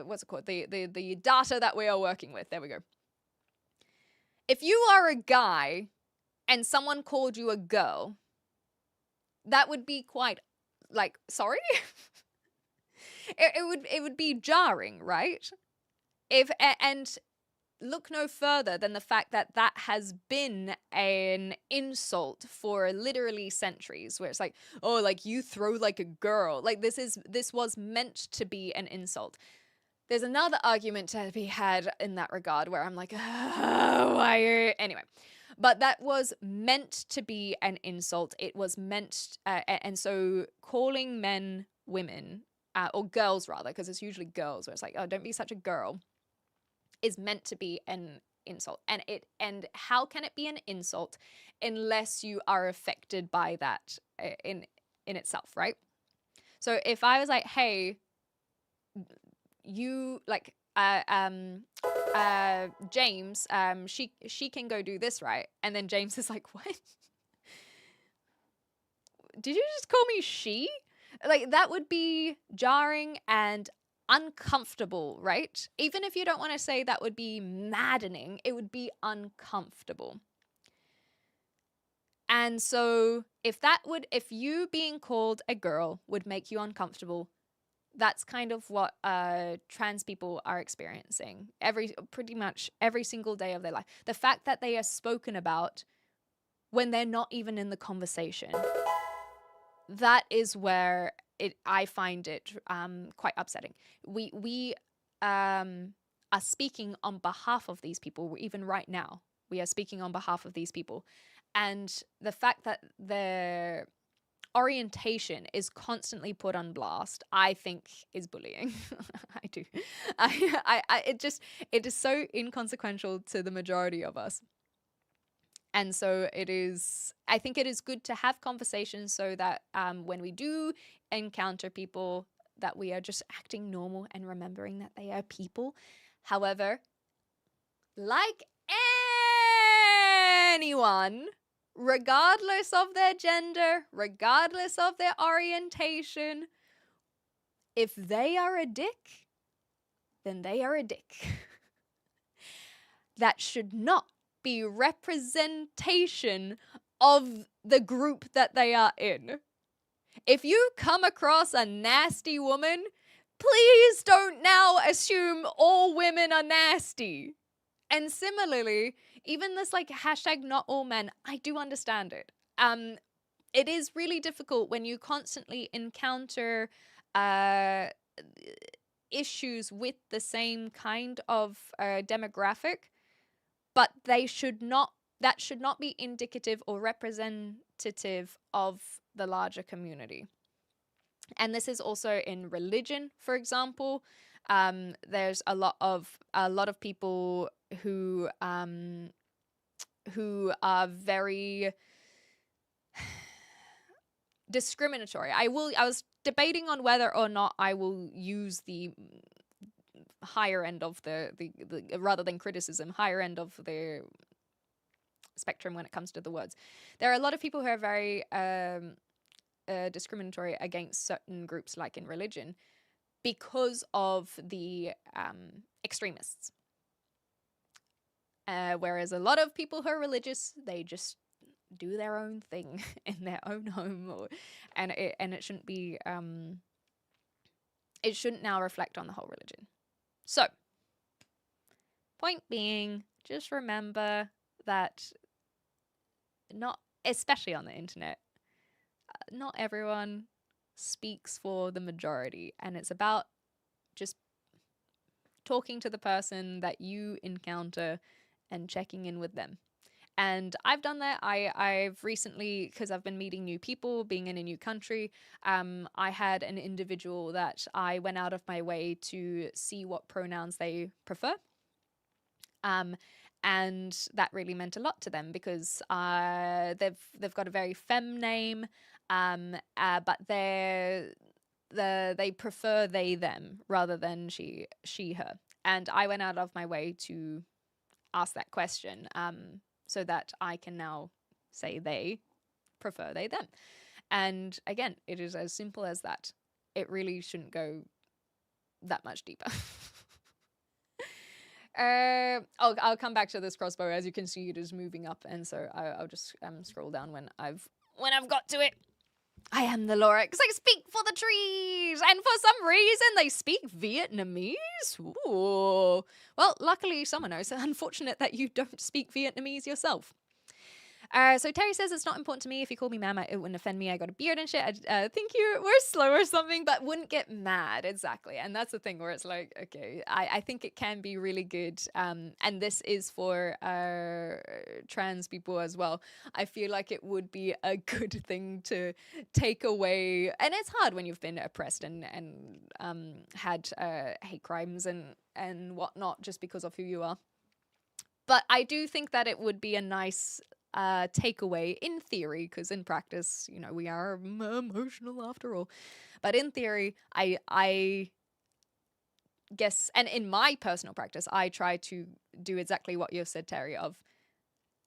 [SPEAKER 2] what's it called? The data that we are working with. There we go. If you are a guy and someone called you a girl, that would be quite, like, sorry? It would be jarring, right? And look no further than the fact that that has been an insult for literally centuries, where it's like, oh, like you throw like a girl. Like this was meant to be an insult. There's another argument to be had in that regard where I'm like, oh, why? Anyway, but that was meant to be an insult. It was meant, and so calling men women, or girls rather, because it's usually girls where it's like, oh, don't be such a girl, is meant to be an insult. And how can it be an insult unless you are affected by that in itself, right? So if I was like, hey, you like James, she can go do this, right? And then James is like, what? Did you just call me she? Like, that would be jarring and uncomfortable, right? Even if you don't want to say that would be maddening, it would be uncomfortable. And so if you being called a girl would make you uncomfortable, that's kind of what trans people are experiencing pretty much every single day of their life. The fact that they are spoken about when they're not even in the conversation, that is where I find it quite upsetting. We are speaking on behalf of these people. Even right now, we are speaking on behalf of these people, and the fact that their orientation is constantly put on blast, I think, is bullying. I do. It is so inconsequential to the majority of us. And so I think it is good to have conversations so that when we do encounter people, that we are just acting normal and remembering that they are people. However, like anyone, regardless of their gender, regardless of their orientation, if they are a dick, then they are a dick. That should not be representation of the group that they are in. If you come across a nasty woman, please don't now assume all women are nasty. And similarly, even this like hashtag not all men, I do understand it. It is really difficult when you constantly encounter issues with the same kind of demographic, but that should not be indicative or representative of the larger community. And this is also in religion, for example. There's a lot of people who are very discriminatory. I was debating on whether or not I will use the higher end of the rather than criticism, higher end of the spectrum when it comes to the words. There are a lot of people who are very discriminatory against certain groups, like in religion, because of the extremists. Whereas a lot of people who are religious, they just do their own thing in their own home, and it shouldn't be it shouldn't now reflect on the whole religion. So, point being, just remember that especially on the internet, not everyone speaks for the majority, and it's about just talking to the person that you encounter and checking in with them. And I've done that. I've recently, because I've been meeting new people, being in a new country, I had an individual that I went out of my way to see what pronouns they prefer. And that really meant a lot to them, because they've got a very femme name, but they prefer they them rather than she her. And I went out of my way to ask that question, so that I can now say they prefer they them. And again, it is as simple as that. It really shouldn't go that much deeper. I'll come back to this crossbow. As you can see, it is moving up, and so I'll just scroll down when I've got to it. I am the Lorax. I speak for the trees, and for some reason they speak Vietnamese. Ooh. Well, luckily someone knows. Unfortunate that you don't speak Vietnamese yourself. So Terry says, it's not important to me. If you call me ma'am, it wouldn't offend me. I got a beard and shit. I'd think you were slow or something, but wouldn't get mad. Exactly. And that's the thing where it's like, okay, I think it can be really good. And this is for trans people as well. I feel like it would be a good thing to take away. And it's hard when you've been oppressed and had hate crimes and whatnot just because of who you are. But I do think that it would be a nice takeaway in theory, because in practice, you know, we are emotional after all. But in theory, I guess, and in my personal practice, I try to do exactly what you've said, Terry, of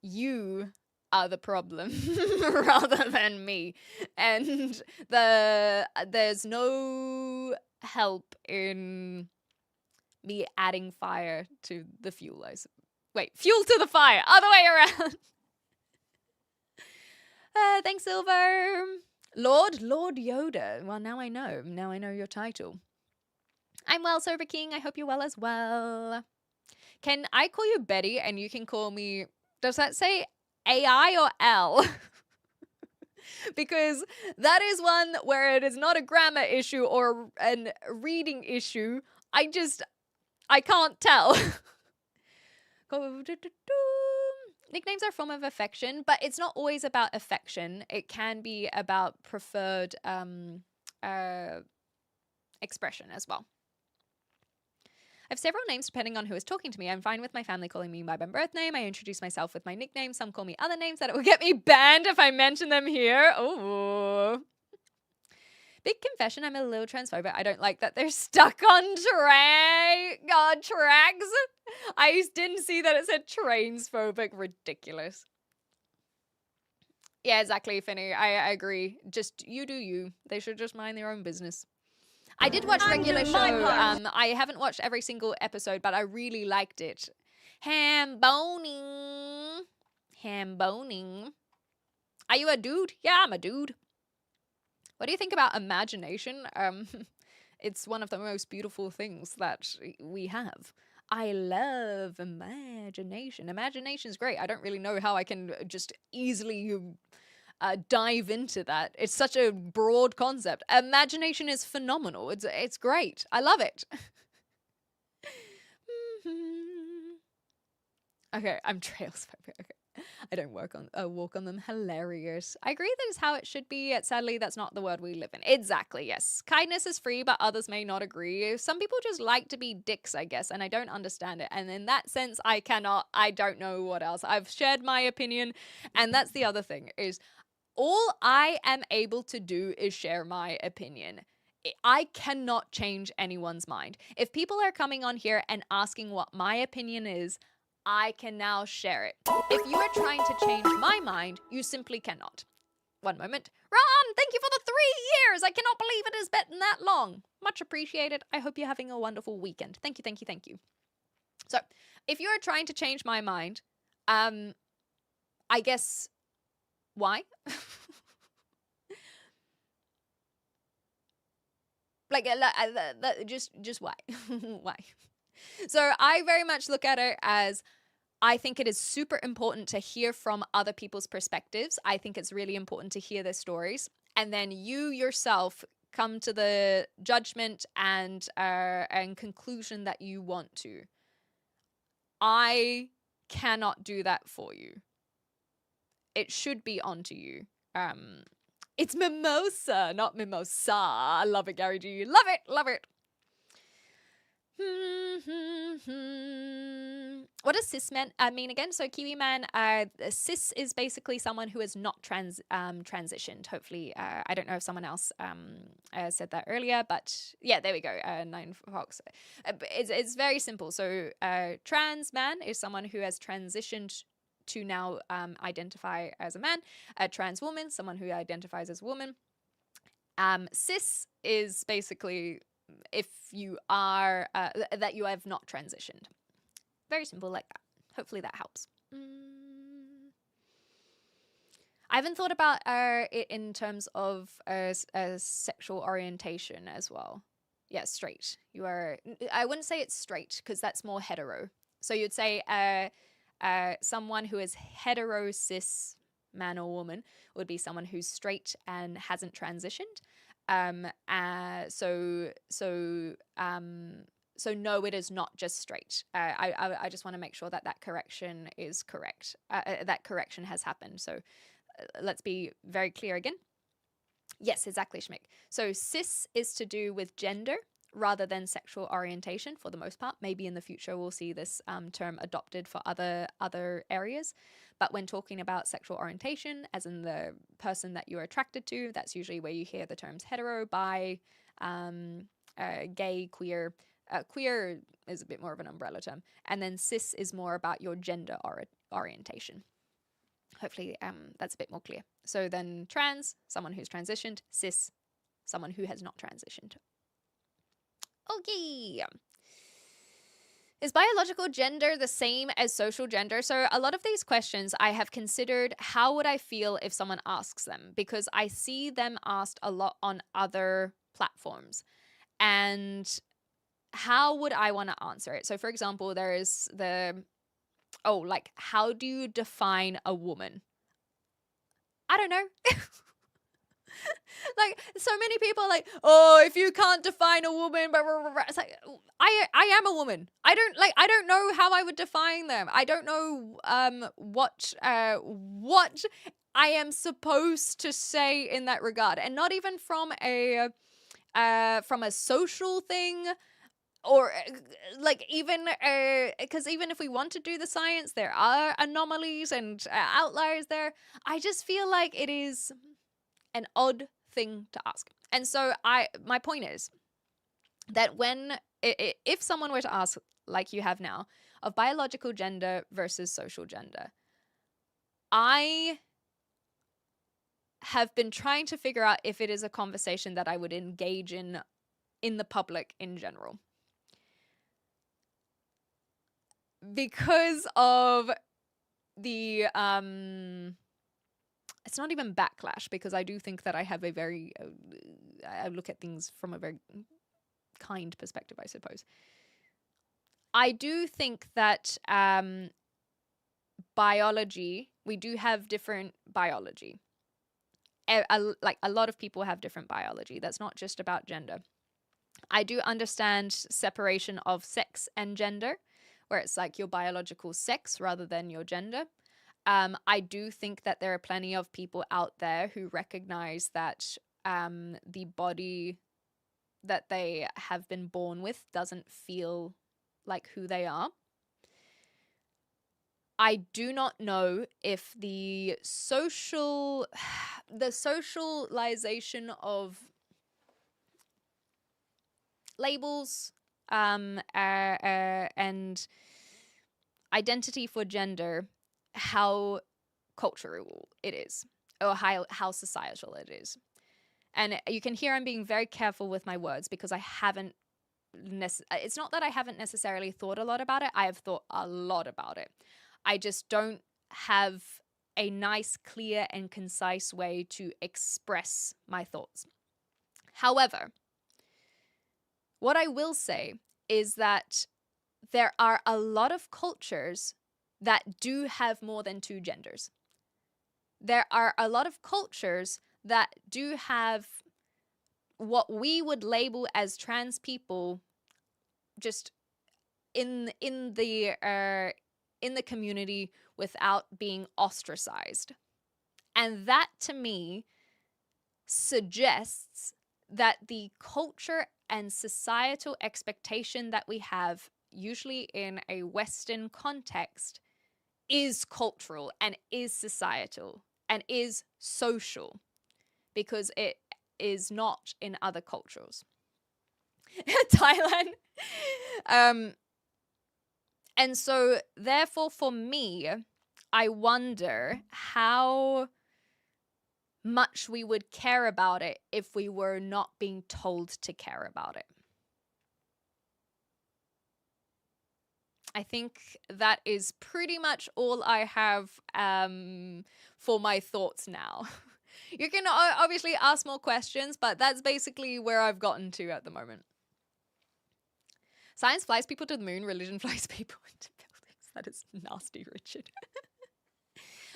[SPEAKER 2] you are the problem rather than me. And there's no help in me adding fire to the fuel. Wait, fuel to the fire, other way around. Thanks, Silver. Lord Yoda. Well, now I know. Now I know your title. I'm well, Sober King. I hope you're well as well. Can I call you Betty and you can call me, does that say AI or L? Because that is one where it is not a grammar issue or a reading issue. I can't tell. Nicknames are a form of affection, but it's not always about affection. It can be about preferred expression as well. I have several names depending on who is talking to me. I'm fine with my family calling me by my birth name. I introduce myself with my nickname. Some call me other names that it will get me banned if I mention them here. Oh. Big confession, I'm a little transphobic. I don't like that they're stuck on tracks. I didn't see that it said transphobic. Ridiculous. Yeah, exactly, Finny. I agree. Just you do you. They should just mind their own business. I did watch regular show. I haven't watched every single episode, but I really liked it. Ham boning. Are you a dude? Yeah, I'm a dude. What do you think about imagination? It's one of the most beautiful things that we have. I love imagination. Imagination is great. I don't really know how I can just easily dive into that. It's such a broad concept. Imagination is phenomenal. It's great. I love it. Okay, I'm trails phobic. Okay. I don't walk on them. Hilarious. I agree that is how it should be, yet sadly that's not the world we live in. Exactly, yes. Kindness is free, but others may not agree. Some people just like to be dicks, I guess, and I don't understand it. And in that sense, I don't know what else. I've shared my opinion, and that's the other thing, is all I am able to do is share my opinion. I cannot change anyone's mind. If people are coming on here and asking what my opinion is, I can now share it. If you are trying to change my mind, you simply cannot. One moment. Ron, thank you for the 3 years. I cannot believe it has been that long. Much appreciated. I hope you're having a wonderful weekend. Thank you, thank you, thank you. So, if you are trying to change my mind, I guess, why? Just why? Why? So I very much look at it as, I think it is super important to hear from other people's perspectives. I think it's really important to hear their stories. And then you yourself come to the judgment and conclusion that you want to. I cannot do that for you. It should be onto you. It's mimosa, not mimosa. I love it, Gary G. Love it, love it. What does cis mean again? So Kiwi man, cis is basically someone who is not transitioned. Hopefully, I don't know if someone else said that earlier, but yeah, there we go. 9 Fox. It's very simple. So trans man is someone who has transitioned to now identify as a man. A trans woman, someone who identifies as a woman. Cis is basically if you are that you have not transitioned. Very simple like that. Hopefully that helps. I haven't thought about it in terms of sexual orientation as well. Yeah, straight. You are. I wouldn't say it's straight because that's more hetero. So you'd say someone who is hetero cis man or woman would be someone who's straight and hasn't transitioned. So no, it is not just straight. I just want to make sure that correction is correct. That correction has happened. So let's be very clear again. Yes, exactly, Schmick. So cis is to do with gender. rather than sexual orientation for the most part. Maybe in the future we'll see this term adopted for other areas. But when talking about sexual orientation, as in the person that you're attracted to, that's usually where you hear the terms hetero, bi, gay, queer. Queer is a bit more of an umbrella term. And then cis is more about your gender orientation. Hopefully that's a bit more clear. So then trans, someone who's transitioned. Cis, someone who has not transitioned. Okay. Is biological gender the same as social gender? So a lot of these questions I have considered, how would I feel if someone asks them? Because I see them asked a lot on other platforms. And how would I want to answer it? So for example, there is like, how do you define a woman? I don't know. Like, so many people are like, oh, if you can't define a woman, blah, blah, blah, blah. It's like, I am a woman. I don't know how I would define them. I don't know what I am supposed to say in that regard. And not even from a social thing, or like even because even if we want to do the science, there are anomalies and outliers there. I just feel like it is an odd thing to ask. And so my point is that if someone were to ask, like you have now, of biological gender versus social gender, I have been trying to figure out if it is a conversation that I would engage in the public in general. Because of the it's not even backlash, because I do think that I have a very I look at things from a very kind perspective, I suppose. I do think that biology, we do have different biology. Like a lot of people have different biology. That's not just about gender. I do understand separation of sex and gender, where it's like your biological sex rather than your gender. I do think that there are plenty of people out there who recognize that the body that they have been born with doesn't feel like who they are. I do not know if the socialization of labels and identity for gender, how cultural it is, or how societal it is. And you can hear I'm being very careful with my words, because I haven't it's not that I haven't necessarily thought a lot about it. I have thought a lot about it. I just don't have a nice, clear, and concise way to express my thoughts. However, what I will say is that there are a lot of cultures that do have more than two genders. There are a lot of cultures that do have what we would label as trans people just in the community without being ostracized. And that to me suggests that the culture and societal expectation that we have, usually in a Western context, is cultural and is societal and is social, because it is not in other cultures. Thailand. And so therefore for me, I wonder how much we would care about it if we were not being told to care about it. I think that is pretty much all I have for my thoughts now. You can obviously ask more questions, but that's basically where I've gotten to at the moment. Science flies people to the moon, religion flies people into buildings. That is nasty, Richard.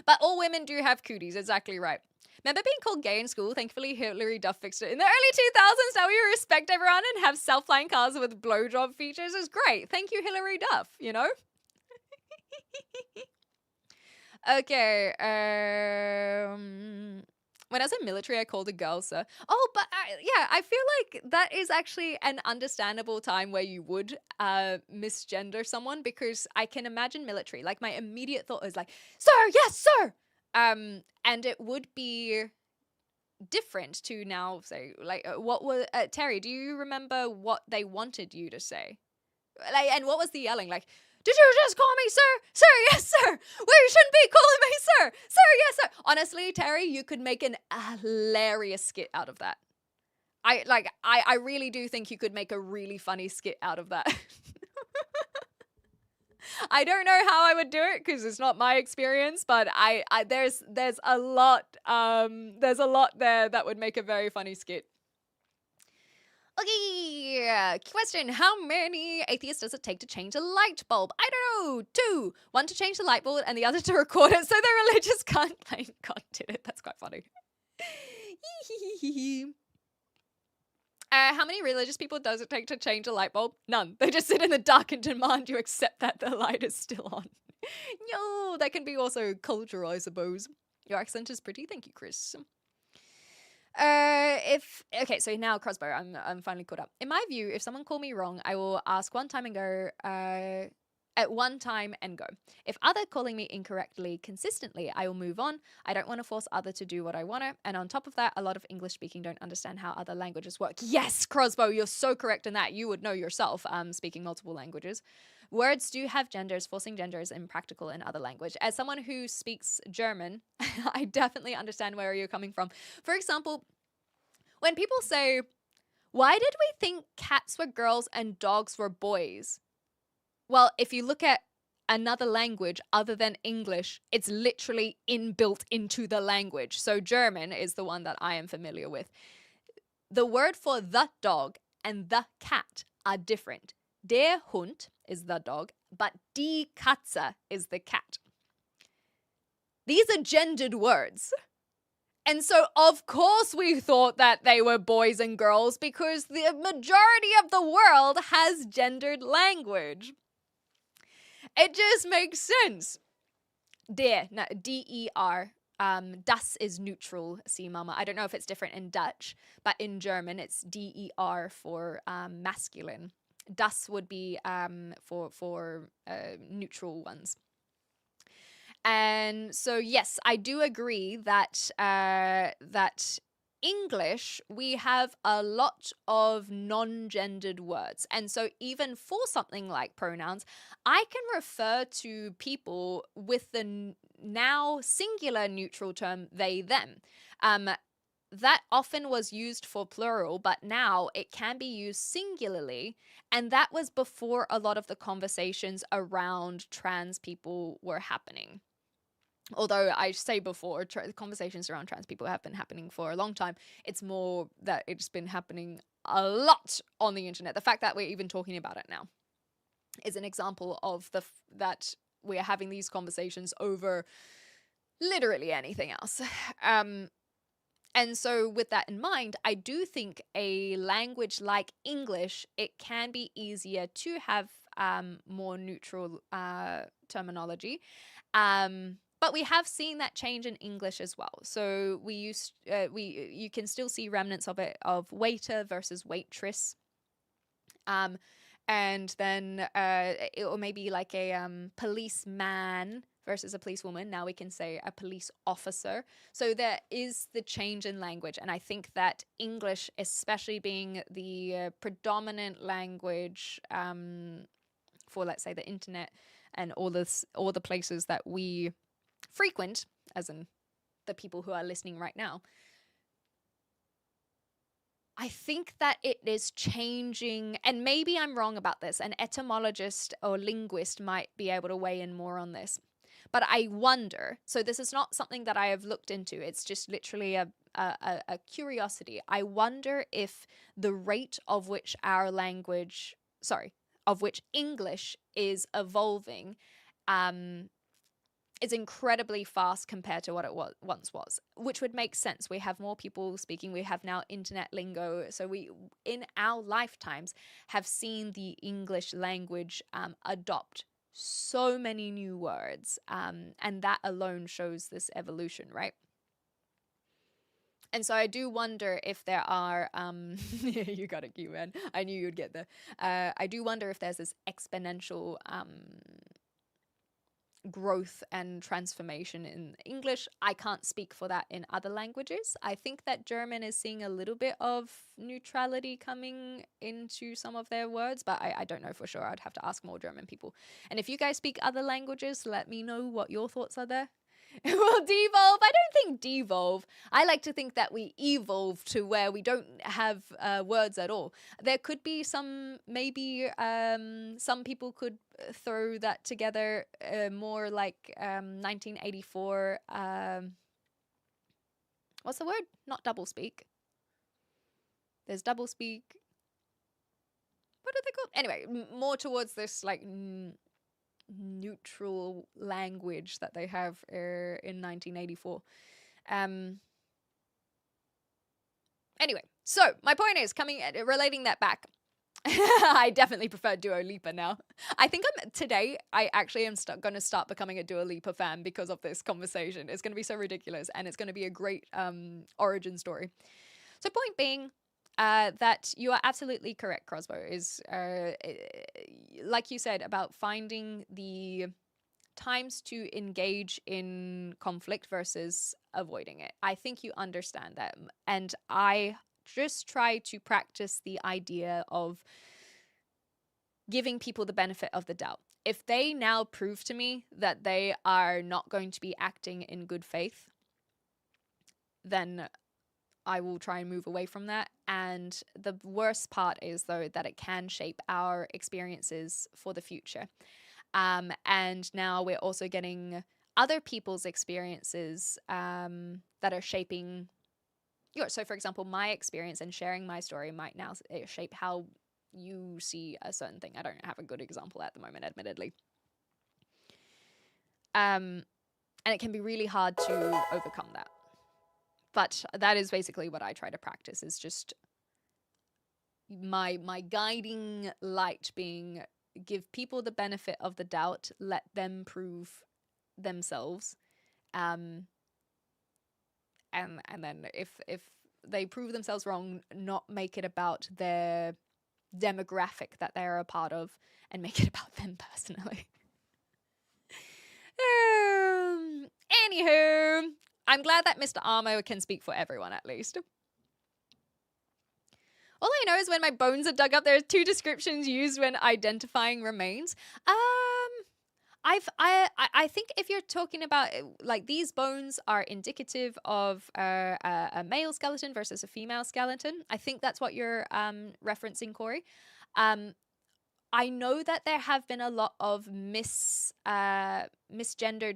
[SPEAKER 2] But all women do have cooties, exactly right. Remember being called gay in school? Thankfully, Hillary Duff fixed it. In the early 2000s, now we respect everyone and have self-flying cars with blowjob features. It's great. Thank you, Hillary Duff, you know? Okay. When I was in military, I called a girl sir. Oh, but I feel like that is actually an understandable time where you would misgender someone, because I can imagine military. Like, my immediate thought is like, sir, yes, sir. And it would be different to now say, like, what was Terry? Do you remember what they wanted you to say? Like, and what was the yelling? Like, did you just call me sir? Sir, yes, sir. Well, you shouldn't be calling me sir. Sir, yes, sir. Honestly, Terry, you could make an hilarious skit out of that. I really do think you could make a really funny skit out of that. I don't know how I would do it because it's not my experience, but there's a lot there that would make a very funny skit. Okay, question. How many atheists does it take to change a light bulb? I don't know. 2. 1 to change the light bulb and the other to record it so the religious can't claim God did it. That's quite funny. How many religious people does it take to change a light bulb? None. They just sit in the dark and demand you accept that the light is still on. No, that can be also culture, I suppose. Your accent is pretty. Thank you, Chris. Okay, so now crossbow, I'm finally caught up. In my view, if someone called me wrong, I will ask one time and go, at one time and go. If other calling me incorrectly consistently, I will move on. I don't want to force other to do what I want to. And on top of that, a lot of English speaking don't understand how other languages work. Yes, Crossbow, you're so correct in that. You would know yourself, speaking multiple languages. Words do have genders. Forcing gender is impractical in other language. As someone who speaks German, I definitely understand where you're coming from. For example, when people say, why did we think cats were girls and dogs were boys? Well, if you look at another language other than English, it's literally inbuilt into the language. So German is the one that I am familiar with. The word for the dog and the cat are different. Der Hund is the dog, but die Katze is the cat. These are gendered words. And so, of course, we thought that they were boys and girls because the majority of the world has gendered language. It just makes sense. Der, no, D-E-R. Das is neutral, see mama. I don't know if it's different in Dutch, but in German it's D-E-R for masculine. Das would be for neutral ones. And so, yes, I do agree that that English, we have a lot of non-gendered words. And so even for something like pronouns, I can refer to people with the now singular neutral term they, them. That often was used for plural, but now it can be used singularly. And that was before a lot of the conversations around trans people were happening. Although I say before, conversations around trans people have been happening for a long time. It's more that it's been happening a lot on the internet. The fact that we're even talking about it now is an example of that we are having these conversations over literally anything else. And so with that in mind, I do think a language like English, it can be easier to have more neutral terminology. But we have seen that change in English as well. So you can still see remnants of it, of waiter versus waitress. And then it will maybe like a policeman versus a policewoman. Now we can say a police officer. So there is the change in language. And I think that English, especially being the predominant language for, let's say, the internet and all the places that we frequent, as in the people who are listening right now, I think that it is changing, and maybe I'm wrong about this. An etymologist or linguist might be able to weigh in more on this. But I wonder, so this is not something that I have looked into, it's just literally a curiosity. I wonder if the rate of which of which English is evolving is incredibly fast compared to what it once was, which would make sense. We have more people speaking. We have now internet lingo. So we, in our lifetimes, have seen the English language adopt so many new words. And that alone shows this evolution, right? And so I do wonder if there are, you got it, Q-Man. I knew you'd get there. I do wonder if there's this exponential growth and transformation in English. I can't speak for that in other languages. I think that German is seeing a little bit of neutrality coming into some of their words, but I don't know for sure. I'd have to ask more German people. And if you guys speak other languages, let me know what your thoughts are there. Well, devolve. I don't think devolve. I like to think that we evolve to where we don't have words at all. There could be some, maybe some people could throw that together more like 1984. What's the word? Not double speak. There's double speak. What are they called? Anyway, more towards this like neutral language that they have in 1984. Anyway, so my point is relating that back. I definitely prefer Dua Lipa now. I think I actually am going to start becoming a Dua Lipa fan because of this conversation. It's going to be so ridiculous, and it's going to be a great origin story. So point being, that you are absolutely correct, Crossbow, is like you said about finding the times to engage in conflict versus avoiding it. I think you understand that. And I just try to practice the idea of giving people the benefit of the doubt. If they now prove to me that they are not going to be acting in good faith, then I will try and move away from that. And the worst part is, though, that it can shape our experiences for the future. And now we're also getting other people's experiences that are shaping yours. So, for example, my experience and sharing my story might now shape how you see a certain thing. I don't have a good example at the moment, admittedly. And it can be really hard to overcome that. But that is basically what I try to practice, is just my guiding light being give people the benefit of the doubt, let them prove themselves. And then if they prove themselves wrong, not make it about their demographic that they're a part of, and make it about them personally. Anywho, I'm glad that Mr. Armo can speak for everyone, at least. All I know is when my bones are dug up, there are 2 descriptions used when identifying remains. I think if you're talking about, like, these bones are indicative of a male skeleton versus a female skeleton. I think that's what you're referencing, Corey. I know that there have been a lot of misgendered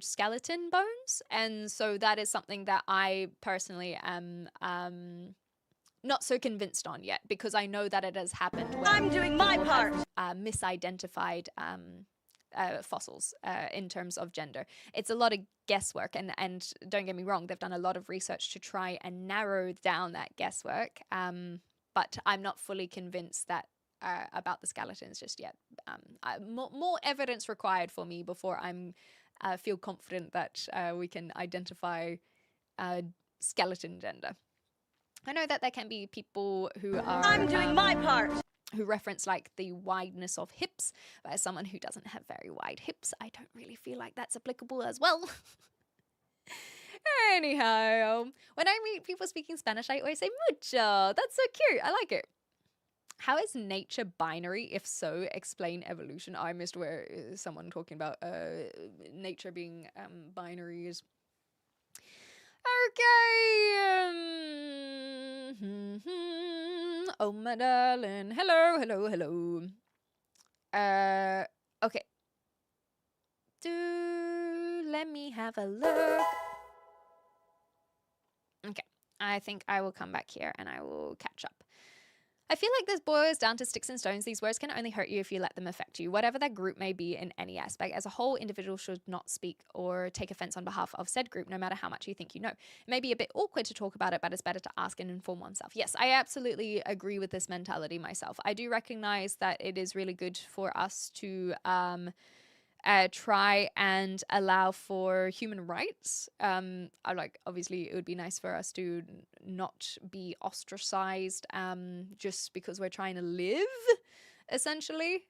[SPEAKER 2] skeleton bones, and so that is something that I personally am not so convinced on yet, because I know that it has happened when
[SPEAKER 1] I'm doing my part.
[SPEAKER 2] Misidentified fossils in terms of gender. It's a lot of guesswork, and don't get me wrong, they've done a lot of research to try and narrow down that guesswork, but I'm not fully convinced that about the skeletons just yet. More evidence required for me before I'm feel confident that we can identify skeleton gender. I know that there can be people who are
[SPEAKER 1] I'm doing my part.
[SPEAKER 2] who reference like the wideness of hips, but as someone who doesn't have very wide hips, I don't really feel like that's applicable as well. Anyhow, when I meet people speaking Spanish, I always say mucho. That's so cute. I like it. How is nature binary? If so, explain evolution. I missed where someone talking about nature being binary is. Okay. Oh, my darling. Hello, hello, hello. Okay. Let me have a look. Okay. I think I will come back here and I will catch up. I feel like this boils down to sticks and stones. These words can only hurt you if you let them affect you, whatever that group may be in any aspect. As a whole, individuals should not speak or take offense on behalf of said group, no matter how much you think you know. It may be a bit awkward to talk about it, but it's better to ask and inform oneself. Yes, I absolutely agree with this mentality myself. I do recognize that it is really good for us to try and allow for human rights. Obviously it would be nice for us to not be ostracized just because we're trying to live, essentially.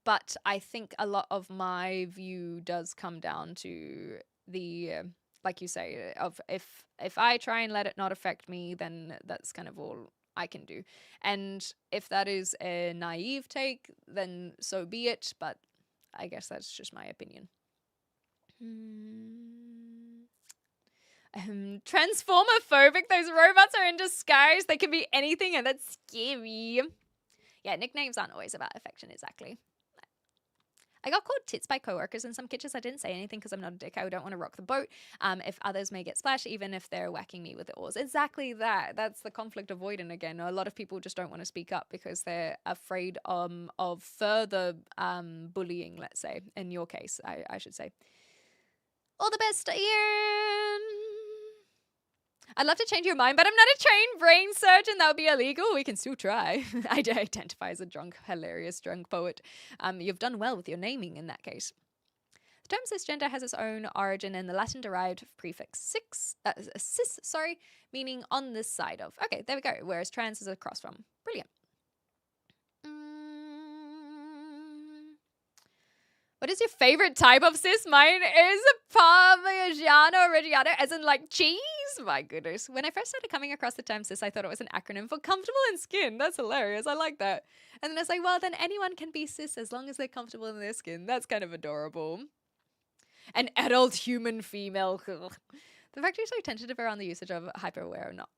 [SPEAKER 2] But I think a lot of my view does come down to the like you say, of if I try and let it not affect me, then that's kind of all I can do. And if that is a naive take, then so be it, but I guess that's just my opinion. Transformophobic, those robots are in disguise. They can be anything, and that's scary. Yeah, nicknames aren't always about affection, exactly. I got called tits by coworkers in some kitchens. I didn't say anything because I'm not a dick. I don't want to rock the boat. If others may get splashed, even if they're whacking me with the oars. Exactly that. That's the conflict avoidant again. A lot of people just don't want to speak up because they're afraid of further bullying, let's say. In your case, I should say. All the best, Ian. I'd love to change your mind, but I'm not a trained brain surgeon. That would be illegal. We can still try. I identify as a hilarious drunk poet. You've done well with your naming in that case. The term cisgender has its own origin in the Latin-derived prefix cis, meaning on this side of. Okay, there we go. Whereas trans is across from. Brilliant. What is your favorite type of cis? Mine is Parmigiano Reggiano, as in like cheese. My goodness. When I first started coming across the term cis, I thought it was an acronym for comfortable in skin. That's hilarious. I like that. And then I was like, well, then anyone can be cis as long as they're comfortable in their skin. That's kind of adorable. An adult human female. The fact you're so tentative around the usage of hyper-aware not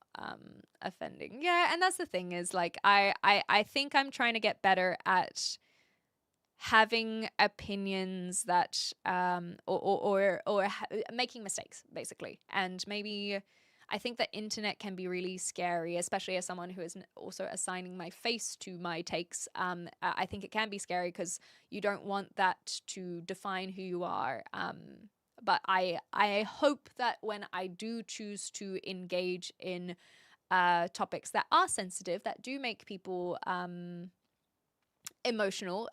[SPEAKER 2] offending. Yeah, and that's the thing is like I think I'm trying to get better at having opinions that or making mistakes basically. And maybe I think the internet can be really scary, especially as someone who is also assigning my face to my takes. I think it can be scary because you don't want that to define who you are. But I hope that when I do choose to engage in topics that are sensitive, that do make people emotional,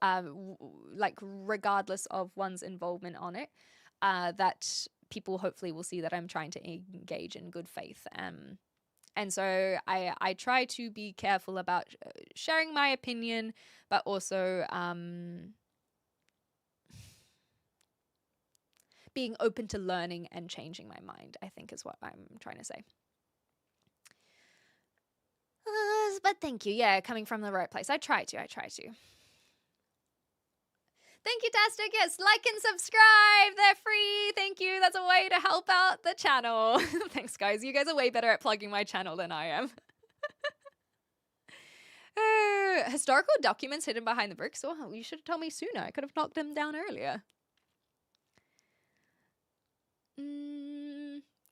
[SPEAKER 2] like regardless of one's involvement on it, that people hopefully will see that I'm trying to engage in good faith. And so I try to be careful about sharing my opinion, but also being open to learning and changing my mind, I think is what I'm trying to say. But thank you. Yeah, coming from the right place. I try to. Thank you, Tastic. Yes, like and subscribe. They're free. Thank you. That's a way to help out the channel. Thanks, guys. You guys are way better at plugging my channel than I am. Historical documents hidden behind the bricks. Oh, you should have told me sooner. I could have knocked them down earlier.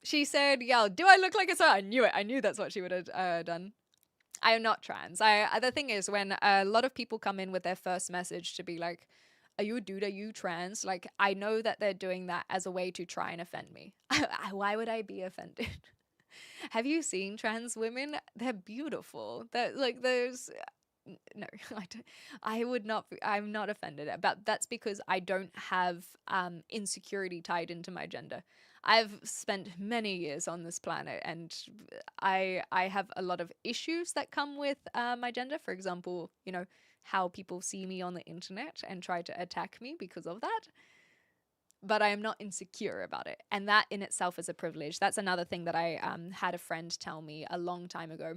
[SPEAKER 2] She said, "Yo, do I look like a sir?" I knew it. I knew that's what she would have done. I am not trans. The thing is, when a lot of people come in with their first message to be like, are you a dude? Are you trans? Like, I know that they're doing that as a way to try and offend me. Why would I be offended? Have you seen trans women? They're beautiful. They're like, there's... No, I would not. I'm not offended. But that's because I don't have insecurity tied into my gender. I've spent many years on this planet, and I have a lot of issues that come with my gender. For example, you know, how people see me on the internet and try to attack me because of that. But I am not insecure about it, and that in itself is a privilege. That's another thing that I had a friend tell me a long time ago.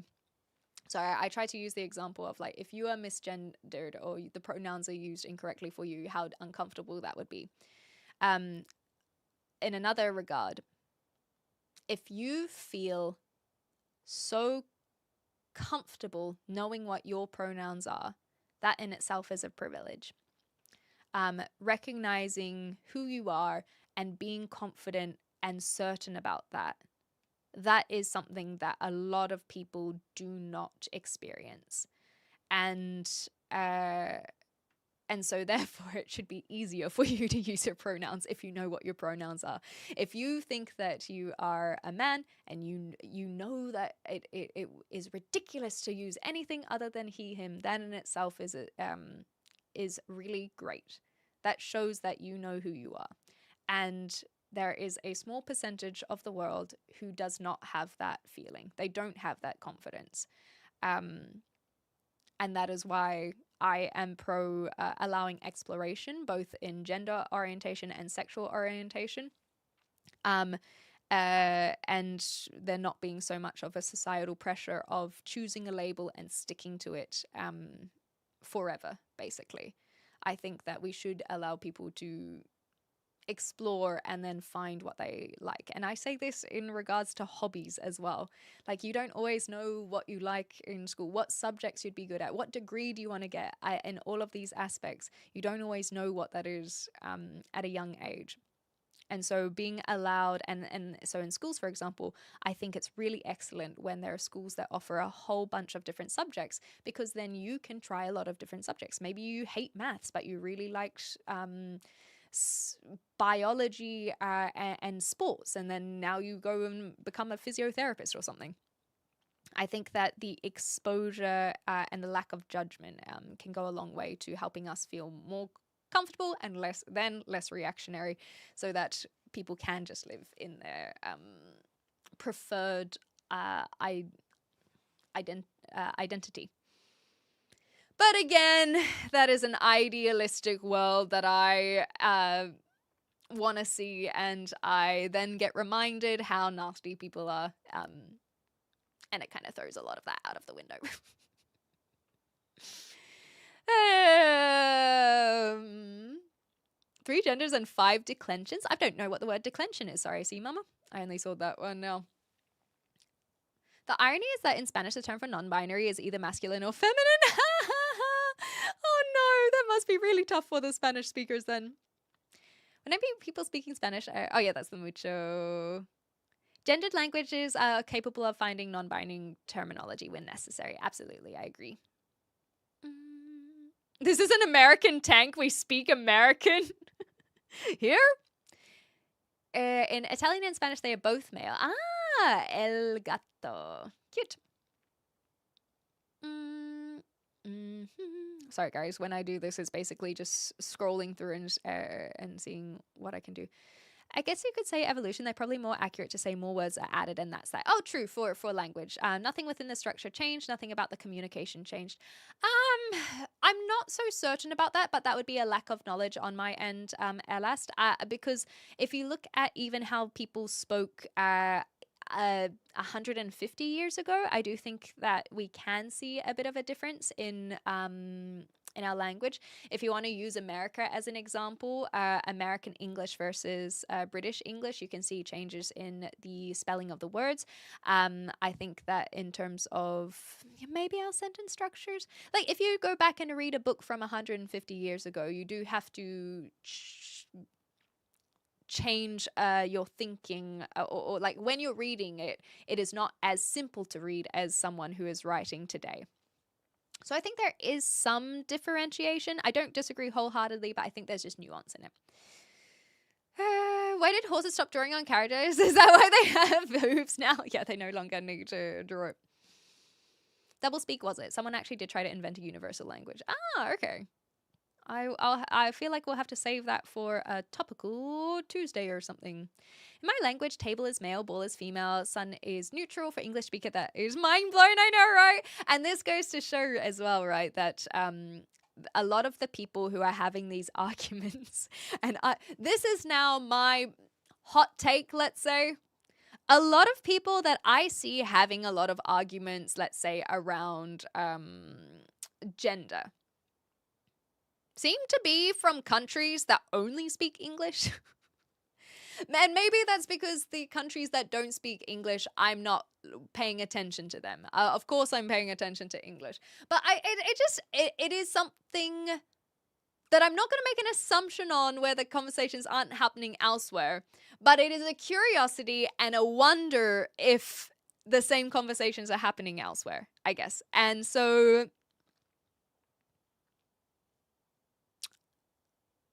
[SPEAKER 2] So I try to use the example of like, if you are misgendered or the pronouns are used incorrectly for you, how uncomfortable that would be. In another regard, if you feel so comfortable knowing what your pronouns are, that in itself is a privilege. Recognizing who you are and being confident and certain about that. That is something that a lot of people do not experience. And so therefore it should be easier for you to use your pronouns if you know what your pronouns are. If you think that you are a man and you know that it is ridiculous to use anything other than he, him, that in itself is is really great. That shows that you know who you are. And there is a small percentage of the world who does not have that feeling. They don't have that confidence. And that is why I am pro allowing exploration, both in gender orientation and sexual orientation. And there not being so much of a societal pressure of choosing a label and sticking to it forever, basically. I think that we should allow people to explore and then find what they like. And I say this in regards to hobbies as well. Like, you don't always know what you like in school, what subjects you'd be good at, what degree do you want to get. In all of these aspects, you don't always know what that is at a young age. And so being allowed, and so in schools, for example, I think it's really excellent when there are schools that offer a whole bunch of different subjects, because then you can try a lot of different subjects. Maybe you hate maths, but you really liked biology and sports, and then now you go and become a physiotherapist or something. I think that the exposure and the lack of judgment can go a long way to helping us feel more comfortable and less reactionary, so that people can just live in their preferred identity. But again, that is an idealistic world that I want to see, and I then get reminded how nasty people are, and it kind of throws a lot of that out of the window. 3 genders and 5 declensions. I don't know what the word declension is. Sorry, see, mama? I only saw that one now. The irony is that in Spanish, the term for non-binary is either masculine or feminine. Oh no, that must be really tough for the Spanish speakers then. When I meet people speaking Spanish, oh yeah, that's the mucho. Gendered languages are capable of finding non-binary terminology when necessary. Absolutely, I agree. This is an American tank. We speak American here. In Italian and Spanish, they are both male. Ah, el gato. Cute. Sorry, guys. When I do this, it's basically just scrolling through and seeing what I can do. I guess you could say evolution. They're probably more accurate to say more words are added, and that's that. Oh, true, for language. Nothing within the structure changed. Nothing about the communication changed. I'm not so certain about that, but that would be a lack of knowledge on my end, Elast. Because if you look at even how people spoke 150 years ago, I do think that we can see a bit of a difference in our language. If you want to use America as an example, American English versus British English, you can see changes in the spelling of the words. I think that in terms of maybe our sentence structures, like if you go back and read a book from 150 years ago, you do have to change your thinking, or like when you're reading it, it is not as simple to read as someone who is writing today. So I think there is some differentiation. I don't disagree wholeheartedly, but I think there's just nuance in it. Why did horses stop drawing on characters? Is that why they have hooves now? Yeah, they no longer need to draw it. Doublespeak, was it? Someone actually did try to invent a universal language. Ah, okay. I feel like we'll have to save that for a topical Tuesday or something. In my language, table is male, ball is female, sun is neutral. For English speaker, that is mind blown, I know, right? And this goes to show as well, right, that a lot of the people who are having these arguments, and this is now my hot take, let's say, a lot of people that I see having a lot of arguments, let's say, around gender, seem to be from countries that only speak English. And maybe that's because the countries that don't speak English, I'm not paying attention to them. Of course I'm paying attention to English. But it is something that I'm not going to make an assumption on where the conversations aren't happening elsewhere. But it is a curiosity and a wonder if the same conversations are happening elsewhere, I guess. And so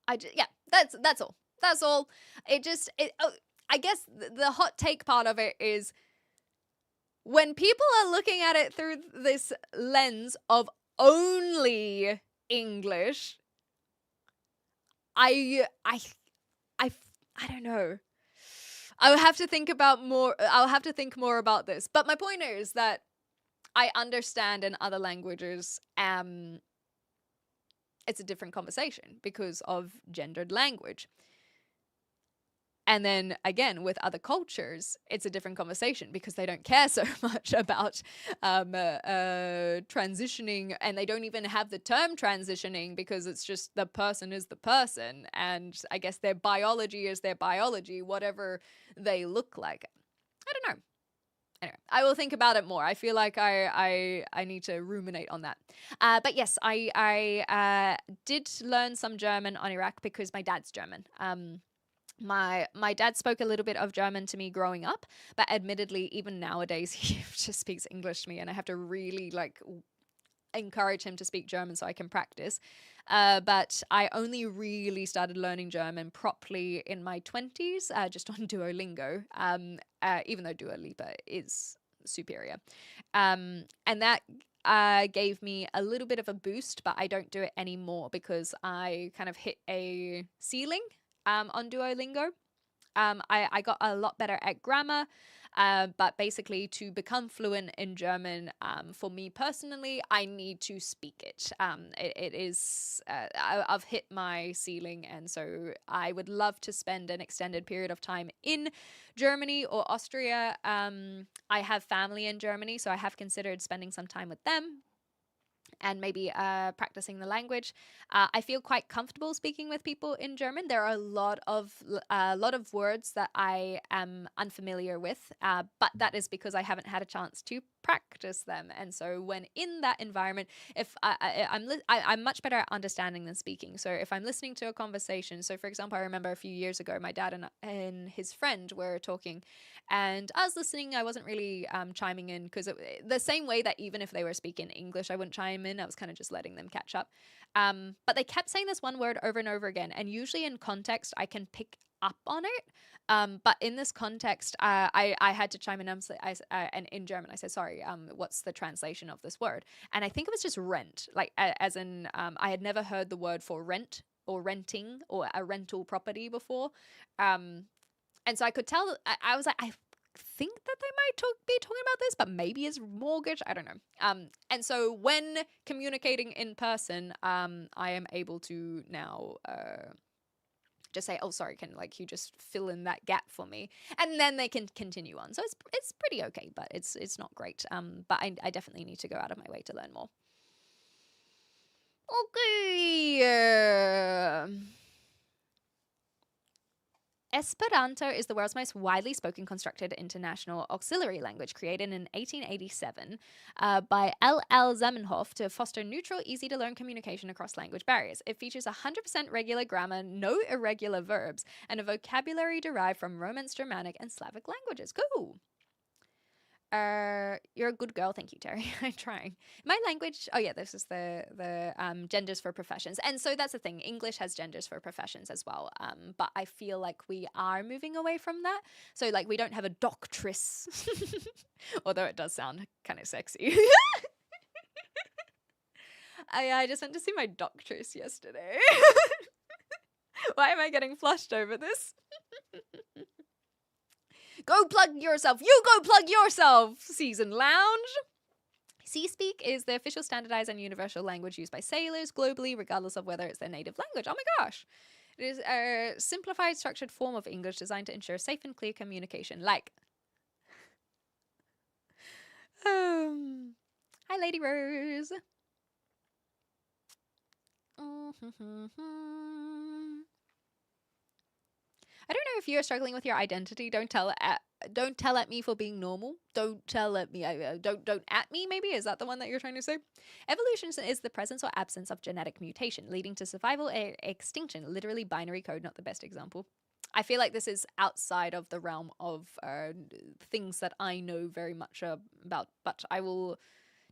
[SPEAKER 2] that's all. That's all. I guess the hot take part of it is when people are looking at it through this lens of only English, I don't know. I will have to think about more. I'll have to think more about this. But my point is that I understand in other languages, it's a different conversation because of gendered language. And then again, with other cultures, it's a different conversation because they don't care so much about transitioning, and they don't even have the term transitioning because it's just the person is the person. And I guess their biology is their biology, whatever they look like. I don't know. Anyway, I will think about it more. I feel like I need to ruminate on that. But yes, I did learn some German on Iraq because my dad's German. My dad spoke a little bit of German to me growing up, but admittedly, even nowadays, he just speaks English to me, and I have to really encourage him to speak German so I can practice. But I only really started learning German properly in my 20s, just on Duolingo, even though Dua Lipa is superior. And that gave me a little bit of a boost, but I don't do it anymore because I kind of hit a ceiling on Duolingo. I got a lot better at grammar, but basically to become fluent in German, for me personally, I need to speak it. It is, I've hit my ceiling, and so I would love to spend an extended period of time in Germany or Austria. I have family in Germany, so I have considered spending some time with them and maybe practicing the language. I feel quite comfortable speaking with people in German. There are a lot of words that I am unfamiliar with, but that is because I haven't had a chance to practice them. And so when in that environment, if I'm much better at understanding than speaking. So if I'm listening to a conversation, so for example, I remember a few years ago, my dad and his friend were talking, and I was listening. I wasn't really chiming in because the same way that even if they were speaking English, I wouldn't chime in. I was kind of just letting them catch up. But they kept saying this one word over and over again, and usually in context, I can pick up on it. But in this context, I had to chime in, and in German, I said, sorry, what's the translation of this word? And I think it was just rent, like as in I had never heard the word for rent or renting or a rental property before. And so I could tell, I was like, I think that they might be talking about this, but maybe it's mortgage. I don't know. And so when communicating in person, I am able to now just say, oh, sorry, can you just fill in that gap for me? And then they can continue on. So it's pretty okay, but it's not great. But I definitely need to go out of my way to learn more. Okay. Esperanto is the world's most widely spoken constructed international auxiliary language, created in 1887 by L.L. Zamenhof to foster neutral, easy-to-learn communication across language barriers. It features 100% regular grammar, no irregular verbs, and a vocabulary derived from Romance, Germanic, and Slavic languages. Cool. You're a good girl. Thank you, Terry. I'm trying. My language. Oh yeah, this is the genders for professions, and so that's the thing. English has genders for professions as well. But I feel like we are moving away from that. So we don't have a doctress, although it does sound kind of sexy. I just went to see my doctress yesterday. Why am I getting flushed over this? Go plug yourself. You go plug yourself, Season Lounge. C-Speak is the official standardized and universal language used by sailors globally, regardless of whether it's their native language. Oh my gosh. It is a simplified, structured form of English designed to ensure safe and clear communication. Hi, Lady Rose. I don't know if you're struggling with your identity. Don't tell at me for being normal. Don't tell at me. Don't at me. Maybe is that the one that you're trying to say? Evolution is the presence or absence of genetic mutation, leading to survival or extinction. Literally, binary code, not the best example. I feel like this is outside of the realm of things that I know very much about, but I will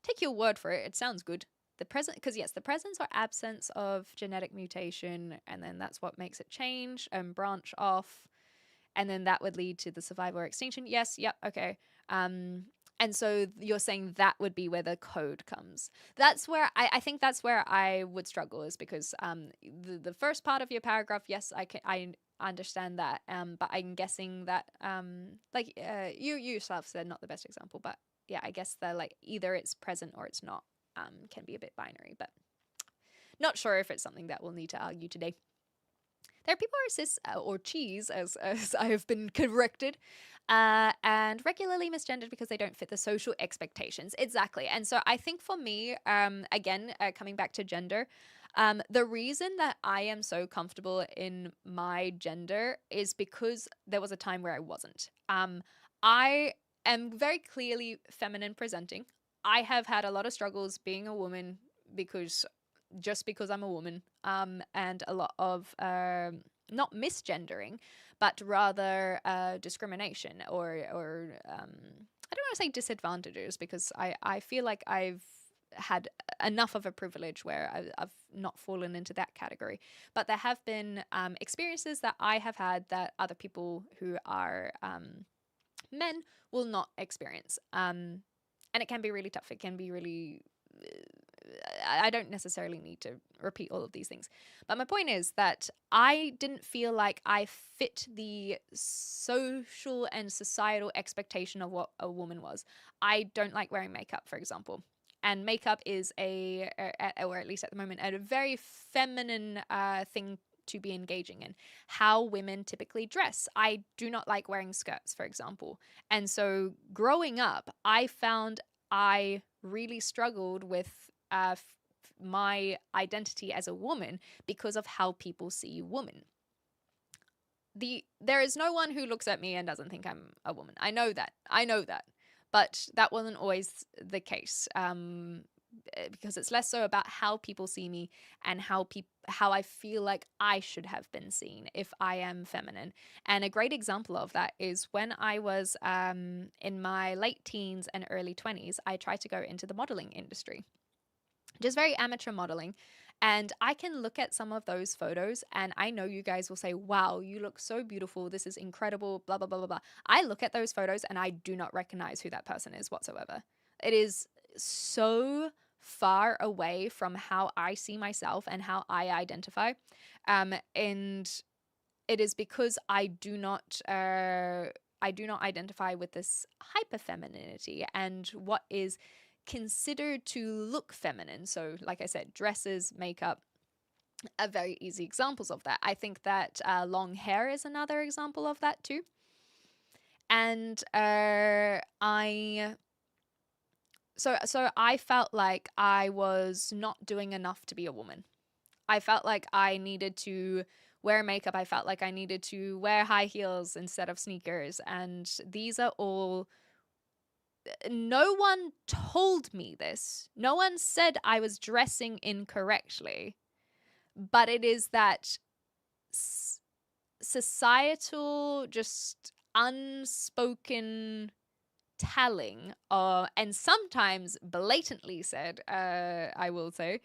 [SPEAKER 2] take your word for it. It sounds good. The presence or absence of genetic mutation, and then that's what makes it change and branch off, and then that would lead to the survival or extinction. Yes, yep, okay. And so you're saying that would be where the code comes. That's where I think that's where I would struggle, is because the first part of your paragraph, yes, I understand that, but I'm guessing that you yourself said not the best example, but yeah, I guess that like either it's present or it's not, can be a bit binary, but not sure if it's something that we'll need to argue today. There are people who are cis or cheese, as I have been corrected, and regularly misgendered because they don't fit the social expectations. Exactly. And so I think for me, again, coming back to gender, the reason that I am so comfortable in my gender is because there was a time where I wasn't. I am very clearly feminine presenting. I have had a lot of struggles being a woman because I'm a woman, and a lot of not misgendering, but rather discrimination or I don't want to say disadvantages, because I feel like I've had enough of a privilege where I've not fallen into that category. But there have been experiences that I have had that other people who are men will not experience. And it can be really tough. It can be really... I don't necessarily need to repeat all of these things. But my point is that I didn't feel like I fit the social and societal expectation of what a woman was. I don't like wearing makeup, for example. And makeup is or at least at the moment, a very feminine thing to be engaging in. How women typically dress. I do not like wearing skirts, for example. And so growing up, I found I really struggled with my identity as a woman because of how people see women. There is no one who looks at me and doesn't think I'm a woman. I know that. But that wasn't always the case, because it's less so about how people see me and how I feel like I should have been seen if I am feminine. And a great example of that is when I was in my late teens and early 20s, I tried to go into the modeling industry. Just very amateur modeling. And I can look at some of those photos and I know you guys will say, wow, you look so beautiful. This is incredible, blah, blah, blah, blah, blah. I look at those photos and I do not recognize who that person is whatsoever. It is so far away from how I see myself and how I identify. And it is because I do not identify with this hyper femininity and what is considered to look feminine. So like I said, dresses, makeup are very easy examples of that. I think that long hair is another example of that too. And so I felt like I was not doing enough to be a woman. I felt like I needed to wear makeup. I felt like I needed to wear high heels instead of sneakers. And these are all... No one told me this. No one said I was dressing incorrectly. But it is that societal, just unspoken telling, and sometimes blatantly said, I will say,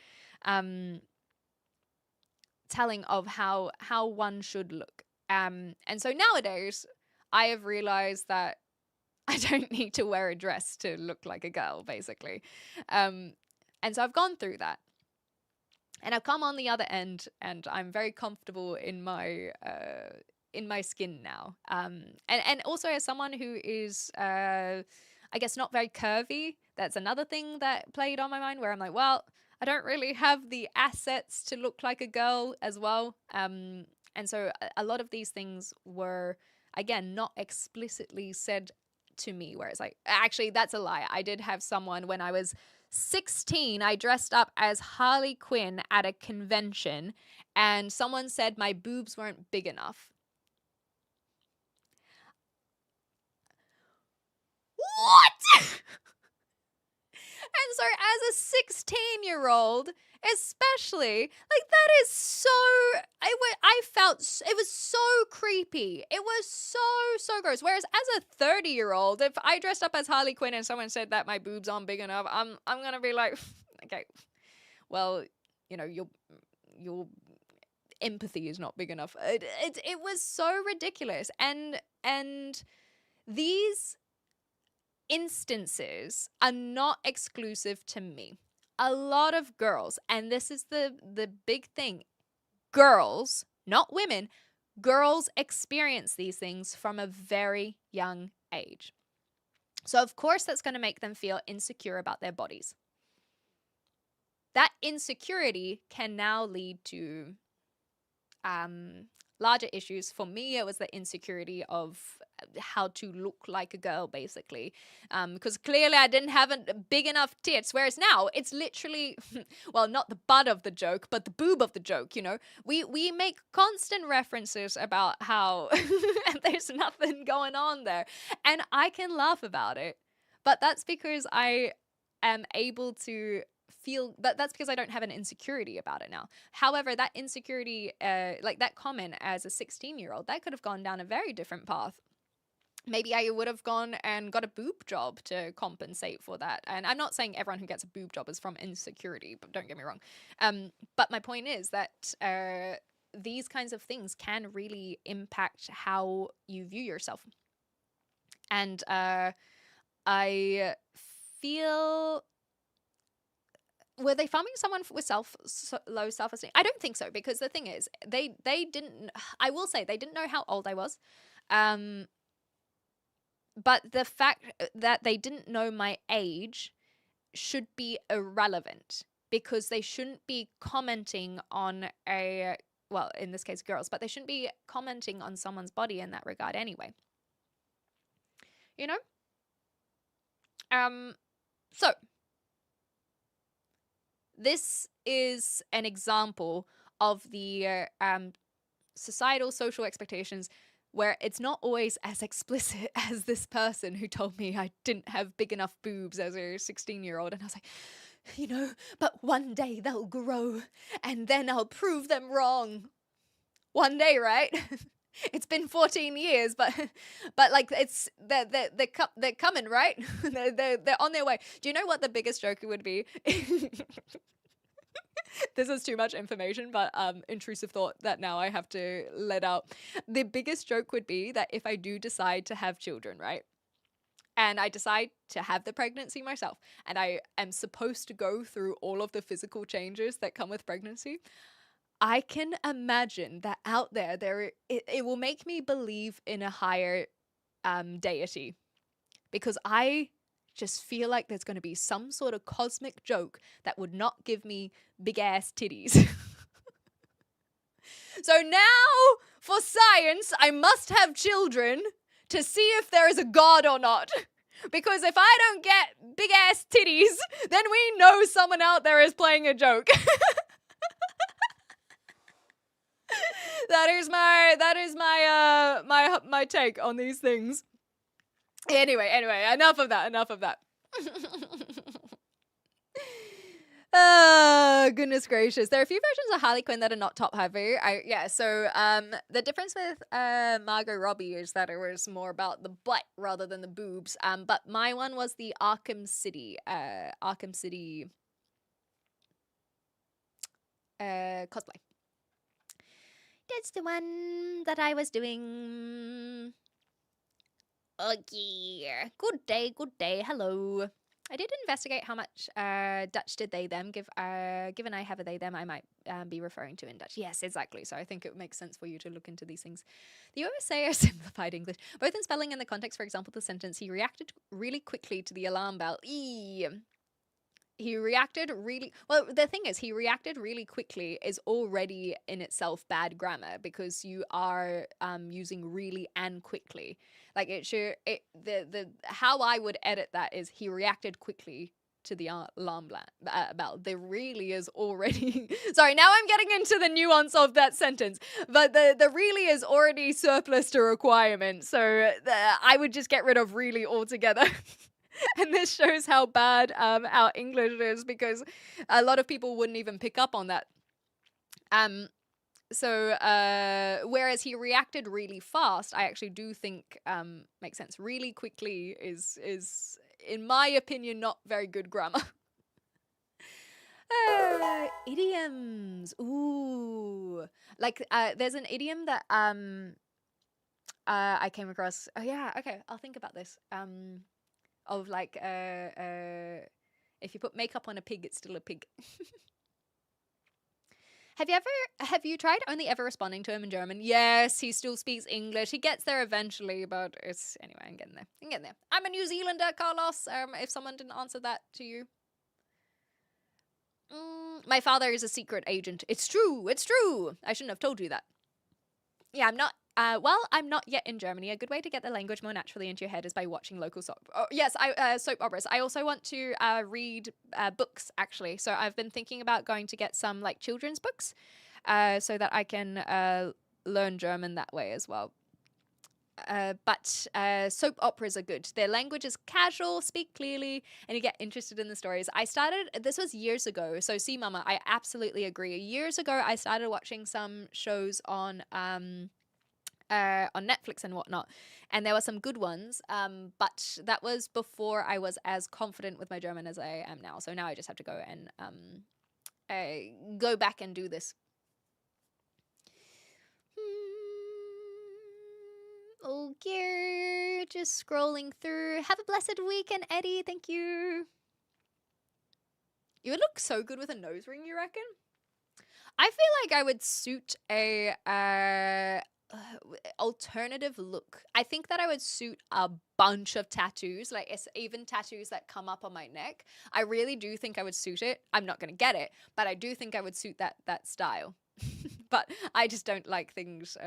[SPEAKER 2] telling of how one should look. And so nowadays, I have realized that I don't need to wear a dress to look like a girl, basically. And so I've gone through that. And I've come on the other end, and I'm very comfortable in my skin now. And also as someone who is, I guess, not very curvy, that's another thing that played on my mind, where I'm like, well, I don't really have the assets to look like a girl as well. And so a lot of these things were, again, not explicitly said to me, where it's like, actually, that's a lie. I did have someone when I was 16, I dressed up as Harley Quinn at a convention, and someone said my boobs weren't big enough. What? And so as a 16-year-old, especially, like, that is so... I felt... It was so creepy. It was so gross. Whereas as a 30-year-old, if I dressed up as Harley Quinn and someone said that my boobs aren't big enough, I'm going to be like, okay, well, you know, your empathy is not big enough. It was so ridiculous. And these instances are not exclusive to me. A lot of girls, and this is the big thing, girls, not women, girls experience these things from a very young age. So of course that's going to make them feel insecure about their bodies. That insecurity can now lead to larger issues. For me, it was the insecurity of how to look like a girl, basically, because clearly I didn't have a big enough tits, whereas now it's literally, well, not the butt of the joke, but the boob of the joke, you know. We make constant references about how there's nothing going on there, and I can laugh about it, but that's because I am able to feel that's because I don't have an insecurity about it now. However, that insecurity, like that comment as a 16-year-old, that could have gone down a very different path. Maybe I would have gone and got a boob job to compensate for that. And I'm not saying everyone who gets a boob job is from insecurity, but don't get me wrong. But my point is that these kinds of things can really impact how you view yourself. And I feel... Were they farming someone with low self-esteem? I don't think so, because the thing is, they didn't... I will say, they didn't know how old I was. But the fact that they didn't know my age should be irrelevant, because they shouldn't be commenting on a... Well, in this case, girls, but they shouldn't be commenting on someone's body in that regard anyway. You know? So... This is an example of the societal social expectations where it's not always as explicit as this person who told me I didn't have big enough boobs as a 16-year-old. And I was like, you know, but one day they'll grow and then I'll prove them wrong. One day, right? It's been 14 years, but like it's they're coming, right? they're on their way. Do you know what the biggest joke would be? This is too much information, but intrusive thought that now I have to let out. The biggest joke would be that if I do decide to have children, right? And I decide to have the pregnancy myself, and I am supposed to go through all of the physical changes that come with pregnancy, I can imagine that out there it will make me believe in a higher deity, because I just feel like there's going to be some sort of cosmic joke that would not give me big ass titties. So now, for science, I must have children to see if there is a god or not. Because if I don't get big ass titties, then we know someone out there is playing a joke. That is my take on these things. Anyway, enough of that. Oh, goodness gracious. There are a few versions of Harley Quinn that are not top heavy. So the difference with Margot Robbie is that it was more about the butt rather than the boobs. But my one was the Arkham City cosplay. That's the one that I was doing. Okay. Good day. Hello. I did investigate how much Dutch did they them. Given I have a they them, I might be referring to in Dutch. Yes, exactly. So I think it makes sense for you to look into these things. The USA are simplified English, both in spelling and the context. For example, the sentence, he reacted really quickly to the alarm bell. He reacted really... Well, the thing is, he reacted really quickly is already in itself bad grammar, because you are using really and quickly. Like, how I would edit that is he reacted quickly to the alarm bell. The really is already... Sorry, now I'm getting into the nuance of that sentence. But the really is already surplus to requirement. So I would just get rid of really altogether. And this shows how bad our English is, because a lot of people wouldn't even pick up on that. Whereas he reacted really fast, I actually do think makes sense. Really quickly is in my opinion not very good grammar. Idioms. Ooh. Like there's an idiom that I came across. Oh yeah, okay, I'll think about this. of like if you put makeup on a pig, it's still a pig. Have you tried only ever responding to him in German? Yes, he still speaks English. He gets there eventually, but it's anyway, I'm getting there. I'm a New Zealander, Carlos. If someone didn't answer that to you. My father is a secret agent. It's true. I shouldn't have told you that. Yeah, I'm not. I'm not yet in Germany. A good way to get the language more naturally into your head is by watching local soap. Oh, yes, soap operas. I also want to read books, actually. So I've been thinking about going to get some like children's books, so that I can learn German that way as well. But soap operas are good. Their language is casual, speak clearly, and you get interested in the stories. This was years ago, so see Mama, I absolutely agree. Years ago, I started watching some shows on Netflix and whatnot, and there were some good ones, but that was before I was as confident with my German as I am now. So now I just have to go and go back and do this. Okay, just scrolling through. Have a blessed weekend, Eddie. Thank you. You would look so good with a nose ring, you reckon? I feel like I would suit a alternative look. I think that I would suit a bunch of tattoos, like even tattoos that come up on my neck. I really do think I would suit it. I'm not going to get it, but I do think I would suit that style. But I just don't like things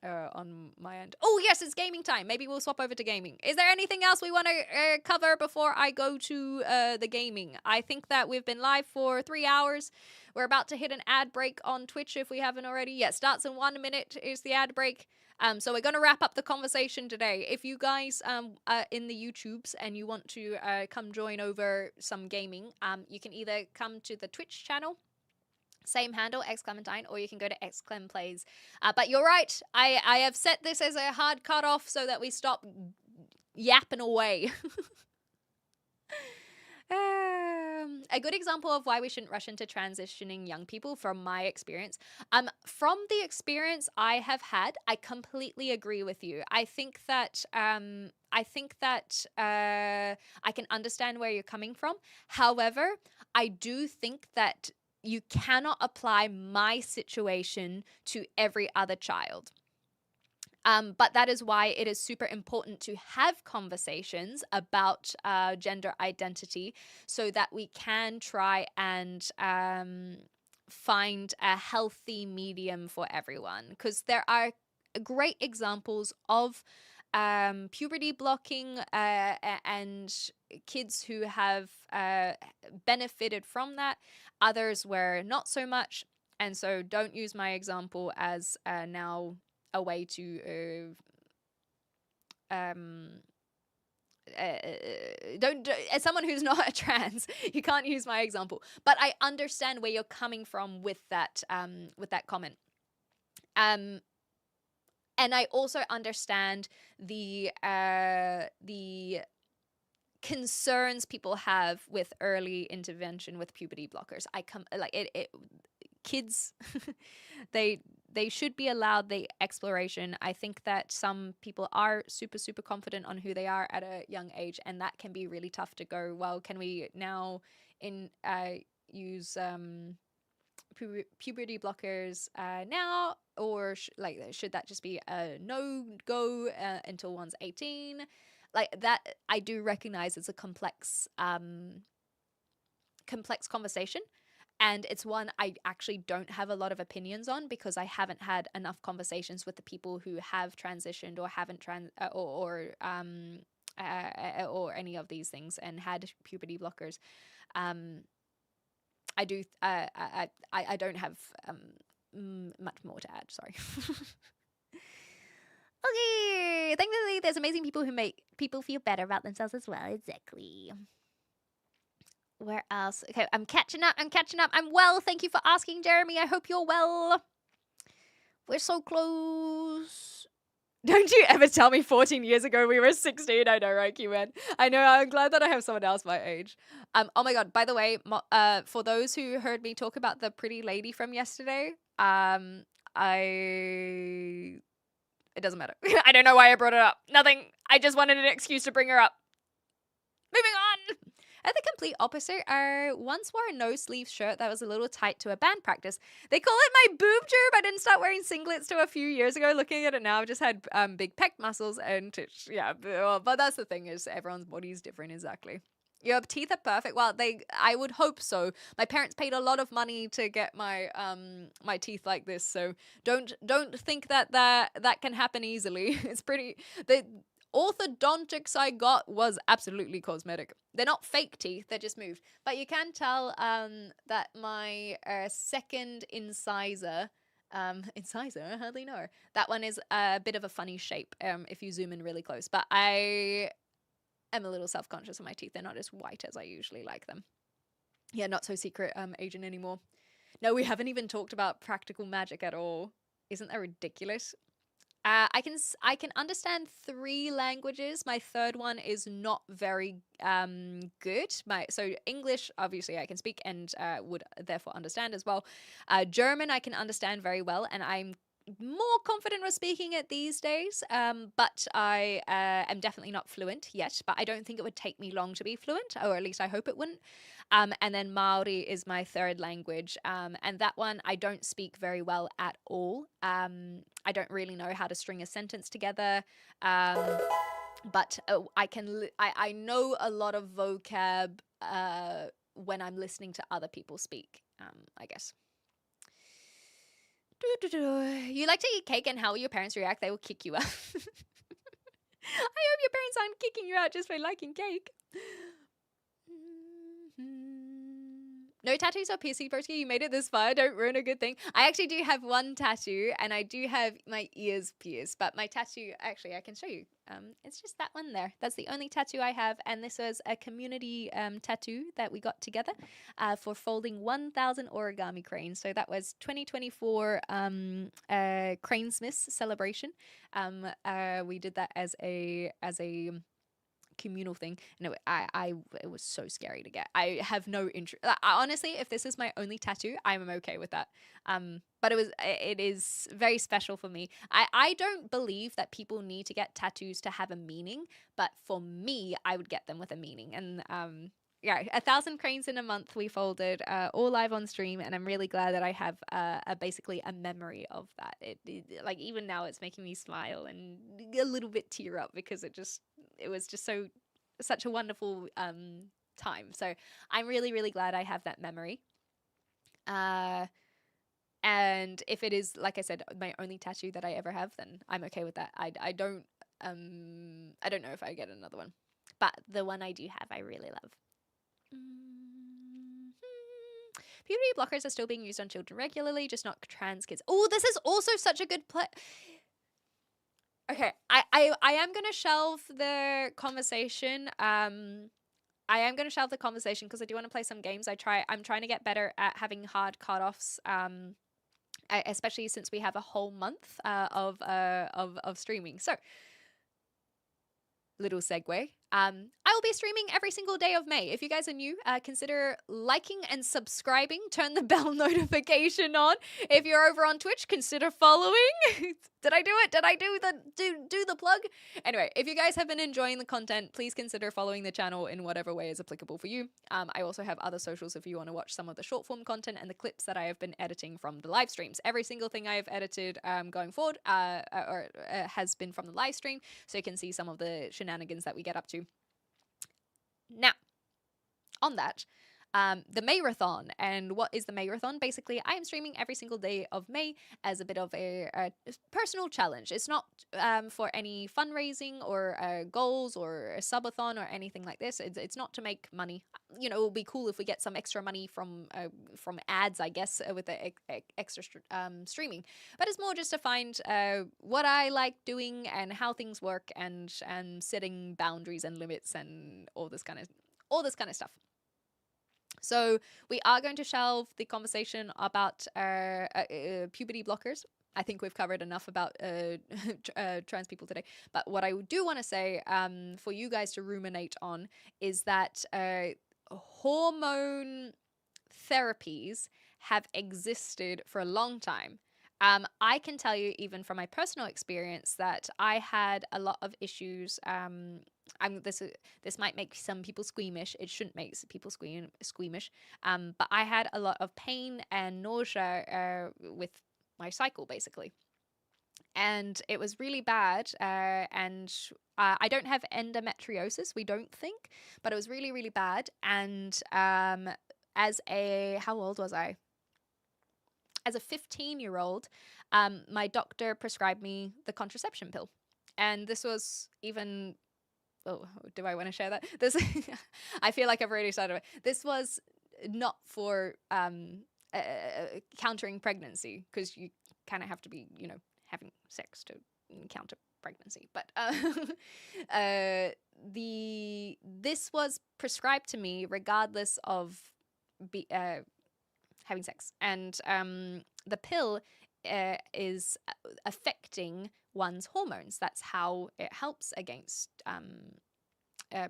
[SPEAKER 2] on my end. Oh yes, it's gaming time. Maybe we'll swap over to gaming. Is there anything else we want to cover before I go to the gaming? I think that we've been live for 3 hours. We're about to hit an ad break on Twitch if we haven't already. Yeah, starts in 1 minute is the ad break. So we're going to wrap up the conversation today. If you guys are in the YouTubes and you want to come join over some gaming, you can either come to the Twitch channel, same handle, xClementine, or you can go to xClemPlays. But you're right, I have set this as a hard cutoff so that we stop yapping away. A good example of why we shouldn't rush into transitioning young people from my experience. From the experience I have had, I completely agree with you. I think that I can understand where you're coming from. However, I do think that you cannot apply my situation to every other child. But that is why it is super important to have conversations about gender identity so that we can try and find a healthy medium for everyone. Because there are great examples of puberty blocking and kids who have benefited from that. Others were not so much. And so don't use my example as now a way to don't as someone who's not a trans, you can't use my example. But I understand where you're coming from with that comment. And I also understand the concerns people have with early intervention with puberty blockers. Kids, they should be allowed the exploration. I think that some people are super, super confident on who they are at a young age, and that can be really tough to go, well, can we now use puberty blockers now, or should that just be a no-go until one's 18? Like that, I do recognize it's a complex conversation. And it's one I actually don't have a lot of opinions on because I haven't had enough conversations with the people who have transitioned or haven't or any of these things and had puberty blockers. I don't have much more to add. Sorry. Okay, thankfully there's amazing people who make people feel better about themselves as well. Exactly. Where else? Okay, I'm catching up. I'm well. Thank you for asking, Jeremy. I hope you're well. We're so close. Don't you ever tell me 14 years ago we were 16. I know, right, Q-Man? I know. I'm glad that I have someone else my age. Oh my god, by the way, for those who heard me talk about the pretty lady from yesterday, it doesn't matter. I don't know why I brought it up. Nothing. I just wanted an excuse to bring her up. Moving on. At the complete opposite, I once wore a no-sleeve shirt that was a little tight to a band practice. They call it my boob tube. I didn't start wearing singlets till a few years ago. Looking at it now, I've just had big pec muscles and yeah. But that's the thing is everyone's body is different. Exactly. Your teeth are perfect. Well, I would hope so. My parents paid a lot of money to get my my teeth like this, so don't think that can happen easily. It's pretty the orthodontics I got was absolutely cosmetic. They're not fake teeth, they're just moved. But you can tell that my second incisor incisor, how do you know? That one is a bit of a funny shape if you zoom in really close. But I am a little self-conscious of my teeth. They're not as white as I usually like them. Yeah, not so secret agent anymore. No, we haven't even talked about practical magic at all. Isn't that ridiculous? I can understand 3 languages. My third one is not very good. So English, obviously, I can speak and would therefore understand as well. German, I can understand very well, and I'm more confident with speaking it these days. But I am definitely not fluent yet. But I don't think it would take me long to be fluent, or at least I hope it wouldn't. And then Maori is my third language, and that one I don't speak very well at all. I don't really know how to string a sentence together, but I know a lot of vocab when I'm listening to other people speak, I guess. You like to eat cake, and how will your parents react? They will kick you out. I hope your parents aren't kicking you out just for liking cake. No tattoos or piercing, broski. You made it this far. Don't ruin a good thing. I actually do have one tattoo, and I do have my ears pierced. But my tattoo, actually, I can show you. It's just that one there. That's the only tattoo I have, and this was a community tattoo that we got together for folding 1,000 origami cranes. So that was 2024 Cranesmiths celebration. We did that as a communal thing, and it was so scary to get. I have no interest. Honestly, if this is my only tattoo, I'm okay with that. But it is very special for me. I don't believe that people need to get tattoos to have a meaning, but for me, I would get them with a meaning. And yeah, 1,000 cranes in a month we folded, all live on stream, and I'm really glad that I have basically a memory of that. Like even now, it's making me smile and a little bit tear up because it was just such a wonderful time. So I'm really, really glad I have that memory. And if it is, like I said, my only tattoo that I ever have, then I'm okay with that. I don't know if I get another one, but the one I do have, I really love. Puberty blockers are still being used on children regularly, just not trans kids. Oh, this is also such a good play. Okay, I am gonna shelve the conversation. I am gonna shelve the conversation because I do want to play some games. I'm trying to get better at having hard cutoffs. Especially since we have a whole month of streaming. So, little segue. I will be streaming every single day of May. If you guys are new, consider liking and subscribing. Turn the bell notification on. If you're over on Twitch, consider following. Did I do it? Did I do the plug? Anyway, if you guys have been enjoying the content, please consider following the channel in whatever way is applicable for you. I also have other socials if you want to watch some of the short form content and the clips that I have been editing from the live streams. Every single thing I have edited going forward has been from the live stream, so you can see some of the shenanigans that we get up to. Now, on that, the MAYrathon. And what is the MAYrathon? Basically, I am streaming every single day of May as a bit of a personal challenge. It's not for any fundraising or goals or a subathon or anything like this. It's not to make money. You know, it will be cool if we get some extra money from ads, I guess, with the extra streaming. But it's more just to find what I like doing and how things work and setting boundaries and limits and all this kind of stuff. So we are going to shelve the conversation about puberty blockers. I think we've covered enough about trans people today. But what I do want to say for you guys to ruminate on is that hormone therapies have existed for a long time. I can tell you, even from my personal experience, that I had a lot of issues this might make some people squeamish. It shouldn't make people squeamish. But I had a lot of pain and nausea with my cycle, basically. And it was really bad. And I don't have endometriosis, we don't think, but it was really, really bad. And how old was I? As a 15-year-old, my doctor prescribed me the contraception pill. And this was even... Oh, do I want to share that? This, I feel like I've already started it. This was not for countering pregnancy, because you kind of have to be, having sex to counter pregnancy. But this was prescribed to me regardless of having sex, and the pill is affecting one's hormones. That's how it helps against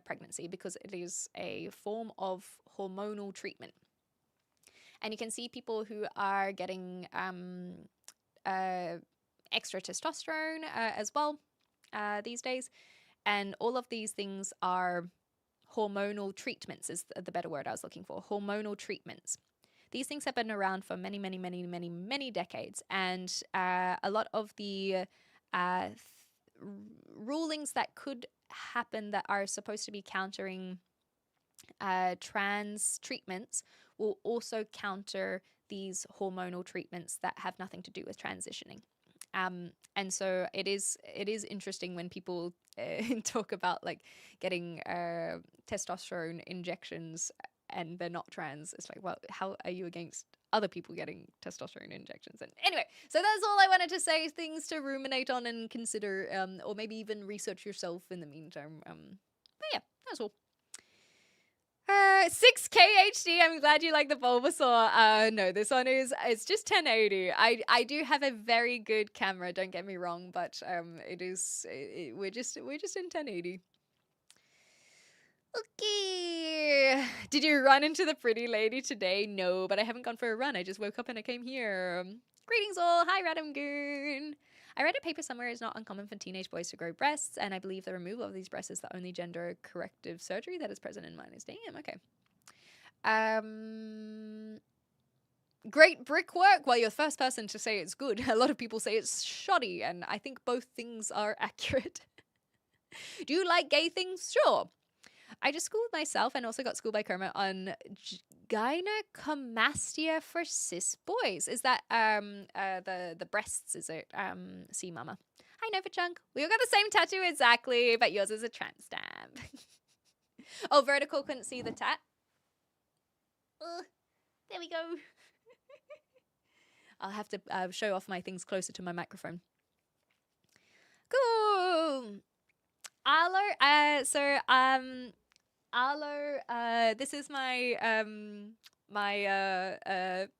[SPEAKER 2] pregnancy, because it is a form of hormonal treatment. And you can see people who are getting extra testosterone as well these days. And all of these things are hormonal treatments, is the better word I was looking for. Hormonal treatments. These things have been around for many, many, many, many, many decades. And a lot of the rulings that could happen that are supposed to be countering trans treatments will also counter these hormonal treatments that have nothing to do with transitioning. And so it is interesting when people talk about like getting testosterone injections and they're not trans. It's like, well, how are you against other people getting testosterone injections? And anyway, so that's all I wanted to say. Things to ruminate on and consider, or maybe even research yourself in the meantime. But yeah, that's all. 6K HD. I'm glad you like the Bulbasaur. No, this one it's just 1080. I do have a very good camera, don't get me wrong, but we're just in 1080. Okay. Did you run into the pretty lady today? No, but I haven't gone for a run. I just woke up and I came here. Greetings all. Hi, Radam Goon. I read a paper somewhere it's not uncommon for teenage boys to grow breasts, and I believe the removal of these breasts is the only gender corrective surgery that is present in minors. Damn, okay. Great brickwork. Well, you're the first person to say it's good. A lot of people say it's shoddy, and I think both things are accurate. Do you like gay things? Sure. I just schooled myself and also got schooled by Kermit on gynecomastia for cis boys. Is that the breasts, is it? See mama. Hi Novachunk. We all got the same tattoo exactly, but yours is a tramp stamp. Oh, Vertical couldn't see the tat. There we go. I'll have to show off my things closer to my microphone. Cool. Arlo, this is my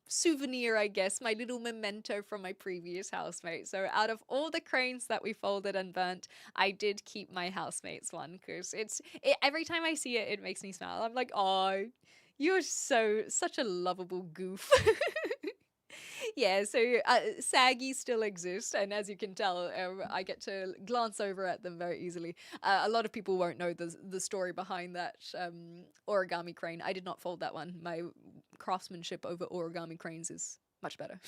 [SPEAKER 2] souvenir, I guess, my little memento from my previous housemate. So out of all the cranes that we folded and burnt, I did keep my housemate's one, because every time I see it, it makes me smile. I'm like, oh, you're such a lovable goof. Yeah, so saggy still exists, and as you can tell, I get to glance over at them very easily. A lot of people won't know the story behind that origami crane. I did not fold that one. My craftsmanship over origami cranes is much better.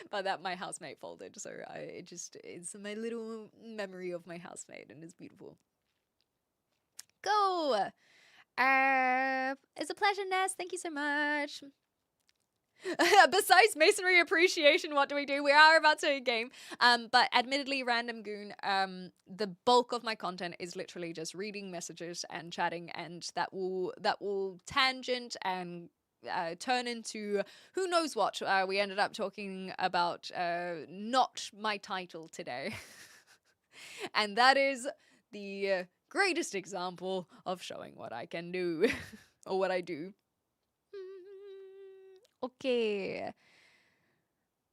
[SPEAKER 2] But that my housemate folded, so it's my little memory of my housemate, and it's beautiful. Go! It's a pleasure, Ness. Thank you so much. Besides masonry appreciation, what do we do? We are about to game. But admittedly, Random Goon, the bulk of my content is literally just reading messages and chatting, and that will tangent and turn into who knows what. We ended up talking about not my title today. And that is the greatest example of showing what I can do, or what I do. Okay.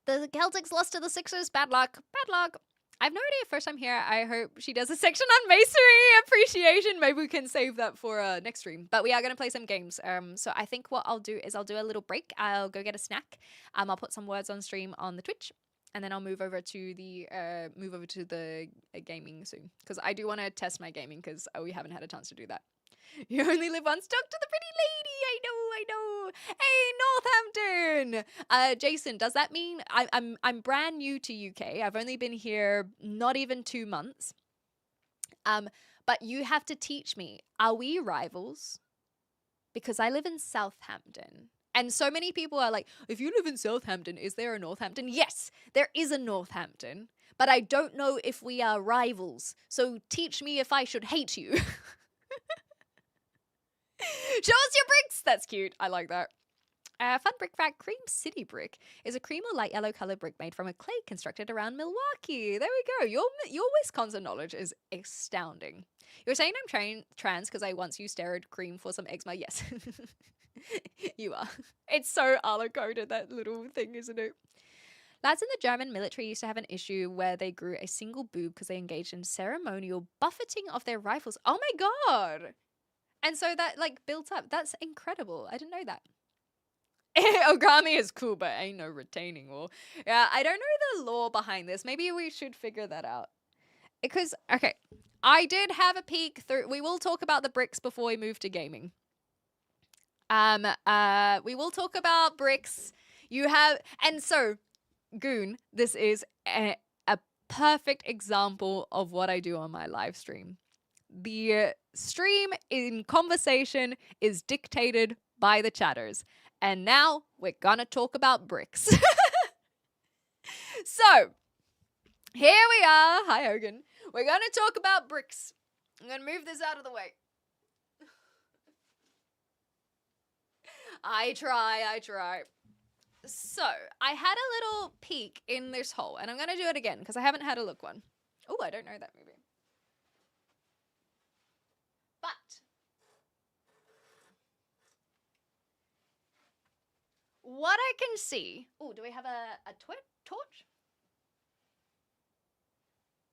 [SPEAKER 2] The Celtics lost to the Sixers. Bad luck. Bad luck. I have no idea. First time here. I hope she does a section on masonry appreciation. Maybe we can save that for next stream. But we are going to play some games. So I think what I'll do is I'll do a little break. I'll go get a snack. I'll put some words on stream on the Twitch. and then I'll move over to the gaming soon, because I do want to test my gaming, because we haven't had a chance to do that. You only live once. Talk to the pretty lady. I know. Hey, Northampton. Jason, does that mean I'm brand new to UK? I've only been here not even 2 months. But you have to teach me. Are we rivals? Because I live in Southampton. And so many people are like, if you live in Southampton, is there a Northampton? Yes, there is a Northampton. But I don't know if we are rivals. So teach me if I should hate you. Show us your bricks. That's cute. I like that. Fun brick fact, Cream City brick is a cream or light yellow colored brick made from a clay constructed around Milwaukee. There we go. Your Wisconsin knowledge is astounding. You're saying I'm trans because I once used steroid cream for some eczema? Yes. You are. It's so color-coded, that little thing, isn't it? Lads in the German military used to have an issue where they grew a single boob because they engaged in ceremonial buffeting of their rifles. Oh my god! And so that, like, built up. That's incredible. I didn't know that. Ogami is cool, but ain't no retaining wall. Yeah, I don't know the law behind this. Maybe we should figure that out. Because, okay, I did have a peek through. We will talk about the bricks before we move to gaming. We will talk about bricks. You have, and so, Goon, this is a perfect example of what I do on my live stream. The stream in conversation is dictated by the chatters. And now we're gonna talk about bricks. So, here we are. Hi, Hogan. We're gonna talk about bricks. I'm gonna move this out of the way. I try. So, I had a little peek in this hole, and I'm gonna do it again, because I haven't had a look one. Oh, I don't know that movie. But what I can see... Oh, do we have a torch?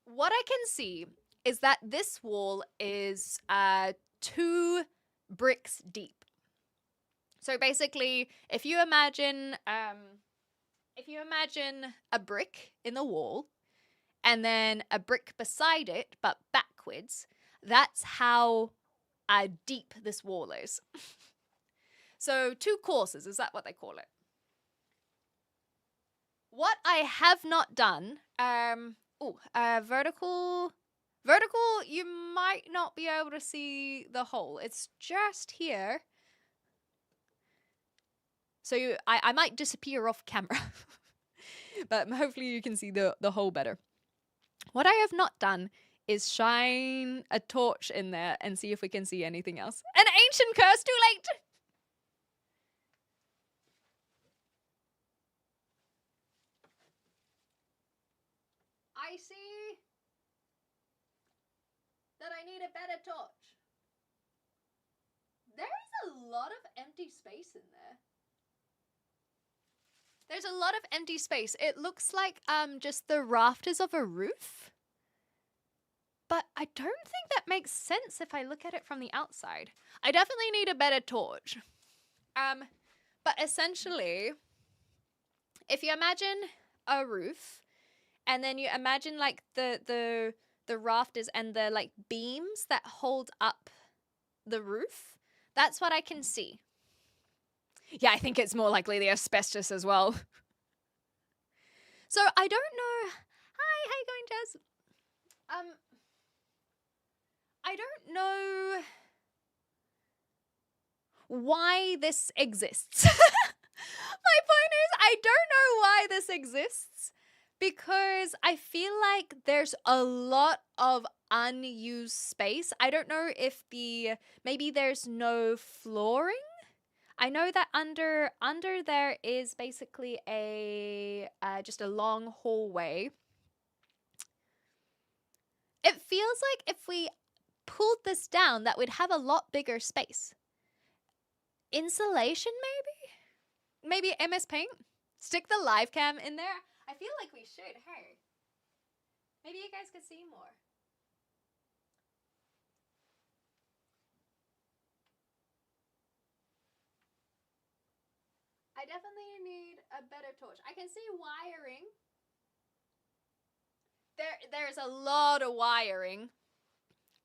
[SPEAKER 2] What I can see is that this wall is 2 bricks deep. So basically, if you imagine a brick in the wall, and then a brick beside it, but backwards, that's how deep this wall is. So 2 courses, is that what they call it? What I have not done, vertical, you might not be able to see the hole. It's just here. So I might disappear off camera, but hopefully you can see the hole better. What I have not done is shine a torch in there and see if we can see anything else. An ancient curse, too late! I see that I need a better torch. There is a lot of empty space in there. There's a lot of empty space. It looks like just the rafters of a roof. But I don't think that makes sense if I look at it from the outside. I definitely need a better torch. But essentially, if you imagine a roof, and then you imagine like the rafters and the like beams that hold up the roof, that's what I can see. Yeah, I think it's more likely the asbestos as well. So I don't know. Hi, how you going, Jazz? I don't know why this exists. My point is, I don't know why this exists, because I feel like there's a lot of unused space. I don't know if maybe there's no flooring. I know that under there is basically just a long hallway. It feels like if we pulled this down, that we'd have a lot bigger space. Insulation, maybe? Maybe MS Paint? Stick the live cam in there? I feel like we should, hey. Maybe you guys could see more. I definitely need a better torch. I can see wiring. There's a lot of wiring.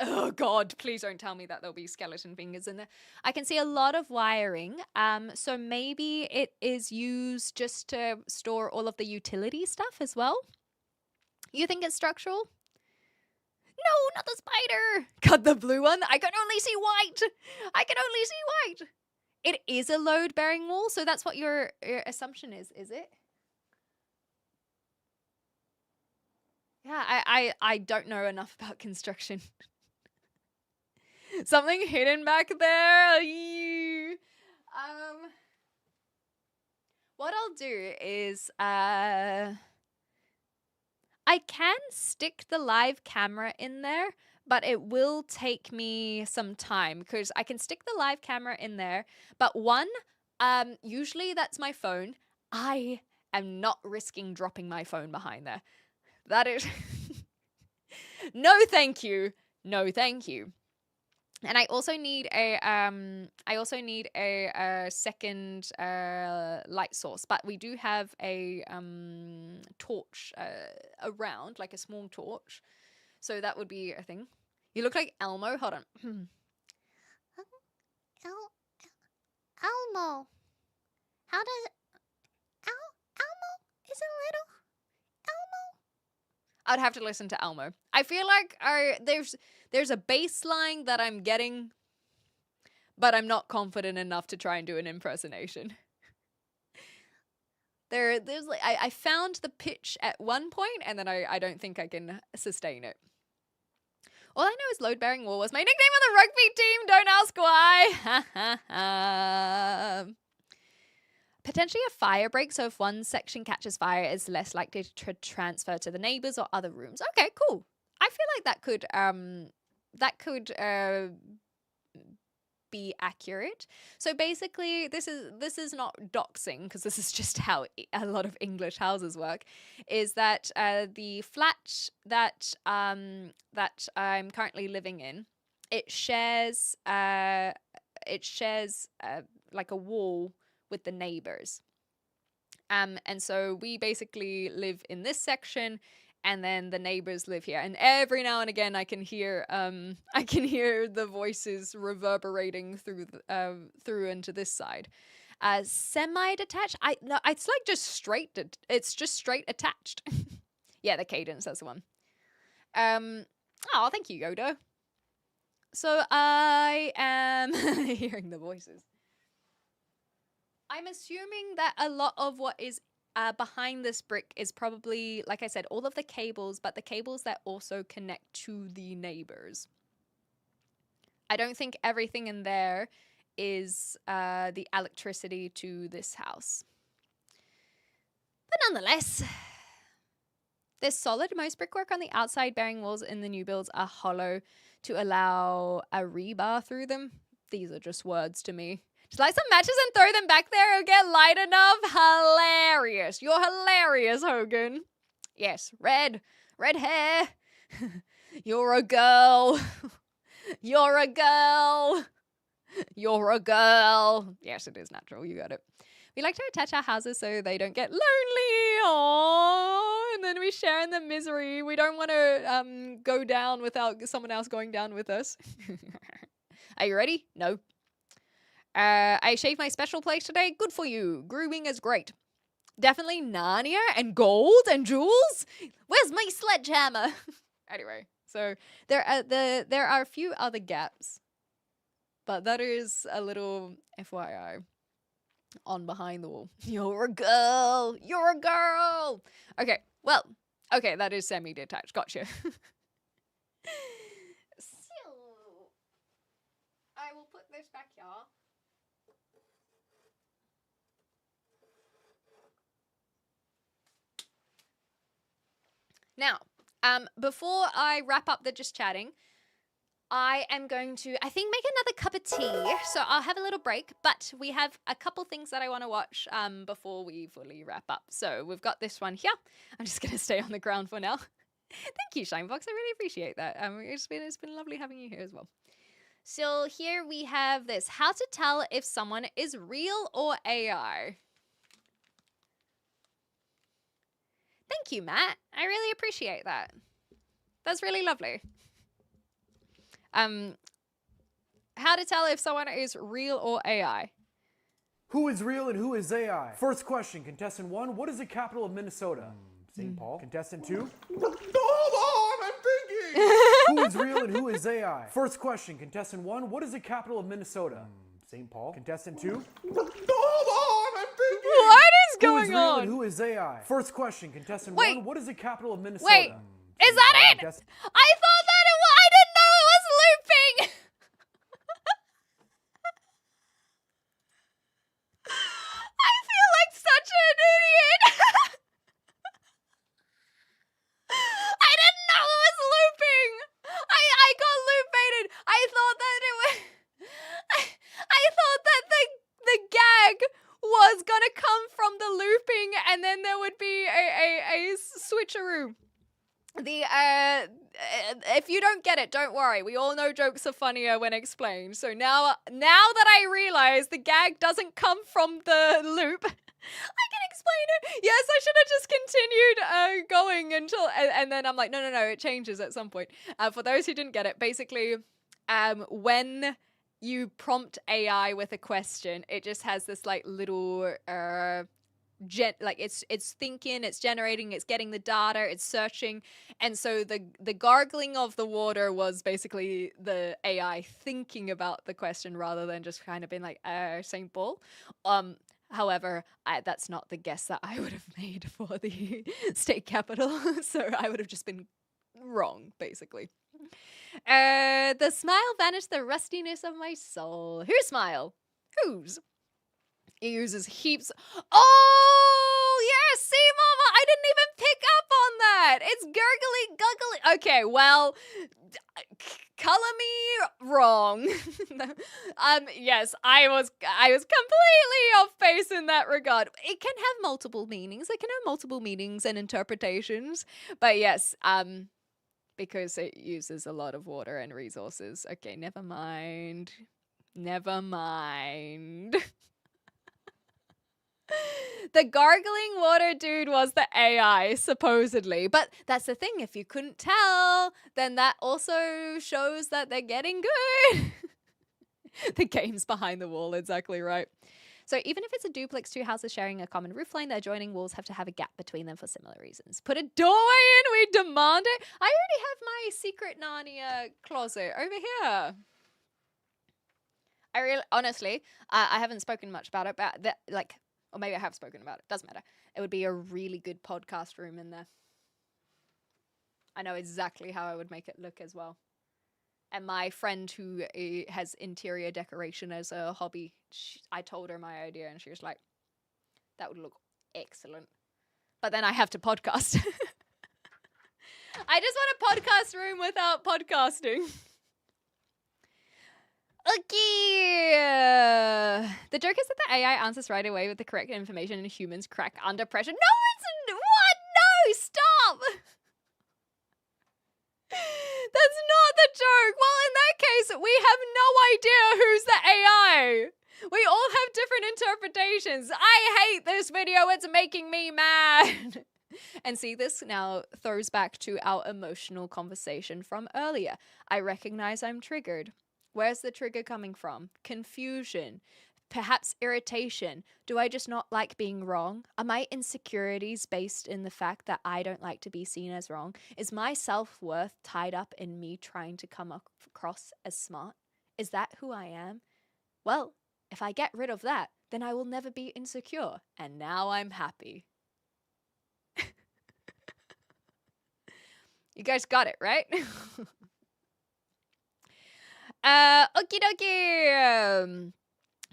[SPEAKER 2] Oh God, please don't tell me that there'll be skeleton fingers in there. I can see a lot of wiring. So maybe it is used just to store all of the utility stuff as well. You think it's structural? No, not the spider. Cut the blue one. I can only see white. I can only see white. It is a load-bearing wall, so that's what your assumption is it? Yeah, I don't know enough about construction. Something hidden back there. What I'll do is I can stick the live camera in there, but it will take me some time because I can stick the live camera in there. But usually that's my phone. I am not risking dropping my phone behind there. That is no, thank you. No, thank you. And I also need a second light source, but we do have a torch around, like a small torch, so that would be a thing. You look like Elmo. Hold on.
[SPEAKER 5] Elmo. How does Elmo is a little Elmo?
[SPEAKER 2] I'd have to listen to Elmo. I feel like there's a baseline that I'm getting, but I'm not confident enough to try and do an impersonation. There's like I found the pitch at one point, and then I don't think I can sustain it. All I know is load-bearing wall was my nickname on the rugby team. Don't ask why. Potentially a fire break, so if one section catches fire, it's less likely to transfer to the neighbors or other rooms. Okay, cool. I feel like that could be accurate. So basically, this is not doxing, because this is just how a lot of English houses work. Is that the flat that I'm currently living in, it shares like a wall with the neighbors. And so we basically live in this section, and then the neighbors live here. And every now and again, I can hear the voices reverberating through into this side. Semi-detached. No, it's like just straight. It's just straight attached. Yeah, the cadence. That's the one. Oh, thank you, Yoda. So I am hearing the voices. I'm assuming that a lot of what is behind this brick is probably, like I said, all of the cables, but the cables that also connect to the neighbors. I don't think everything in there is the electricity to this house. But nonetheless, there's solid. Most brickwork on the outside bearing walls in the new builds are hollow to allow a rebar through them. These are just words to me. Just light some matches and throw them back there. It'll get light enough. Hilarious. You're hilarious, Hogan. Yes, red hair. You're a girl. You're a girl. You're a girl. Yes, it is natural. You got it. We like to attach our houses so they don't get lonely. Aww. And then we share in the misery. We don't want to go down without someone else going down with us. Are you ready? No. I shaved my special place today. Good for you. Grooming is great. Definitely Narnia and gold and jewels. Where's my sledgehammer? Anyway, so there are a few other gaps, but that is a little FYI on behind the wall. You're a girl. You're a girl. Okay, well, okay, that is semi-detached. Gotcha. So, I will put this back here. Now, before I wrap up the just chatting, I am going to, I think, make another cup of tea. So I'll have a little break, but we have a couple things that I want to watch before we fully wrap up. So we've got this one here. I'm just going to stay on the ground for now. Thank you, Shinebox. I really appreciate that. It's been lovely having you here as well. So here we have this. How to tell if someone is real or AI. Thank you, Matt. I really appreciate that. That's really lovely. How to tell if someone is real or AI?
[SPEAKER 6] Who is real and who is AI? First question, contestant 1, what is the capital of Minnesota? St. Paul. Contestant 2, hold on, I'm thinking! Who is real and who is AI? First question, contestant 1, what is the capital of Minnesota? St. Paul. Contestant 2, hold on, I'm thinking!
[SPEAKER 2] What is
[SPEAKER 6] Who
[SPEAKER 2] going
[SPEAKER 6] is real
[SPEAKER 2] on?
[SPEAKER 6] and who is AI? First question, contestant
[SPEAKER 2] Wait.
[SPEAKER 6] 1, what is the capital of Minnesota?
[SPEAKER 2] Wait, is that it?
[SPEAKER 6] Contestant-
[SPEAKER 2] I thought that it was. I didn't know it was looping. I feel like such an idiot. I didn't know it was looping. I got loop baited. I thought that it was. I thought that the gag was gonna come from the looping, and then there would be a switcheroo. If you don't get it, don't worry. We all know jokes are funnier when explained. So now that I realize the gag doesn't come from the loop, I can explain it. Yes, I should have just continued going until, and then I'm like, no, it changes at some point. For those who didn't get it, basically, when you prompt AI with a question, it just has this like little it's thinking, it's generating, it's getting the data, it's searching, and so the gargling of the water was basically the AI thinking about the question rather than just kind of being like St. Paul. However, that's not the guess that I would have made for the state capital, so I would have just been wrong, basically. The smile vanished the rustiness of my soul. Whose smile? Whose? It uses heaps. Oh, yes, see, Mama, I didn't even pick up on that. It's gurgly, guggly. Okay, well, color me wrong. Yes, I was completely off base in that regard. It can have multiple meanings. It can have multiple meanings and interpretations. But yes, because it uses a lot of water and resources. Okay, never mind. Never mind. The gargling water dude was the AI, supposedly. But that's the thing, if you couldn't tell, then that also shows that they're getting good. The game's behind the wall, exactly right. So even if it's a duplex, two houses sharing a common roof line, the adjoining walls have to have a gap between them for similar reasons. Put a doorway in, we demand it. I already have my secret Narnia closet over here. Honestly, I haven't spoken much about it, but or maybe I have spoken about it. Doesn't matter. It would be a really good podcast room in there. I know exactly how I would make it look as well. And my friend who has interior decoration as a hobby, I told her my idea and she was like, that would look excellent. But then I have to podcast. I just want a podcast room without podcasting. Okay. The joke is that the AI answers right away with the correct information and humans crack under pressure. No, it's... What? No, stop! That's not the joke. Well, in that case, we have no idea who's the AI. We all have different interpretations. I hate this video. It's making me mad. And see, this now throws back to our emotional conversation from earlier. I recognize I'm triggered. Where's the trigger coming from? Confusion. Perhaps irritation. Do I just not like being wrong? Are my insecurities based in the fact that I don't like to be seen as wrong? Is my self-worth tied up in me trying to come across as smart? Is that who I am? Well, if I get rid of that, then I will never be insecure. And now I'm happy. You guys got it, right? Okie dokie.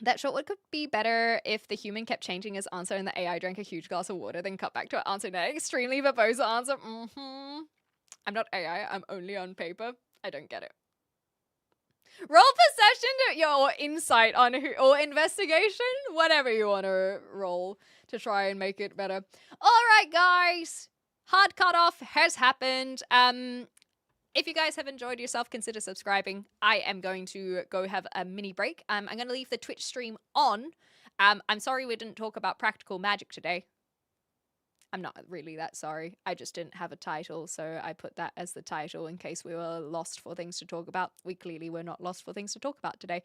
[SPEAKER 2] That short could be better if the human kept changing his answer and the AI drank a huge glass of water, then cut back to answering an extremely verbose answer. I'm not AI, I'm only on paper. I don't get it. Roll perception or insight on or investigation, whatever you want to roll to try and make it better. All right, guys. Hard cutoff has happened. If you guys have enjoyed yourself, consider subscribing. I am going to go have a mini break. I'm going to leave the Twitch stream on. I'm sorry we didn't talk about practical magic today. I'm not really that sorry. I just didn't have a title, so I put that as the title in case we were lost for things to talk about. We clearly were not lost for things to talk about today.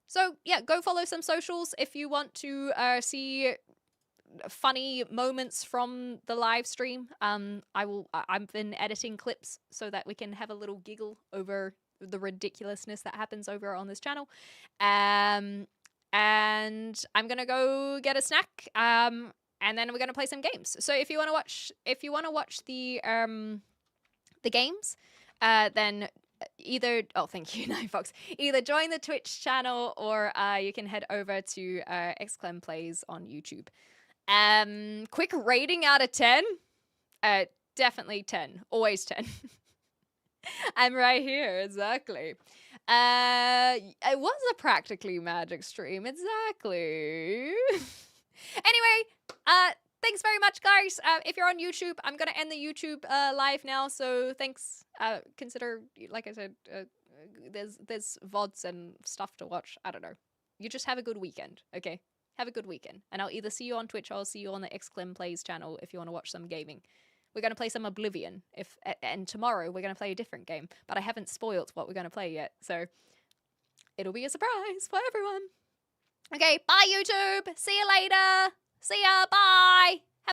[SPEAKER 2] So yeah, go follow some socials if you want to see funny moments from the live stream. I've been editing clips so that we can have a little giggle over the ridiculousness that happens over on this channel. And I'm gonna go get a snack. And then we're gonna play some games. So if you wanna watch the games, then either thank you, Nine Fox. Either join the Twitch channel or you can head over to Xclem Plays on YouTube. Quick rating out of 10. Definitely 10. Always 10. I'm right here, exactly. It was a practically magic stream, exactly. Anyway, thanks very much, guys. If you're on YouTube, I'm gonna end the YouTube live now. So thanks. Consider, like I said, there's VODs and stuff to watch. I don't know. You just have a good weekend, okay? Have a good weekend, and I'll either see you on Twitch or I'll see you on the Xclem Plays channel if you want to watch some gaming. We're gonna play some Oblivion, and tomorrow we're gonna play a different game, but I haven't spoiled what we're gonna play yet, so it'll be a surprise for everyone. Okay, bye YouTube. See you later. See ya. Bye.